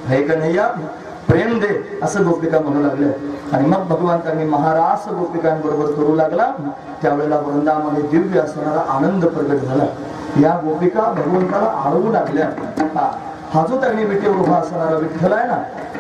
हे कन्हैया प्रेम दे असं गोपिका म्हणू लागले. आणि मग भगवंतांनी महारास गोपिकांबरोबर करू लागला. त्यावेळेला वृंदामध्ये दिव्य असणारा आनंद प्रगट झाला. या गोपिका भगवंताला आळवू लागल्या. हा जो त्यांनी विटेवर उभा असणारा विठ्ठल आहे ना,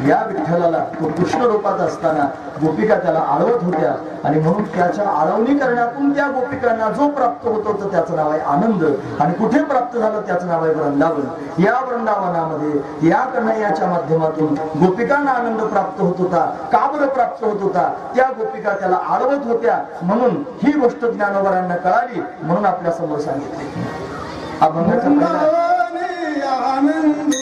या विठ्ठलाला तो कृष्ण रूपात असताना गोपिका त्याला आळवत होत्या. आणि म्हणून त्याच्या आळवणी करण्यातून त्या गोपिकांना जो प्राप्त होत होतं त्याचं नाव आहे आनंद. आणि कुठे प्राप्त झालं त्याचं नाव आहे वृंदावन. या वृंदावनामध्ये या कन्हैयाच्या माध्यमातून गोपिकांना आनंद प्राप्त होत होता. का बरं प्राप्त होत होता? त्या गोपिका त्याला आळवत होत्या. म्हणून ही गोष्ट ज्ञानोबरांना कळाली, म्हणून आपल्या समोर सांगितली. अभंगाचा पहिला आनंद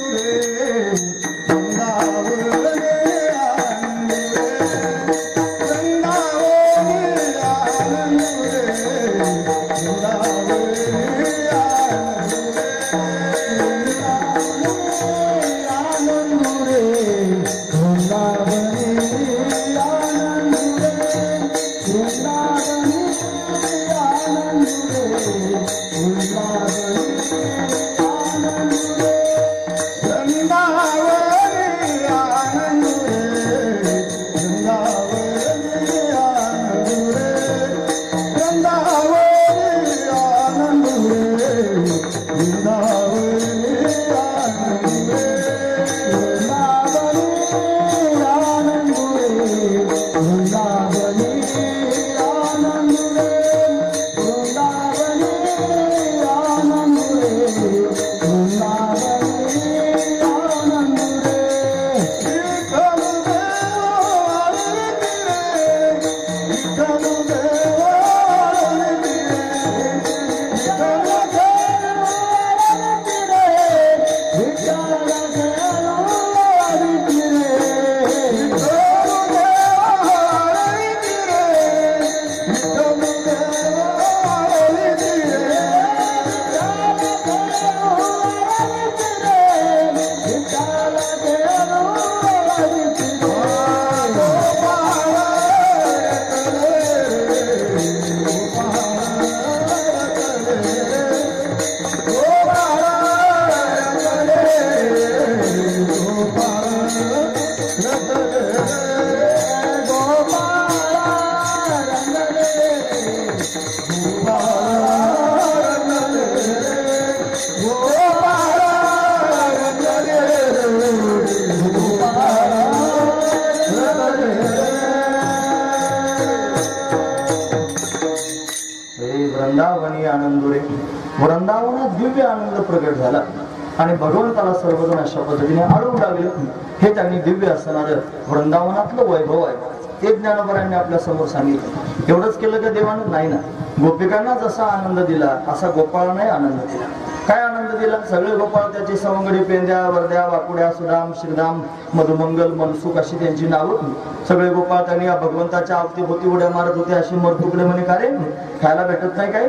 रे वृंदावन वृंदावनात दिव्य आनंद प्रगट झाला. आणि भगवंताला सर्वजण अशा पद्धतीने आळवू लागले. हे त्यांनी दिव्य असणारं वृंदावनातलं वैभव आहे. ते ज्ञानोबरांनी आपल्या समोर सांगितलं. एवढंच केलं का देवानं? नाही ना. गोपिकांना जसा आनंद दिला असा गोपाळांनाही आनंद दिला. काय आनंद दिला? सगळे गोपाळ त्याची सवंगडी, पेंद्या, वरद्या, वाकुड्या, सुदाम, श्रीराम, मधुमंगल, मनसुख अशी त्यांची नावं. सगळे गोपाळ त्यांनी या भगवंताच्या अवतीभोवती उड्या मारत होते. अशी मरतुकडे म्हणे, का रे खायला भेटत नाही काही?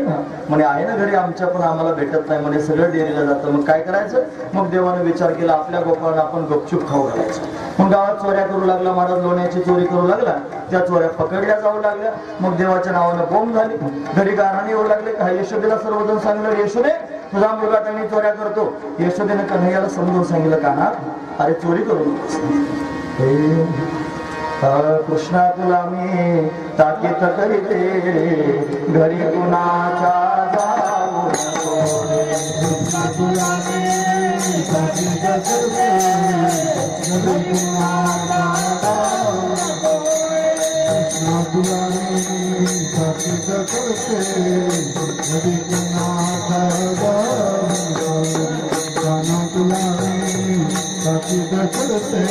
म्हणे आहे ना घरी आमच्या, पण आम्हाला भेटत नाही म्हणे, सगळं डेअरीला जातं. मग काय करायचं? मग देवाने विचार केला आपल्या गोपाळांना आपण गपचूप खाऊ घालायचं. मग गावात चोऱ्या करू लागला महाराज, लोण्याची चोरी करू लागला. त्या चोऱ्या पकडल्या जाऊ लागल्या. मग देवाच्या नावानं बोंब झाली. घरी गाराणे येऊ लागले. यशोदेला सर्वजण सांगलं, यशोदे तुझा मुलगा त्यांनी चोऱ्या करतो. यशोदेने कन्हैयाला समजून सांगितलं, का ना अरे चोरी करू नकोस. कृष्णा तुला मी ताकीद करीते, घरी कुणाच्या जाऊ नको. कृष्णा तुला मी ताकीद करते, घरी कुणाच्या जाऊ नको. कृष्णा तुला मी ताकीद करते, घरी कुणाच्या जाऊ नको. कृष्णा तुला मी ताकीद करते,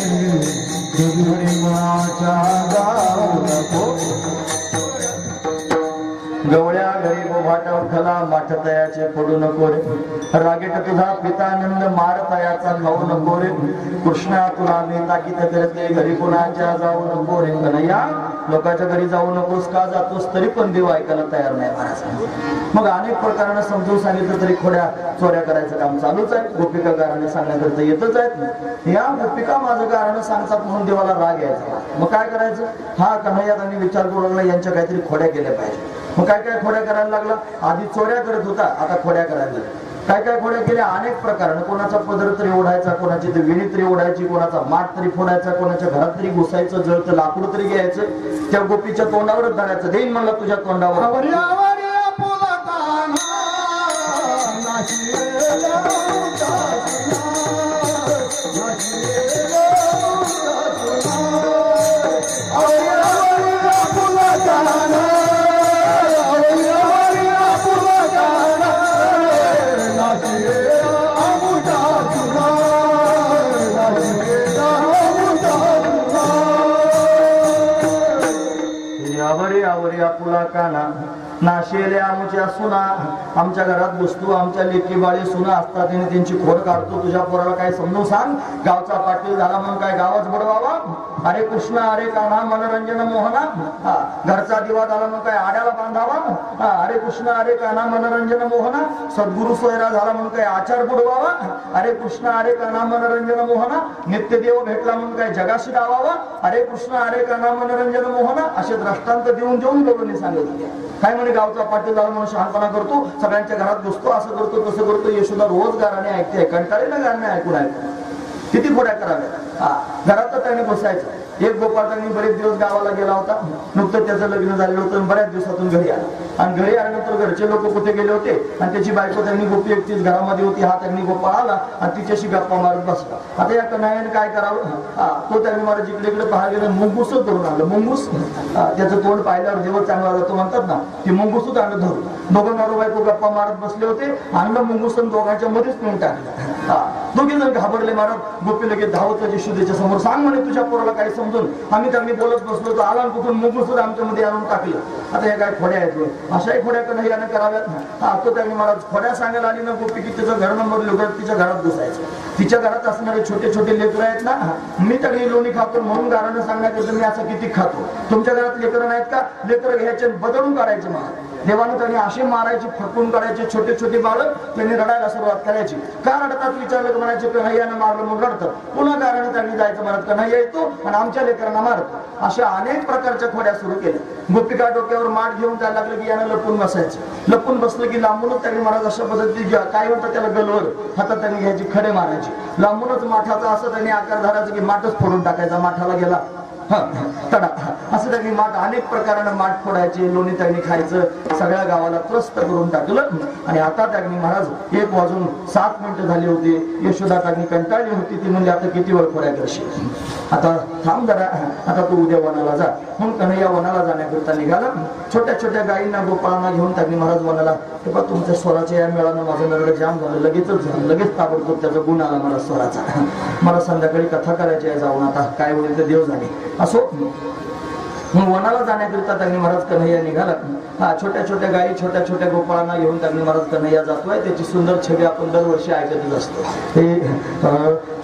गवळ्या घरी बोभाटा उठला, माठ तयाचे फोडू नको रे. रागेट तुझा पितानंद मार तयाचा खाऊ नको रे. कृष्णा तुला मी ताकीद करते, घरी कोणाच्या जाऊ नको रे. कन्हैया लोकांच्या घरी जाऊ नकोस. का जातोस? तरी पण देव ऐकायला तयार नाही महाराज. मग अनेक प्रकारानं समजून सांगितलं तरी खोड्या चोऱ्या करायचं काम चालूच आहे. गोपिका गाराने सांगण्याकरता येतच आहेत. या गोपिका माझं गारानं सांगतात म्हणून देवाला राग यायचा. मग काय करायचं? हा कन्हैया त्यांनी विचार करू लागला, यांच्या काहीतरी खोड्या केल्या पाहिजे. मग काय काय खोड्या करायला लागला? आधी चोऱ्या करत होता, आता खोड्या करायला लागला. काय काय खोड्या केल्या अनेक प्रकार. कोणाचा पदर तरी ओढायचा, कोणाची तरी विणी तरी ओढायची, कोणाचा माठ तरी फोडायचा, कोणाच्या घरात तरी घुसायचं, जळतं लाकूड तरी घ्यायचं, त्या गोपीच्या तोंडावरच धरायचं. देईन म्हणलं तुझ्या तोंडावर. पुला काना नाशेले आमच्या सुना, आमच्या घरात बसतो, आमच्या लेकी बाळी सुना असतात, त्यांची खोड काढतो. तुझ्या पोराला काय समजून सांग. गावचा पाटील झाला म्हणून काय गावाच बुडवावा. अरे कृष्णा अरे कान्हा मनोरंजन मोहना. घरचा दिवा झाला म्हणून काय आड्याला बांधावा. अरे कृष्णा अरे कान्हा मनोरंजन मोहना. सद्गुरु सोयरा झाला म्हणून काय आचार बुडवावा. अरे कृष्णा अरे कान्हा मनोरंजन मोहना. नित्यदेव भेटला म्हणून काय जगाशी डावावा. अरे कृष्णा अरे कान्हा मनोरंजन मोहना. असे दृष्टांत देऊन देऊन लोकांनी सांगितले. काय म्हणे गावचा पाटील झाला म्हणून शहाणपणा करतो, सगळ्यांच्या घरात बसतो, असं करतो तसं करतो. यशोदा रोज गाणे ऐकते, कंटाळी ना गाणे ऐकून ऐकून. किती खोड्या कराव्या. घरात त्याने बसायचं. एक गोपाळ त्यांनी बरेच दिवस गावाला गेला होता. नुकतं त्याचं लग्न झालेलं होतं. बऱ्याच दिवसातून घरी आला आणि घरी आल्यानंतर घरचे लोक कुठे गेले होते आणि त्याची बायको त्यांनी गोपी एकटीच घरामध्ये होती. हा त्यांनी गोपाळ आला आणि तिच्याशी गप्पा मारत बसला. आता या कन्हैयाने काय करावं. तो त्यांनी मला जिकडे इकडे पाहायला गेलं, मुंगूस करून आणलं. मुंगूस त्याचं तोंड पाहिल्यावर जेव्हा चांगला जातो म्हणतात ना, ते मुंगूसच आणलं धरून. दोघं नवरा बायको गप्पा मारत बसले होते. आणलं मुंगूस आणि दोघांच्या मध्येच नेऊन टाकलं. दोघे जण घाबरले मारत. गोपी लगेच धावत यशोदेच्या समोर, सांग म्हणे तुझ्या पोराला काय समजून. आम्ही त्यांनी बोलत बसलो होतो, आला कुठून मुंगूस आमच्यामध्ये आणून टाकलं. आता हे काय खोड्या आहेत. अशाही खोड्या कन्हैयाने कराव्यात. तो त्यांनी मला खोड्या सांगायला आली ना गोपी की तिचं घर नंबर लिहून तिच्या घरात बसायचं. तिच्या घरात असणारे छोटे छोटे लेकरं आहेत ना, मी तरी लोणी खातो म्हणून गाणं सांगण्याकरता मी असं किती खातो. तुमच्या घरात लेकरं नाहीत का? लेकरं घ्यायचे बदलून काढायचे. मला देवानं त्यांनी असे मारायचे, फटकून काढायचे. छोटे छोटे बाळक त्यांनी रडायला सुरुवात करायची. का रडतात विचारलं तर म्हणायचे कन्हैयानं मारलं म्हणून रडतात. पुन्हा कारण त्यांनी जायचं म्हणत कन्हैया येतो आणि आमच्या लेकरांना मारतो. अशा अनेक प्रकारच्या खोड्या सुरू केल्या. गोपिका डोक्यावर माठ घेऊन जायला लागलं की यानं लपून बसायचं. लपून बसलं की लांबूनच त्यांनी महाराज अशा पद्धतीने काय म्हणतात त्याला गलवर हातात त्यांनी घ्यायची, खडे मारायची. लांबूनच माठाचा असं त्यांनी आकार धरायचा की माठच फोडून टाकायचा. माठाला गेला तडा असं त्यांनी माठ अनेक प्रकारानं माठ फोडायचे. लोणी त्यांनी खायचं. सगळ्या गावाला त्रस्त करून टाकलं. आणि आता त्यांनी महाराज 1:07 झाली होती. यशोदा त्यांनी कंटाळली होती. ती म्हणजे आता किती वेळ खोड्या करशील, आता थांब जरा, आता तू उद्या वनाला जा. म्हणून कन्हैया वनाला जाण्याकरता निघाला. छोट्या छोट्या गायींना गोपाळांना घेऊन त्यांनी महाराज वनाला. हे बघ तुमच्या स्वराच्या या मेळानं माझं नरड जाम झालं. लगेचच झालं, लगेच ताबडतोब त्याचा गुण आला मला स्वराचा. मला संध्याकाळी कथा करायची आहे जाऊन, आता काय होईल ते देव झाले. असो मग वनाला जाण्याकरिता त्यांनी महाराज कन्हैया निघाला. छोट्या छोट्या गायी छोट्या छोट्या गोपाळांना घेऊन त्यांनी महाराज कन्हैया जातोय. त्याची सुंदर छबी आपण दरवर्षी ऐकतच असतो. हे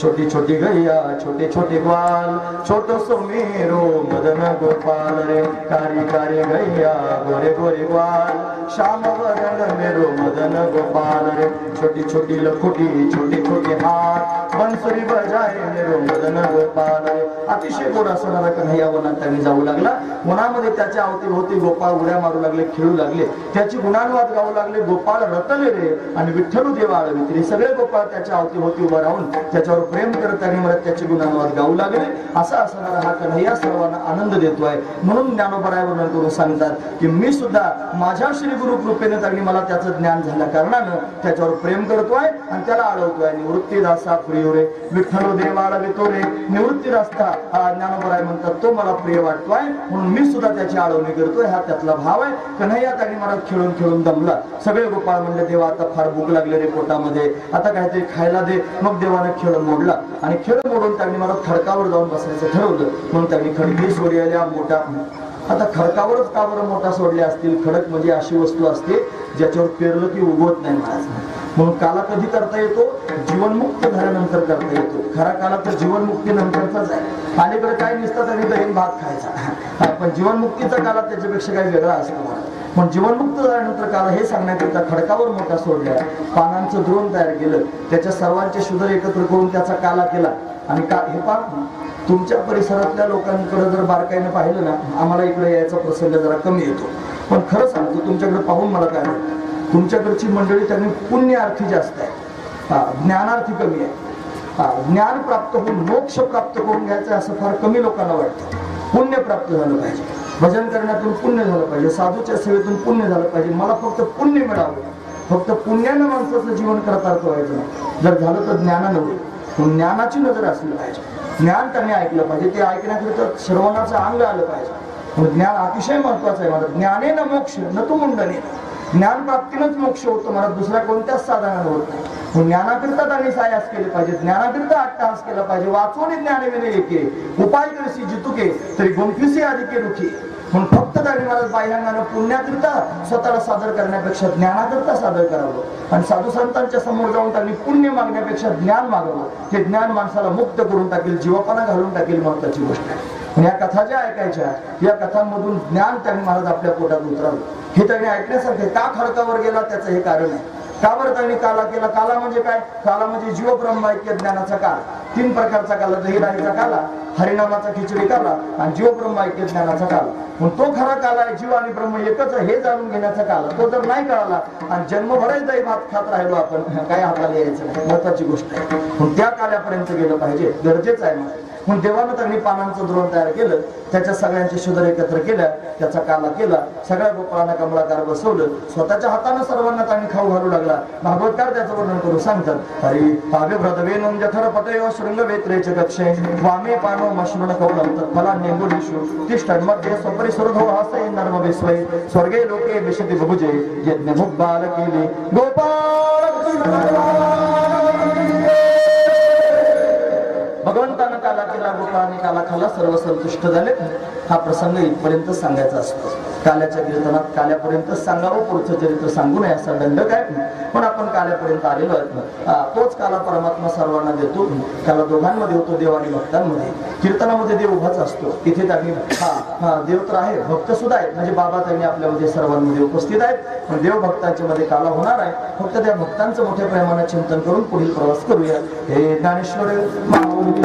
छोटी छोटी गैया छोटे छोटे ग्वाल, छोटो सोमेरो मदन गोपाल रे. कारी कारी गैया गोरे गोरे ग्वाल, श्याम वरण मेरो मदन गोपाल रे. छोटी छोटी लखोटी छोटे छोटे हात, बंसुरी बजाय मेरो मदन गोपाल रे. अतिशय गोड असणारा कन्हैया वनात त्यांनी जाऊ लागला. वनामध्ये त्याच्या अवतीभोवती गोपाळ उड्या मारू लागले, खेळू लागले. त्याची गुणानुवाद गाऊ लागले. गोपाळ रतले रे आणि विठ्ठलू देवा आळविते. सगळे गोपाळ त्याच्या अवतीभोवती उभा राहून त्याच्यावर प्रेम करत त्यांनी मला त्याचे गुणानुवाद गाऊ लागले. असा असणारा हा कन्हैया सर्वांना आनंद देतोय. म्हणून ज्ञानोबराय वर्णन करून सांगतात की मी सुद्धा माझ्या श्री गुरु कृपेने त्यांनी मला त्याचं ज्ञान झाल्या कारणानं त्याच्यावर प्रेम करतोय आणि त्याला आळवतोय. निवृत्ती दासा प्रियो रे विठ्ठलू देवा आळवितो रे. निवृत्ती दास्ता ज्ञानोबराय म्हणतात तो मला प्रिय वाटतोय म्हणून मी सुद्धा त्याची आळवणी करतोय. हा त्यातला भाव आहे. कन्हैया त्यांनी मला खेळून खेळून दमला. सगळे गोपाळ म्हणले देवा आता फार भूक लागले रे पोटामध्ये, आता काहीतरी खायला दे. मग देवाने खेळ मोडला आणि खेळ मोडून त्यांनी मला खडकावर जाऊन बसायचं ठरवलं. म्हणून त्यांनी खडकी सोडलेल्या मोठा. आता खडकावरच का बरं मोठा सोडले असतील? खडक म्हणजे अशी वस्तू असते ज्याच्यावर पेरलं की उगवत नाही महाराज. म्हणून काला कधी करता येतो? जीवनमुक्त झाल्यानंतर करता येतो. खरा काला तर जीवनमुक्ती नंतरचाच आहे. अलीकडे काय निसतात आणि दहीन भात खायचा. पण जीवनमुक्तीचा काला त्याच्यापेक्षा काही वेगळा असतो. पण जीवनमुक्त झाल्यानंतर काला हे सांगण्याकरिता खडकावर मोठा सोडल्या. पानांचं द्रोण तयार केलं. त्याच्या सर्वांचे शुद्र एकत्र करून त्याचा काला केला. आणि हे पान तुमच्या परिसरातल्या लोकांकडे जर बारकाईने पाहिलं ना, आम्हाला इकडे यायचा प्रसंग जरा कमी येतो. पण खरं सांगतो तुमच्याकडे पाहून मला काय तुमच्याकडची मंडळी त्यांनी पुण्यार्थी जास्त आहे, ज्ञानार्थी कमी आहे. ज्ञान प्राप्त होऊन मोक्ष प्राप्त करून घ्यायचं असं फार कमी लोकांना वाटतं. पुण्य प्राप्त झालं पाहिजे, भजन करण्यातून पुण्य झालं पाहिजे, साधूच्या सेवेतून पुण्य झालं पाहिजे. मला फक्त पुण्य मिळावं, फक्त पुण्यानं माणसाचं जीवन कृतार्थ व्हायचं नाही. जर झालं तर ज्ञानानं होईल. ज्ञानाची नजर असली पाहिजे, ज्ञान त्यांनी ऐकलं पाहिजे, ते ऐकण्याकरिता श्रवणाचं अंग आलं पाहिजे. ज्ञान अतिशय महत्वाचं आहे. मला ज्ञाने न मोक्ष न तू मुंडने, ज्ञान प्राप्तीनंच मोक्ष होतो, मला दुसऱ्या कोणत्याच साधनानं होत नाही. ज्ञानाकरिता त्यांनी सायास केले पाहिजे, ज्ञानाकरिता अट्टहास केला पाहिजे. वाचवणे ज्ञान विने एके, उपाय करसी जितुके तरी गुंफिसी अधिके रुखी. म्हणून फक्त त्यांनी मला बाह्यांगानं पुण्याकरिता स्वतःला सादर करण्यापेक्षा ज्ञानाकरिता सादर करावं आणि साधू संतांच्या समोर जाऊन त्यांनी पुण्य मागण्यापेक्षा ज्ञान मागावं. हे ज्ञान माणसाला मुक्त करून टाकेल, जीवापणा घालून टाकेल. महत्वाची गोष्ट आहे. या कथा ज्या ऐकायच्या, या कथांमधून ज्ञान त्यांनी महाराज आपल्या पोटात उतरावं. हे त्यांनी ऐकण्यासारखे. का खडकावर गेला त्याचं हे कारण आहे. का बरं त्यांनी काला केला? काला म्हणजे काय? काला म्हणजे जीव ब्रह्म ऐक्य ज्ञानाचा काल. 3 प्रकारचा काला, दहीराहीचा काला, हरिनामाचा खिचडी काला आणि जीव ब्रह्म ऐक्य ज्ञानाचा काल. पण तो खरा काल आहे, जीव आणि ब्रह्म एकच हे जाणून घेण्याचा काल. तो जर नाही कळाला आणि जन्मभराही दही भात खात राहिलो आपण, काय हाताला यायचं नाही. महत्वाची गोष्ट आहे. पण त्या काल्यापर्यंत गेलं पाहिजे, गरजेचं आहे. म्हणून देवानं त्यांनी पानांचं द्रोण तयार केलं, त्याच्या सगळ्यांचे शुद्र एकत्र केल्या, त्याचा काला केला, सगळ्या गोपाळांना कमलाकार बसवलं, स्वतःच्या हातानं सर्वांना त्यांनी खाऊ घालू लागला. भागवतकार त्याचं वर्णन करून सांगतात. हरी भाव्य व्रतवेनम जठर पतयो शृंग वेत्रेच कक्षे वामे पानो मश्रुण कौलम तत्फला नेंगुलीषु तिष्ठन्मध्ये स्वपरिसुरधो हासये नर्म विस्वये स्वर्गे लोके विशति बहुजे यज्ञ मुख बाल केले गोपाळ भगवंतानं काला केला, गोपाळाने काला खाला, सर्व संतुष्ट झाले. हा प्रसंग इथपर्यंत सांगायचा असतो. काल्याच्या कीर्तनात काल्यापर्यंत सांगावं, पुढचं चरित्र सांगू नये असा दंडक आहे. पण आपण काल्यापर्यंत आलेलो आहे. तोच काला परमात्मा सर्वांना देतो. त्याला दोघांमध्ये होतो, देव आणि भक्तांमध्ये. कीर्तनामध्ये देव उभाच असतो. तिथे त्यांनी देव तर आहे, भक्त सुद्धा आहेत. म्हणजे बाबा त्यांनी आपल्यामध्ये सर्वांमध्ये उपस्थित आहेत. पण देव भक्तांच्या मध्ये काला होणार आहे. फक्त त्या भक्तांचं मोठ्या प्रेमाने चिंतन करून पुढील प्रवास करूया. हे ज्ञानेश्वर ज्ञानेश्वर